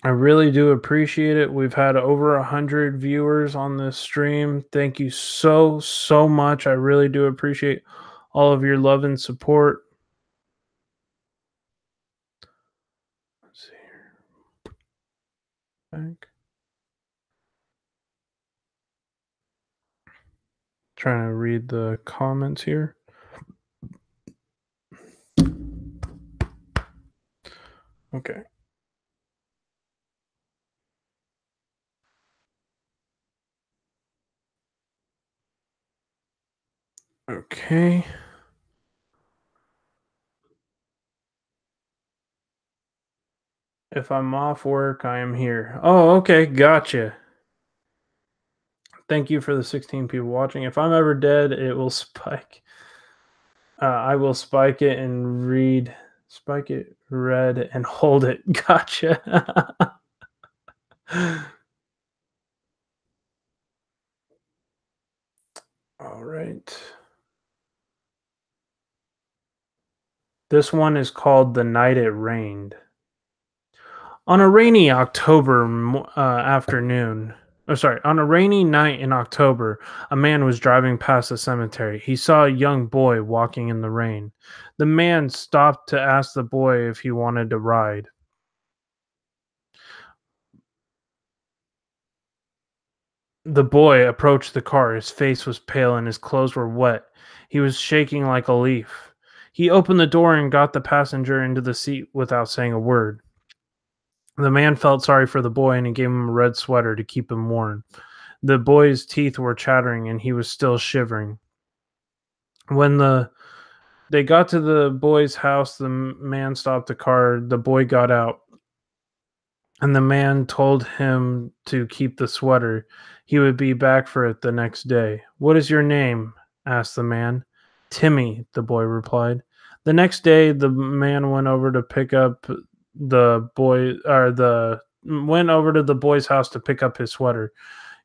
I really do appreciate it. We've had over 100 viewers on this stream. Thank you so much. I really do appreciate all of your love and support. Let's see here. Back. Trying to read the comments here. Okay. Okay. If I'm off work, I am here. Oh, okay. Gotcha. Thank you for the 16 people watching. If I'm ever dead, it will spike. I will spike it and spike it, read, and hold it. Gotcha. All right. This one is called The Night It Rained. On a rainy on a rainy night in October, a man was driving past the cemetery. He saw a young boy walking in the rain. The man stopped to ask the boy if he wanted to ride. The boy approached the car. His face was pale and his clothes were wet. He was shaking like a leaf. He opened the door and got the passenger into the seat without saying a word. The man felt sorry for the boy and he gave him a red sweater to keep him warm. The boy's teeth were chattering and he was still shivering. When they got to the boy's house, the man stopped the car. The boy got out, and the man told him to keep the sweater. He would be back for it the next day. "What is your name?" asked the man. "Timmy," the boy replied. The next day, the man went over to the boy's house to pick up his sweater.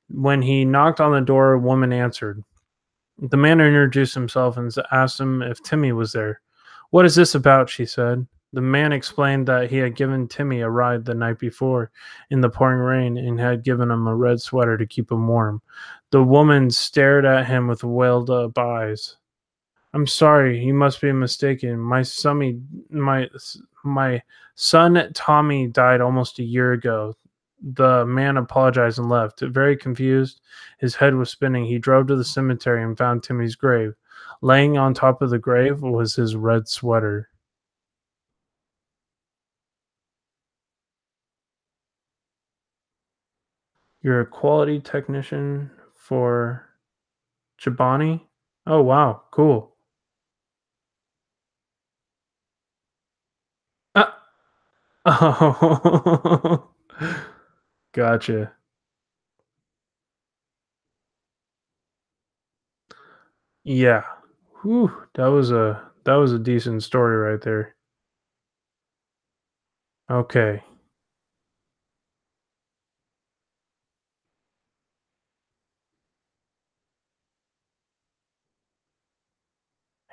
When he knocked on the door, a woman answered. The man introduced himself and asked him if Timmy was there. "What is this about?" she said. The man explained that he had given Timmy a ride the night before in the pouring rain and had given him a red sweater to keep him warm. The woman stared at him with welled-up eyes. "I'm sorry, you must be mistaken. My son Tommy died almost a year ago." The man apologized and left. Very confused, his head was spinning. He drove to the cemetery and found Timmy's grave. Laying on top of the grave was his red sweater. You're a quality technician for Chobani? Oh, wow, cool. Oh, gotcha. Yeah. Whew, that was a decent story right there. Okay.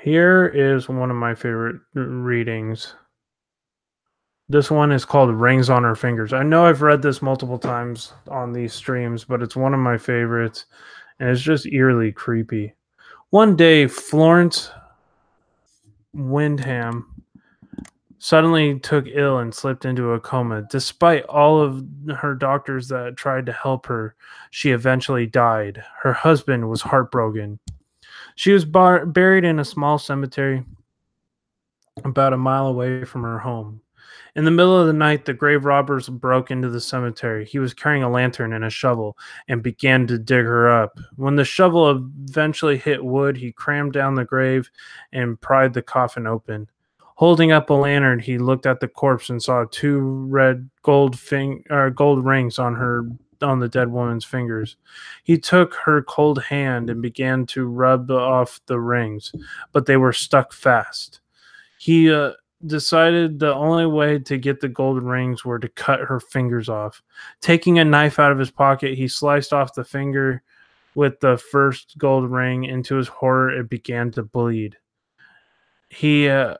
Here is one of my favorite readings. This one is called Rings on Her Fingers. I know I've read this multiple times on these streams, but it's one of my favorites, and it's just eerily creepy. One day, Florence Wyndham suddenly took ill and slipped into a coma. Despite all of her doctors that tried to help her, she eventually died. Her husband was heartbroken. She was buried in a small cemetery about a mile away from her home. In the middle of the night, the grave robbers broke into the cemetery. He was carrying a lantern and a shovel and began to dig her up. When the shovel eventually hit wood, he crammed down the grave and pried the coffin open. Holding up a lantern, he looked at the corpse and saw two red gold rings on the dead woman's fingers. He took her cold hand and began to rub off the rings, but they were stuck fast. He decided the only way to get the gold rings were to cut her fingers off. Taking a knife out of his pocket, he sliced off the finger with the first gold ring. Into his horror, it began to bleed. He heard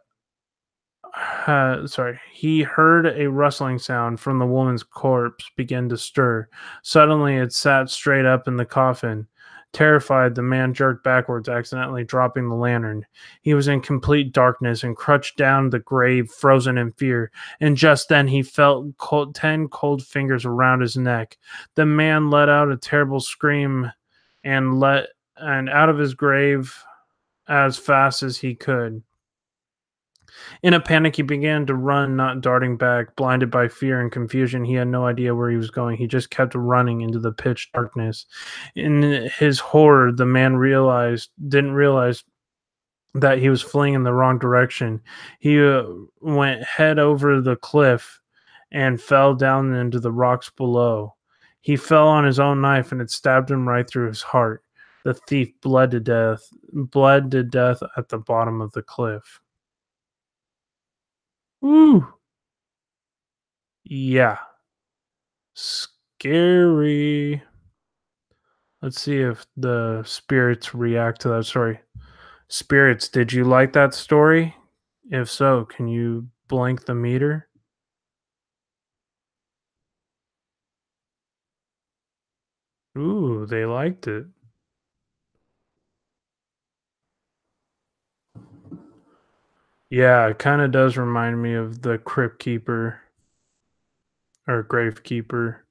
a rustling sound from the woman's corpse begin to stir. Suddenly, it sat straight up in the coffin. Terrified, the man jerked backwards, accidentally dropping the lantern. He was in complete darkness and crouched down the grave, frozen in fear. And just then, he felt 10 cold fingers around his neck. The man let out a terrible scream and out of his grave as fast as he could. In a panic, he began to run, not darting back. Blinded by fear and confusion, he had no idea where he was going. He just kept running into the pitch darkness. In his horror, the man didn't realize that he was fleeing in the wrong direction. He went head over the cliff and fell down into the rocks below. He fell on his own knife, and it stabbed him right through his heart. The thief bled to death at the bottom of the cliff. Woo! Yeah. Scary. Let's see if the spirits react to that story. Spirits, did you like that story? If so, can you blank the meter? Ooh, they liked it. Yeah, it kind of does remind me of the Crypt Keeper or Grave Keeper.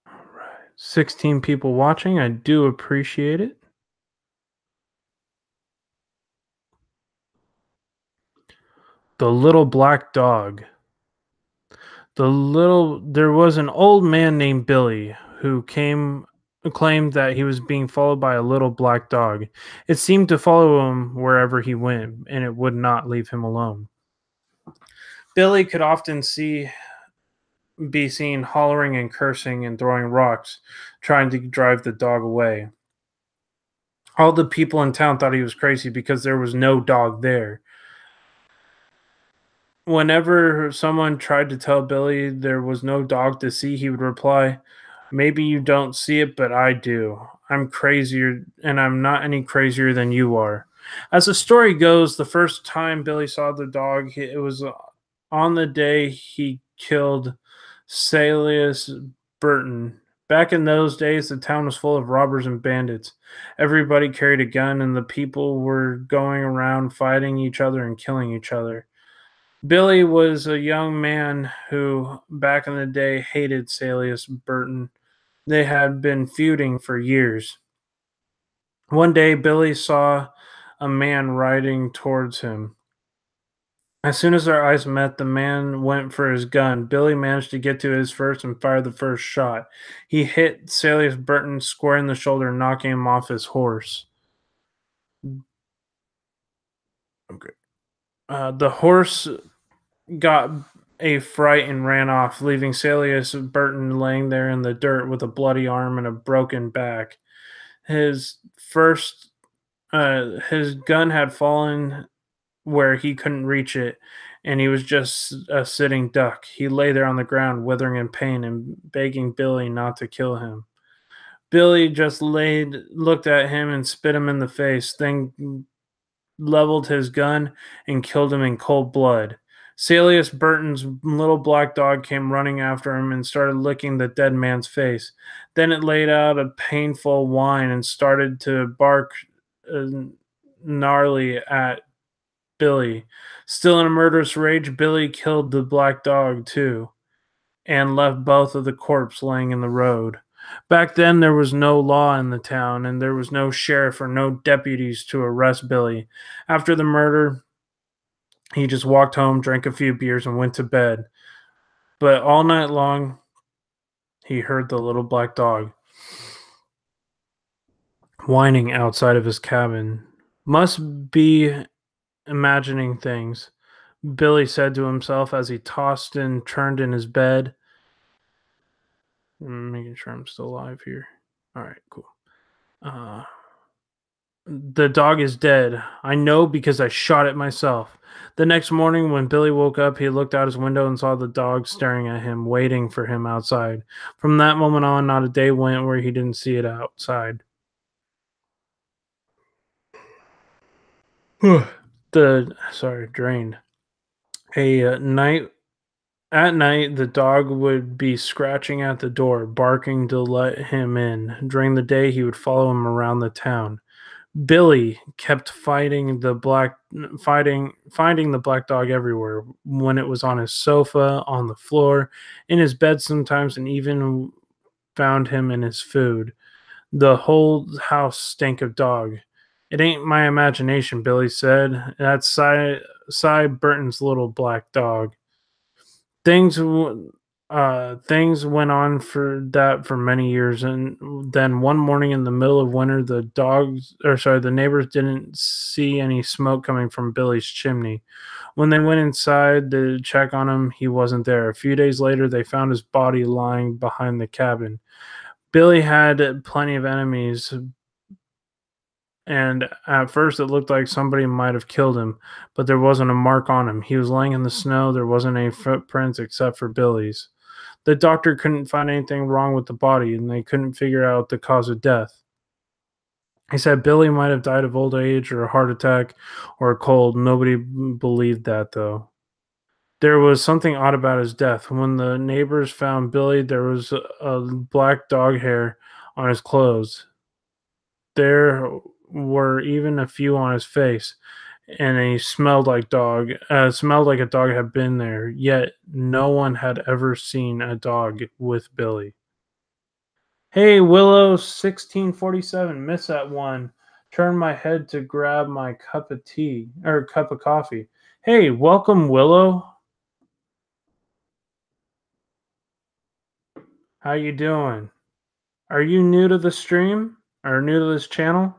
All right. 16 people watching. I do appreciate it. The Little Black Dog. There was an old man named Billy who claimed that he was being followed by a little black dog. It seemed to follow him wherever he went, and it would not leave him alone. Billy could often be seen hollering and cursing and throwing rocks, trying to drive the dog away. All the people in town thought he was crazy because there was no dog there. Whenever someone tried to tell Billy there was no dog to see, he would reply, "Maybe you don't see it, but I do. I'm crazier, and I'm not any crazier than you are." As the story goes, the first time Billy saw the dog, it was on the day he killed Salius Burton. Back in those days, the town was full of robbers and bandits. Everybody carried a gun, and the people were going around fighting each other and killing each other. Billy was a young man who, back in the day, hated Salius Burton. They had been feuding for years. One day, Billy saw a man riding towards him. As soon as their eyes met, the man went for his gun. Billy managed to get to his first and fired the first shot. He hit Salius Burton square in the shoulder, knocking him off his horse. Okay. The horse got a fright and ran off, leaving Salius Burton laying there in the dirt with a bloody arm and a broken back. His gun had fallen where he couldn't reach it, and he was just a sitting duck. He lay there on the ground, withering in pain and begging Billy not to kill him. Billy just looked at him and spit him in the face, then leveled his gun and killed him in cold blood. Salius Burton's little black dog came running after him and started licking the dead man's face. Then it laid out a painful whine and started to bark gnarly at Billy. Still in a murderous rage, Billy killed the black dog too and left both of the corpses laying in the road. Back then, there was no law in the town, and there was no sheriff or no deputies to arrest Billy. After the murder, he just walked home, drank a few beers, and went to bed. But all night long, he heard the little black dog whining outside of his cabin. Must be imagining things, Billy said to himself as he tossed and turned in his bed. I'm making sure I'm still alive here. All right, cool. The dog is dead. I know because I shot it myself. The next morning, when Billy woke up, he looked out his window and saw the dog staring at him, waiting for him outside. From that moment on, not a day went where he didn't see it outside. Drained. At night, the dog would be scratching at the door, barking to let him in. During the day, he would follow him around the town. Billy kept finding the black dog everywhere. When it was on his sofa, on the floor, in his bed sometimes, and even found him in his food. The whole house stank of dog. It ain't my imagination, Billy said. That's Cy Burton's little black dog. Things went on for many years, and then one morning in the middle of winter, the neighbors didn't see any smoke coming from Billy's chimney. When they went inside to check on him, he wasn't there. A few days later, they found his body lying behind the cabin. Billy had plenty of enemies, and at first it looked like somebody might have killed him, but there wasn't a mark on him. He was laying in the snow. There wasn't any footprints except for Billy's. The doctor couldn't find anything wrong with the body, and they couldn't figure out the cause of death. He said Billy might have died of old age or a heart attack or a cold. Nobody believed that, though. There was something odd about his death. When the neighbors found Billy, there was a black dog hair on his clothes. There were even a few on his face, and he smelled like a dog had been there. Yet no one had ever seen a dog with Billy. Hey, Willow 1647, miss that one. Turn my head to grab my cup of coffee. Hey, welcome, Willow. How you doing? Are you new to the stream or new to this channel?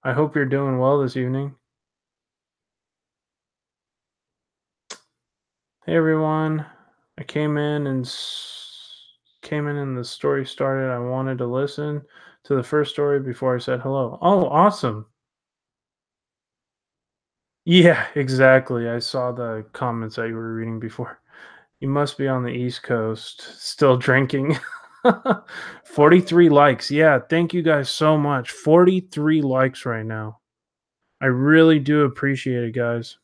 I hope you're doing well this evening. Hey everyone, I came in and the story started. I wanted to listen to the first story before I said hello. Oh, awesome. Yeah, exactly. I saw the comments that you were reading before. You must be on the East Coast, still drinking. 43 likes. Yeah, thank you guys so much. 43 likes right now. I really do appreciate it, guys.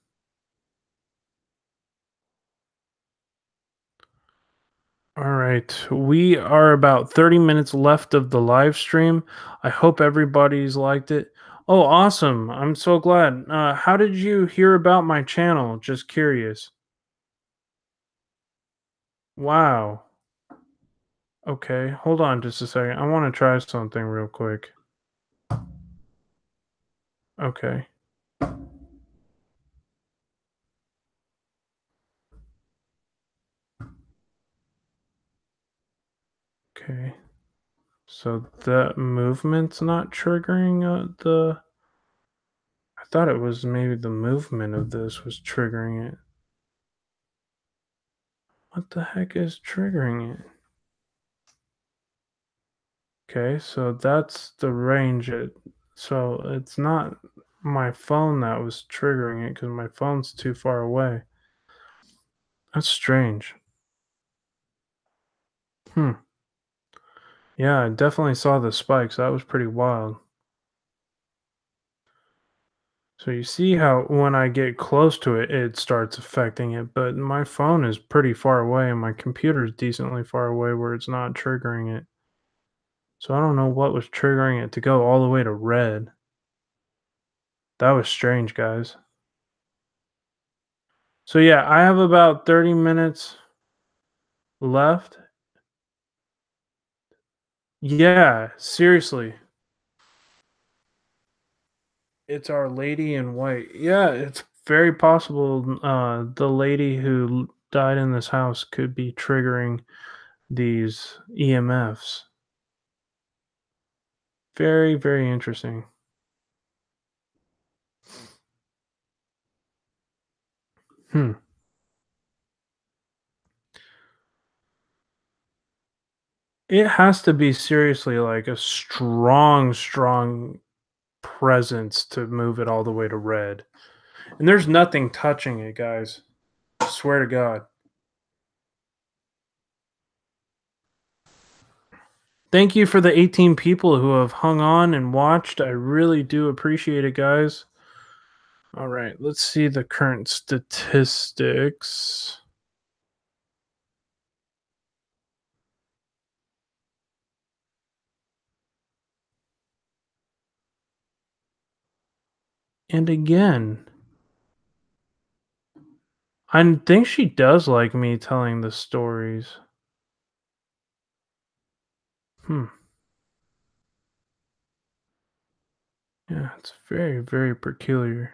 All right. We are about 30 minutes left of the live stream. I hope everybody's liked it. Oh, awesome. I'm so glad. How did you hear about my channel? Just curious. Wow. Okay. Hold on just a second. I want to try something real quick. Okay. Okay. So that movement's not triggering the. I thought it was maybe the movement of this was triggering it. What the heck is triggering it? Okay, so that's the range so it's not my phone that was triggering it because my phone's too far away. That's strange. Hmm. Yeah, I definitely saw the spikes. That was pretty wild. So you see how when I get close to it, it starts affecting it, but my phone is pretty far away and my computer is decently far away where it's not triggering it. So I don't know what was triggering it to go all the way to red. That was strange, guys. So yeah, I have about 30 minutes left. Yeah, seriously. It's Our Lady in White. Yeah, it's very possible the lady who died in this house could be triggering these EMFs. Very, very interesting. Hmm. It has to be seriously like a strong, strong presence to move it all the way to red. And there's nothing touching it, guys. I swear to God. Thank you for the 18 people who have hung on and watched. I really do appreciate it, guys. All right, let's see the current statistics. And again, I think she does like me telling the stories. Hmm. Yeah, it's very, very peculiar.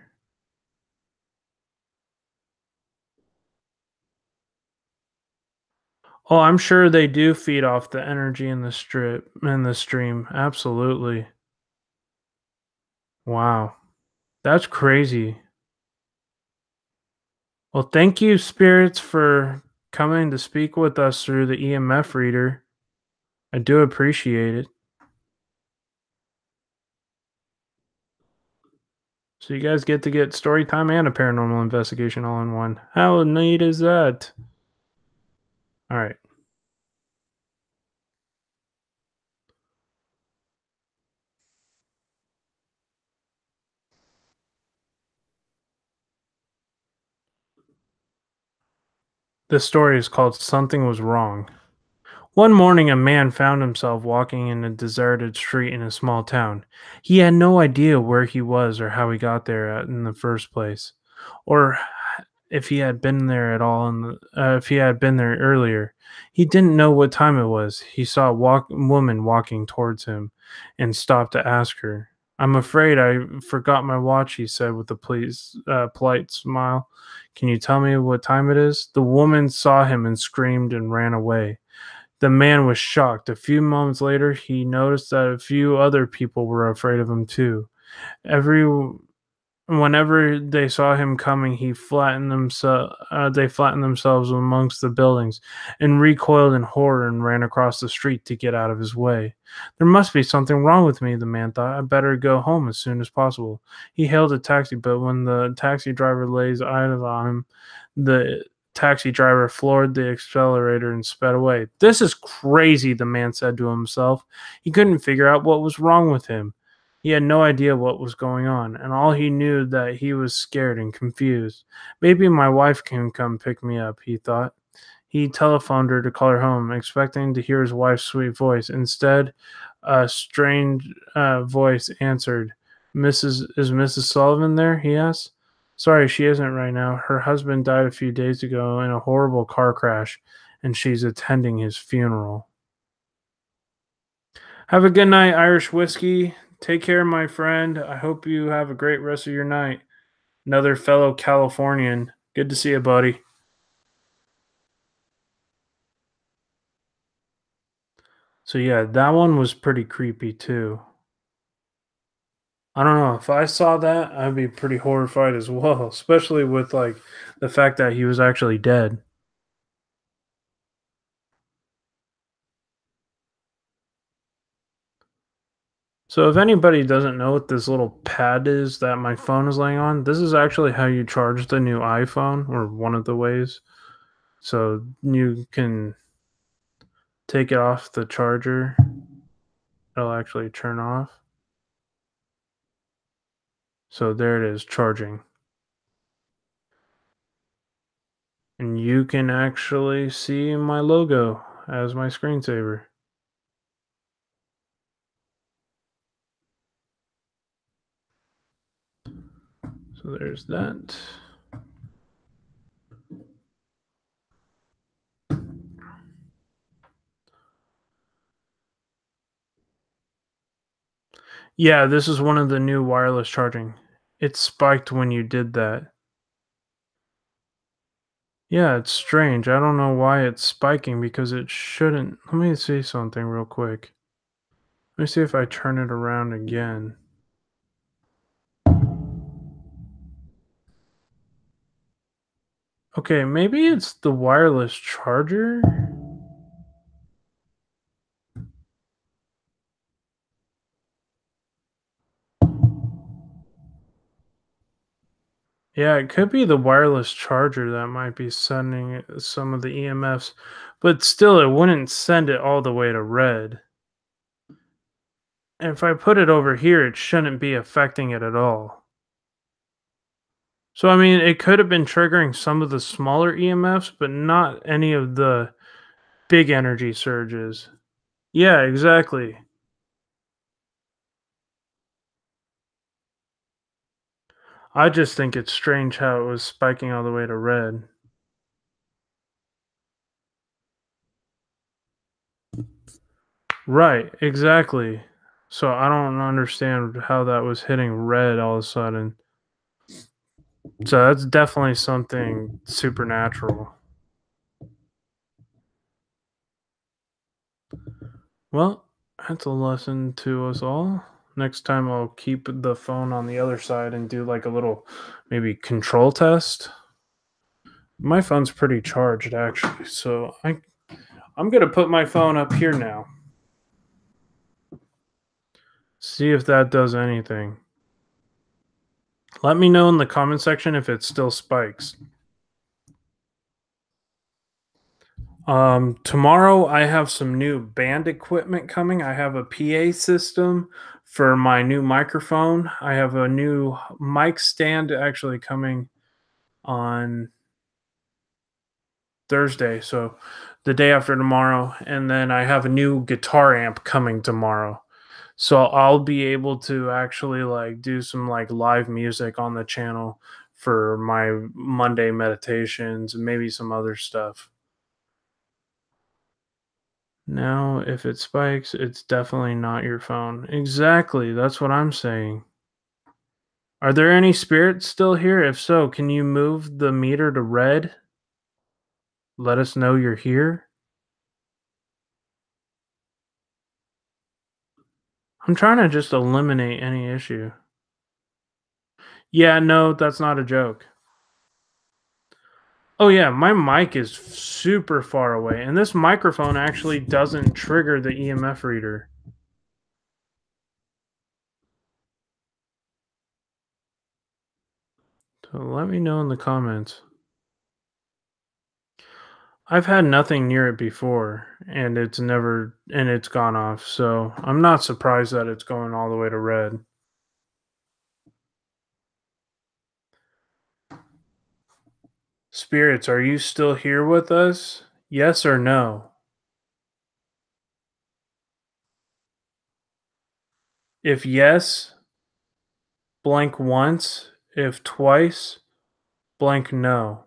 Oh, I'm sure they do feed off the energy in the stream. Absolutely. Wow. That's crazy. Well, thank you, spirits, for coming to speak with us through the EMF reader. I do appreciate it. So you guys get to get story time and a paranormal investigation all in one. How neat is that? All right. This story is called Something Was Wrong. One morning, a man found himself walking in a deserted street in a small town. He had no idea where he was or how he got there in the first place, or if he had been there at all. If he had been there earlier, he didn't know what time it was. He saw a woman walking towards him, and stopped to ask her. "I'm afraid I forgot my watch," he said with a polite smile. "Can you tell me what time it is?" The woman saw him and screamed and ran away. The man was shocked. A few moments later, he noticed that a few other people were afraid of him too. Every Whenever they saw him coming, they flattened themselves amongst the buildings and recoiled in horror and ran across the street to get out of his way. There must be something wrong with me, the man thought. I better go home as soon as possible. He hailed a taxi, but when the taxi driver laid eyes on him, the taxi driver floored the accelerator and sped away. "This is crazy," the man said to himself. He couldn't figure out what was wrong with him. He had no idea what was going on, and all he knew that he was scared and confused. Maybe my wife can come pick me up, he thought. He telephoned her to call her home, expecting to hear his wife's sweet voice. Instead, a strange voice answered. Is Mrs. Sullivan there? He asked. Sorry, she isn't right now. Her husband died a few days ago in a horrible car crash, and she's attending his funeral. Have a good night, Irish Whiskey. Take care, my friend. I hope you have a great rest of your night. Another fellow Californian. Good to see you, buddy. So yeah, that one was pretty creepy too. I don't know, if I saw that, I'd be pretty horrified as well, especially with like the fact that he was actually dead. So if anybody doesn't know what this little pad is that my phone is laying on, this is actually how you charge the new iPhone, or one of the ways. So you can take it off the charger. It'll actually turn off. So there it is, charging. And you can actually see my logo as my screensaver. So there's that. Yeah, this is one of the new wireless charging. It spiked when you did that. Yeah, it's strange. I don't know why it's spiking because it shouldn't. Let me see something real quick. Let me see if I turn it around again. Okay, maybe it's the wireless charger? Yeah, it could be the wireless charger that might be sending some of the EMFs, but still, it wouldn't send it all the way to red. And if I put it over here, it shouldn't be affecting it at all. So, I mean, it could have been triggering some of the smaller EMFs, but not any of the big energy surges. Yeah, exactly. I just think it's strange how it was spiking all the way to red. Right, exactly. So I don't understand how that was hitting red all of a sudden. So that's definitely something supernatural. Well, that's a lesson to us all. Next time I'll keep the phone on the other side and do like a little maybe control test. My phone's pretty charged actually, so I'm gonna put my phone up here now. See if that does anything. Let me know in the comment section if it still spikes. Tomorrow I have some new band equipment coming. I have a PA system for my new microphone. I have a new mic stand actually coming on Thursday, so the day after tomorrow, and then I have a new guitar amp coming tomorrow. So I'll be able to actually like do some like live music on the channel for my Monday meditations and maybe some other stuff. Now, if it spikes, it's definitely not your phone. Exactly, that's what I'm saying. Are there any spirits still here? If so, can you move the meter to red? Let us know you're here. I'm trying to just eliminate any issue. Yeah, no, that's not a joke. Oh yeah, my mic is super far away, and this microphone actually doesn't trigger the EMF reader. So let me know in the comments. I've had nothing near it before, and it's gone off, so I'm not surprised that it's going all the way to red. Spirits, are you still here with us? Yes or no? If yes, blank once. If twice, blank no.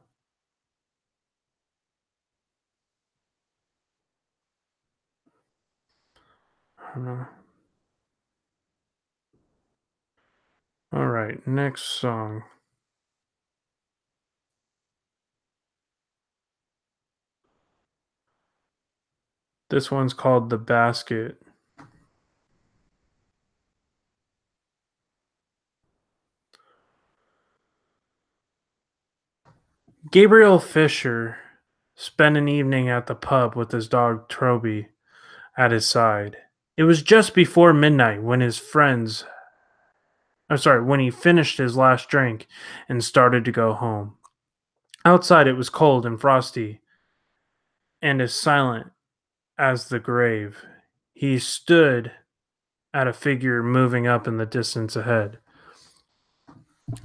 Uh, All right, next song. This one's called The Basket. Gabriel Fisher spent an evening at the pub with his dog Troby at his side. It was just before midnight when when he finished his last drink and started to go home. Outside it was cold and frosty and as silent as the grave. He stood at a figure moving up in the distance ahead.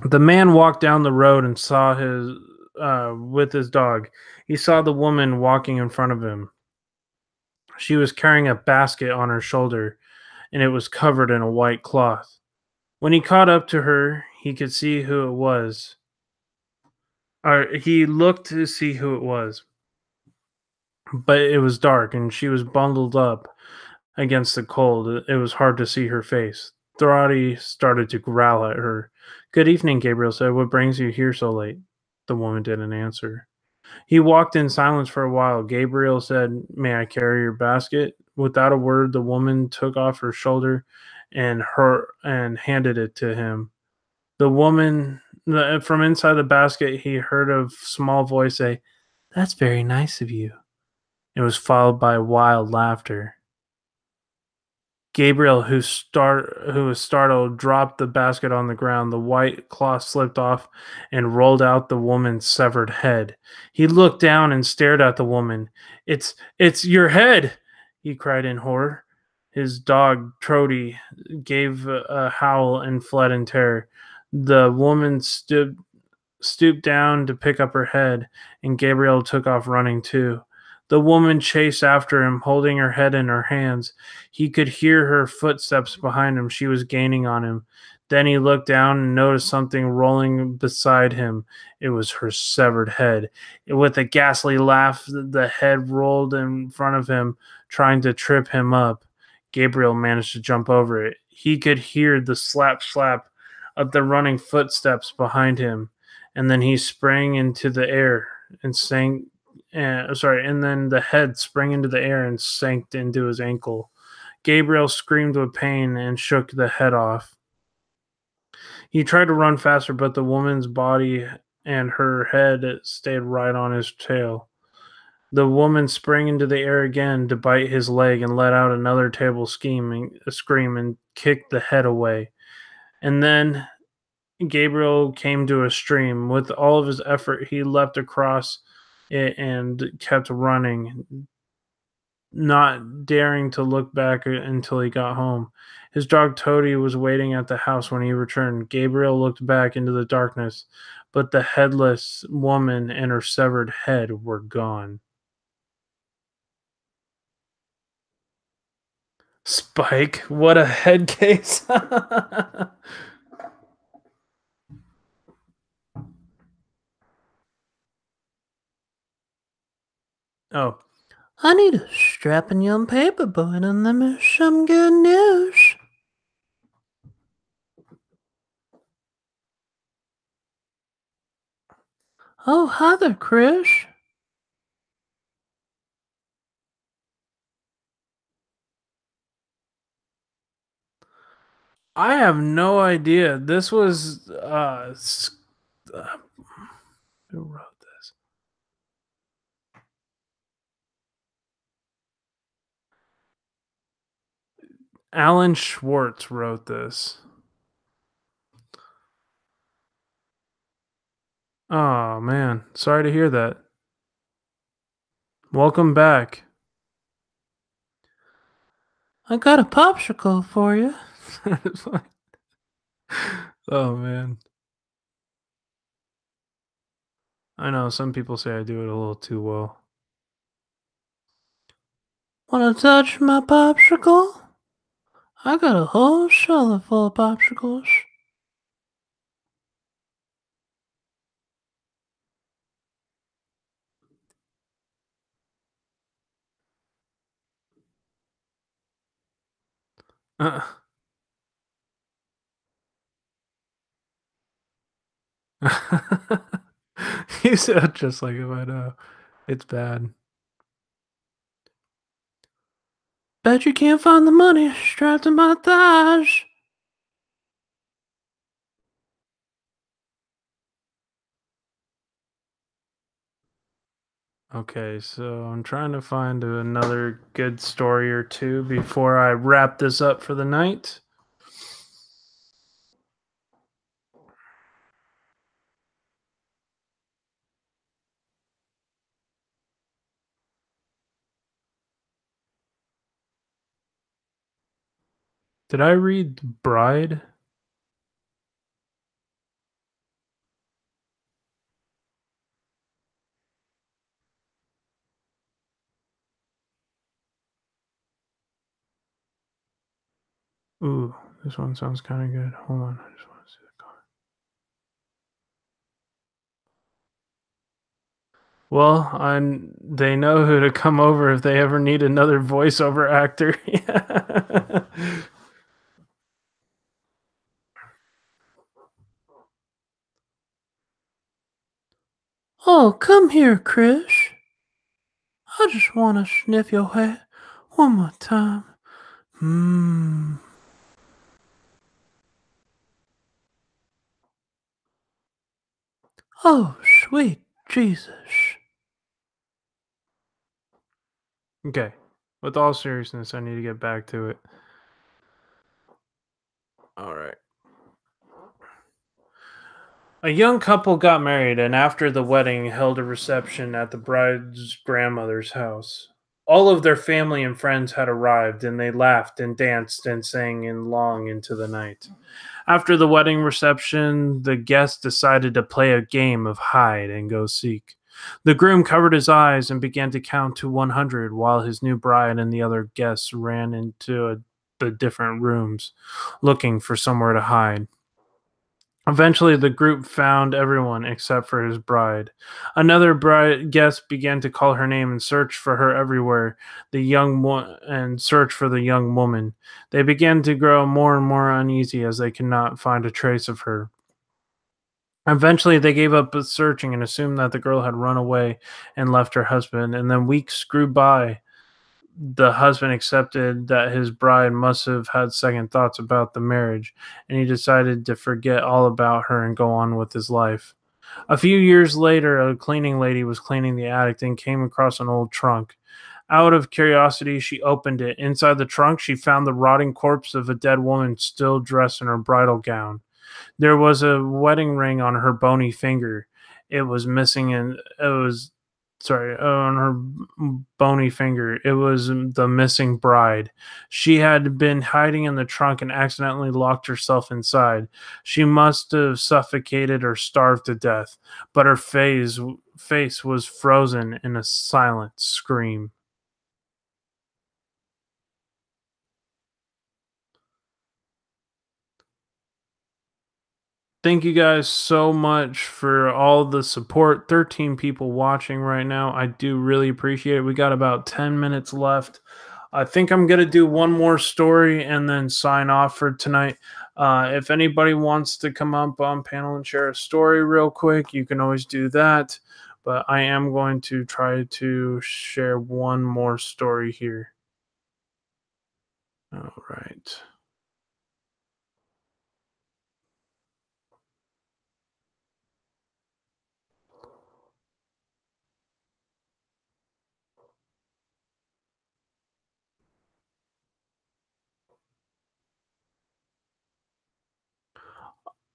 The man walked down the road and saw his with his dog. He saw the woman walking in front of him. She was carrying a basket on her shoulder, and it was covered in a white cloth. When he caught up to her, he could see who it was. Or he looked to see who it was, but it was dark, and she was bundled up against the cold. It was hard to see her face. Throtty started to growl at her. "Good evening," Gabriel said. "What brings you here so late?" The woman didn't answer. He walked in silence for a while. Gabriel said, "May I carry your basket?" Without a word, the woman took off her shoulder and handed it to him. The woman from inside the basket, he heard a small voice say, "That's very nice of you." It was followed by wild laughter. Gabriel, who was startled, dropped the basket on the ground. The white cloth slipped off and rolled out the woman's severed head. He looked down and stared at the woman. It's your head!" he cried in horror. His dog, Trody, gave a howl and fled in terror. The woman stooped down to pick up her head, and Gabriel took off running too. The woman chased after him, holding her head in her hands. He could hear her footsteps behind him. She was gaining on him. Then he looked down and noticed something rolling beside him. It was her severed head. With a ghastly laugh, the head rolled in front of him, trying to trip him up. Gabriel managed to jump over it. He could hear the slap slap of the running footsteps behind him, and then he sprang into the air and sank. And then the head sprang into the air and sank into his ankle. Gabriel screamed with pain and shook the head off. He tried to run faster, but the woman's body and her head stayed right on his tail. The woman sprang into the air again to bite his leg and let out another terrible scream and kicked the head away. And then Gabriel came to a stream. With all of his effort, he leapt across it and kept running, not daring to look back until he got home. His dog Toady was waiting at the house when he returned. Gabriel looked back into the darkness, but the headless woman and her severed head were gone. Spike, what a head case. Oh. I need a strapping young paper boy to let me some good news. Oh, hi there, Chris. I have no idea. This was who wrote this? Alan Schwartz wrote this. Oh man, sorry to hear that. Welcome back. I got a popsicle for you. Oh man. I know some people say I do it a little too well. Wanna touch my popsicle? I got a whole shovel full of popsicles. Uh, you sound just like him, I know. It's bad. Bet you can't find the money strapped to my thighs. Okay, so I'm trying to find another good story or two before I wrap this up for the night. Did I read Bride? Ooh, this one sounds kind of good. Hold on, I just want to see the comment. Well, they know who to come over if they ever need another voiceover actor. Oh, come here, Chris. I just want to sniff your hair one more time. Mmm. Oh, sweet Jesus. Okay. With all seriousness, I need to get back to it. All right. A young couple got married and after the wedding held a reception at the bride's grandmother's house. All of their family and friends had arrived and they laughed and danced and sang in long into the night. After the wedding reception, the guests decided to play a game of hide and go seek. The groom covered his eyes and began to count to 100 while his new bride and the other guests ran into the different rooms looking for somewhere to hide. Eventually, the group found everyone except for his bride. Another bride guest began to call her name and search for her everywhere. And search for the young woman. They began to grow more and more uneasy as they could not find a trace of her. Eventually, they gave up searching and assumed that the girl had run away and left her husband. And then weeks grew by. The husband accepted that his bride must have had second thoughts about the marriage, and he decided to forget all about her and go on with his life. A few years later, a cleaning lady was cleaning the attic and came across an old trunk. Out of curiosity, she opened it. Inside the trunk, she found the rotting corpse of a dead woman still dressed in her bridal gown. There was a wedding ring on her bony finger. It was missing, and it was on her bony finger. It was the missing bride. She had been hiding in the trunk and accidentally locked herself inside. She must have suffocated or starved to death, but her face was frozen in a silent scream. Thank you guys so much for all the support. 13 people watching right now. I do really appreciate it. We got about 10 minutes left. I think I'm going to do one more story and then sign off for tonight. If anybody wants to come up on panel and share a story real quick, you can always do that. But I am going to try to share one more story here. All right.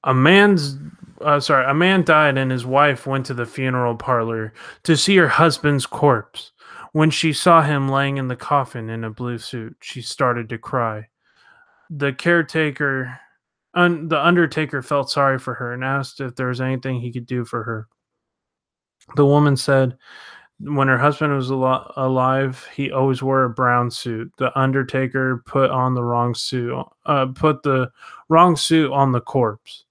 A man's a man died and his wife went to the funeral parlor to see her husband's corpse. When she saw him laying in the coffin in a blue suit, she started to cry. The the undertaker felt sorry for her and asked if there was anything he could do for her. The woman said when her husband was alive, he always wore a brown suit. The Undertaker put on the wrong suit, put the wrong suit on the corpse.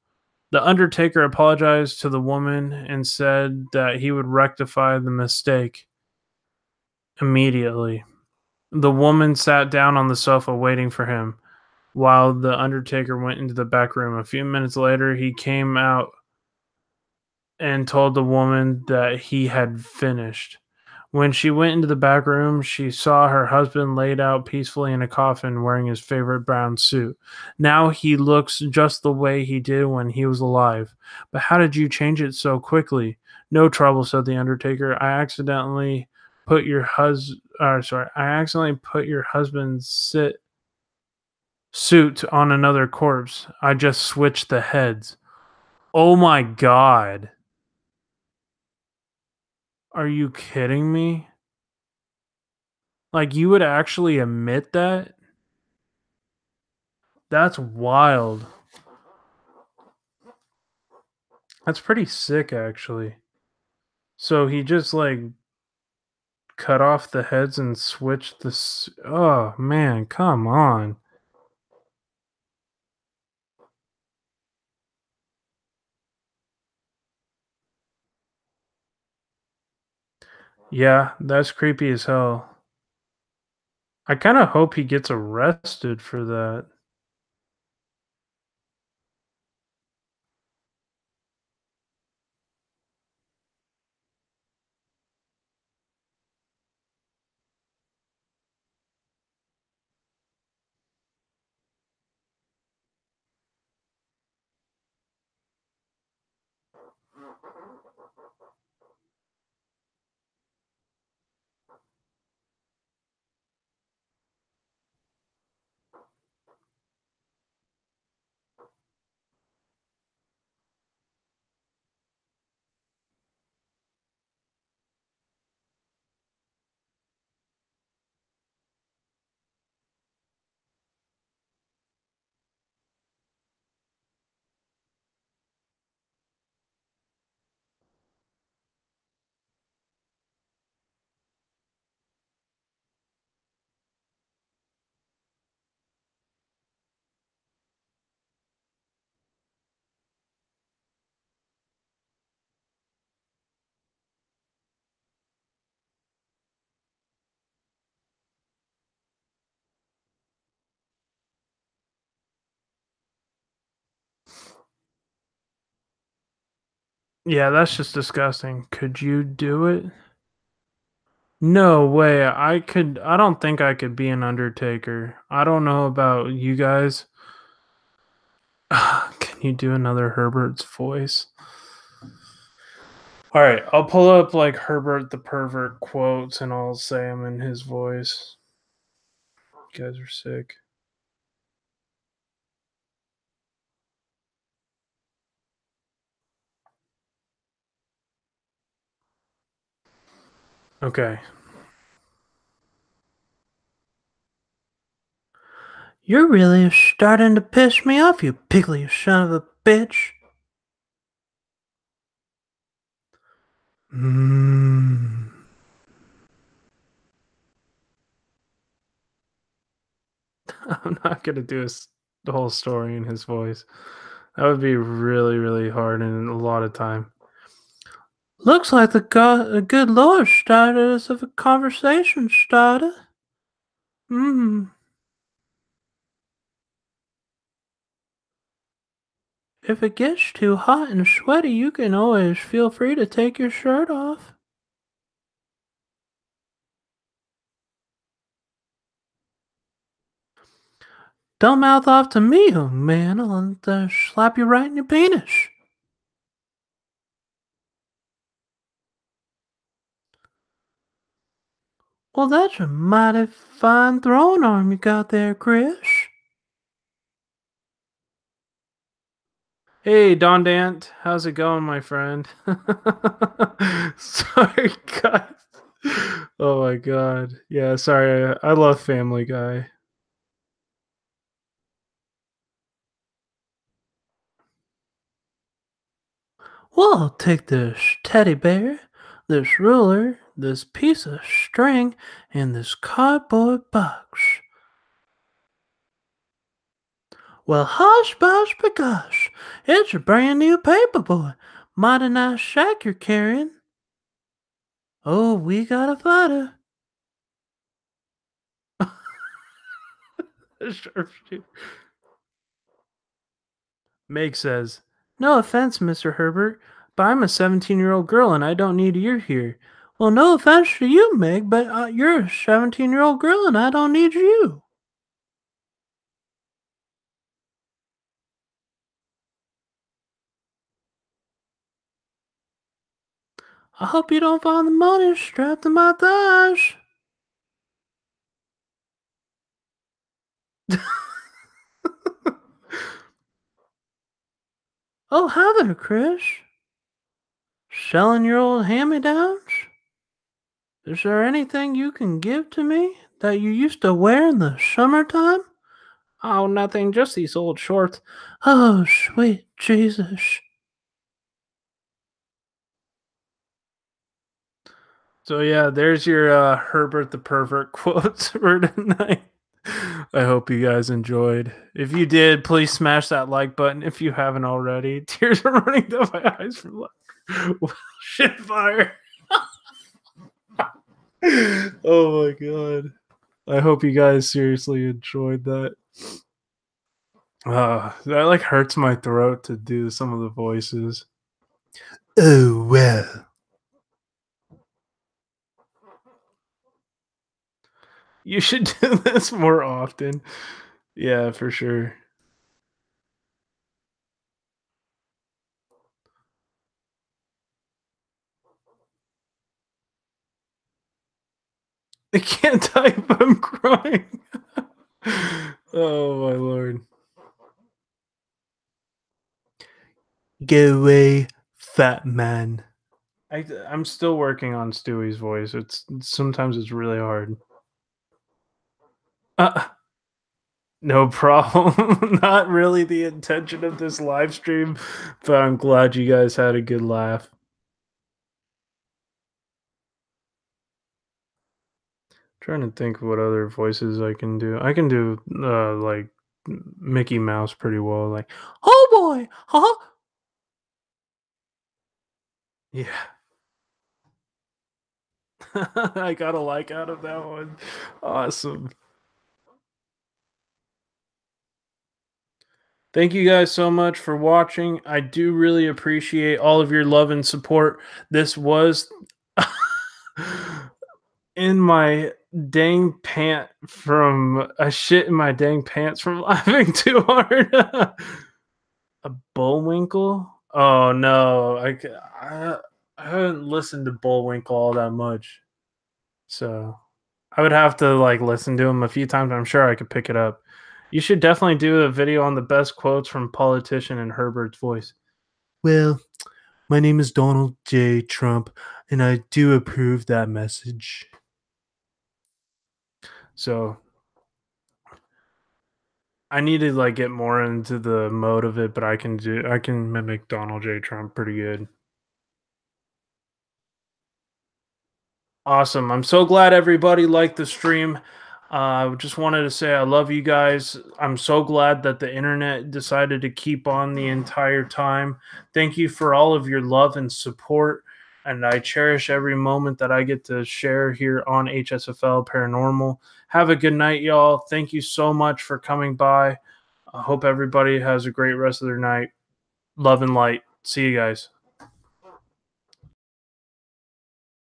The Undertaker apologized to the woman and said that he would rectify the mistake immediately. The woman sat down on the sofa waiting for him while the Undertaker went into the back room. A few minutes later, he came out and told the woman that he had finished. When she went into the back room, she saw her husband laid out peacefully in a coffin wearing his favorite brown suit. Now he looks just the way he did when he was alive. But how did you change it so quickly? No trouble, said the Undertaker. I accidentally put your husband's suit on another corpse. I just switched the heads. Oh my god. Are you kidding me? Like, you would actually admit that? That's wild. That's pretty sick, actually. So he just, like, cut off the heads and switched the. Oh, man, come on. Yeah, that's creepy as hell. I kind of hope he gets arrested for that. Yeah, that's just disgusting. Could you do it? No way. I don't think I could be an Undertaker. I don't know about you guys. Can you do another Herbert's voice? All right, I'll pull up like Herbert the Pervert quotes and I'll say them in his voice. You guys are sick. Okay. You're really starting to piss me off, you piggly son of a bitch. Mm. I'm not gonna do the whole story in his voice. That would be really, really hard and a lot of time. Looks like the good Lord started us of a conversation starter. If it gets too hot and sweaty, you can always feel free to take your shirt off. Don't mouth off to me, young man. I'll slap you right in your penis. Well, that's a mighty fine throwing arm you got there, Chris. Hey, Don Dant. How's it going, my friend? Sorry, guys. Oh my god. Yeah, sorry. I love Family Guy. Well, I'll take this teddy bear. this ruler, this piece of string, and this cardboard box. Well, hush, bush, bagosh. It's a brand new paperboy. Mighty nice shack you're carrying. Oh, we got a fighter. Sharpshooter. Meg says, "No offense, Mr. Herbert, but I'm a 17-year-old girl and I don't need you here." Well, no offense to you, Meg, but you're a 17-year-old girl and I don't need you. I hope you don't find the money strapped to my thighs. Oh, hi there, Chris. Selling your old hand-me-downs? Is there anything you can give to me that you used to wear in the summertime? Oh, nothing, just these old shorts. Oh, sweet Jesus. So yeah, there's your Herbert the Pervert quotes for tonight. I hope you guys enjoyed. If you did, please smash that like button if you haven't already. Tears are running down my eyes from shit fire. Oh my god. I hope you guys seriously enjoyed that. That like hurts my throat to do some of the voices. Oh well. You should do this more often. Yeah, for sure. I can't type, I'm crying. Oh my lord. Go away, fat man. I'm still working on Stewie's voice. Sometimes it's really hard. No problem. Not really the intention of this live stream, but I'm glad you guys had a good laugh. Trying to think of what other voices I can do. I can do like Mickey Mouse pretty well. Like, oh boy, huh? Yeah. I got a like out of that one. Awesome. Thank you guys so much for watching. I do really appreciate all of your love and support. This was in my dang pant from a shit in my dang pants from laughing too hard. A Bullwinkle? Oh no, I haven't listened to Bullwinkle all that much, so I would have to like listen to him a few times. I'm sure I could pick it up. You should definitely do a video on the best quotes from politician in Herbert's voice. Well, my name is Donald J. Trump, and I do approve that message. So I need to like get more into the mode of it, but I can mimic Donald J. Trump pretty good. Awesome. I'm so glad everybody liked the stream. I just wanted to say I love you guys. I'm so glad that the internet decided to keep on the entire time. Thank you for all of your love and support. And I cherish every moment that I get to share here on HSFL Paranormal. Have a good night, y'all. Thank you so much for coming by. I hope everybody has a great rest of their night. Love and light. See you guys.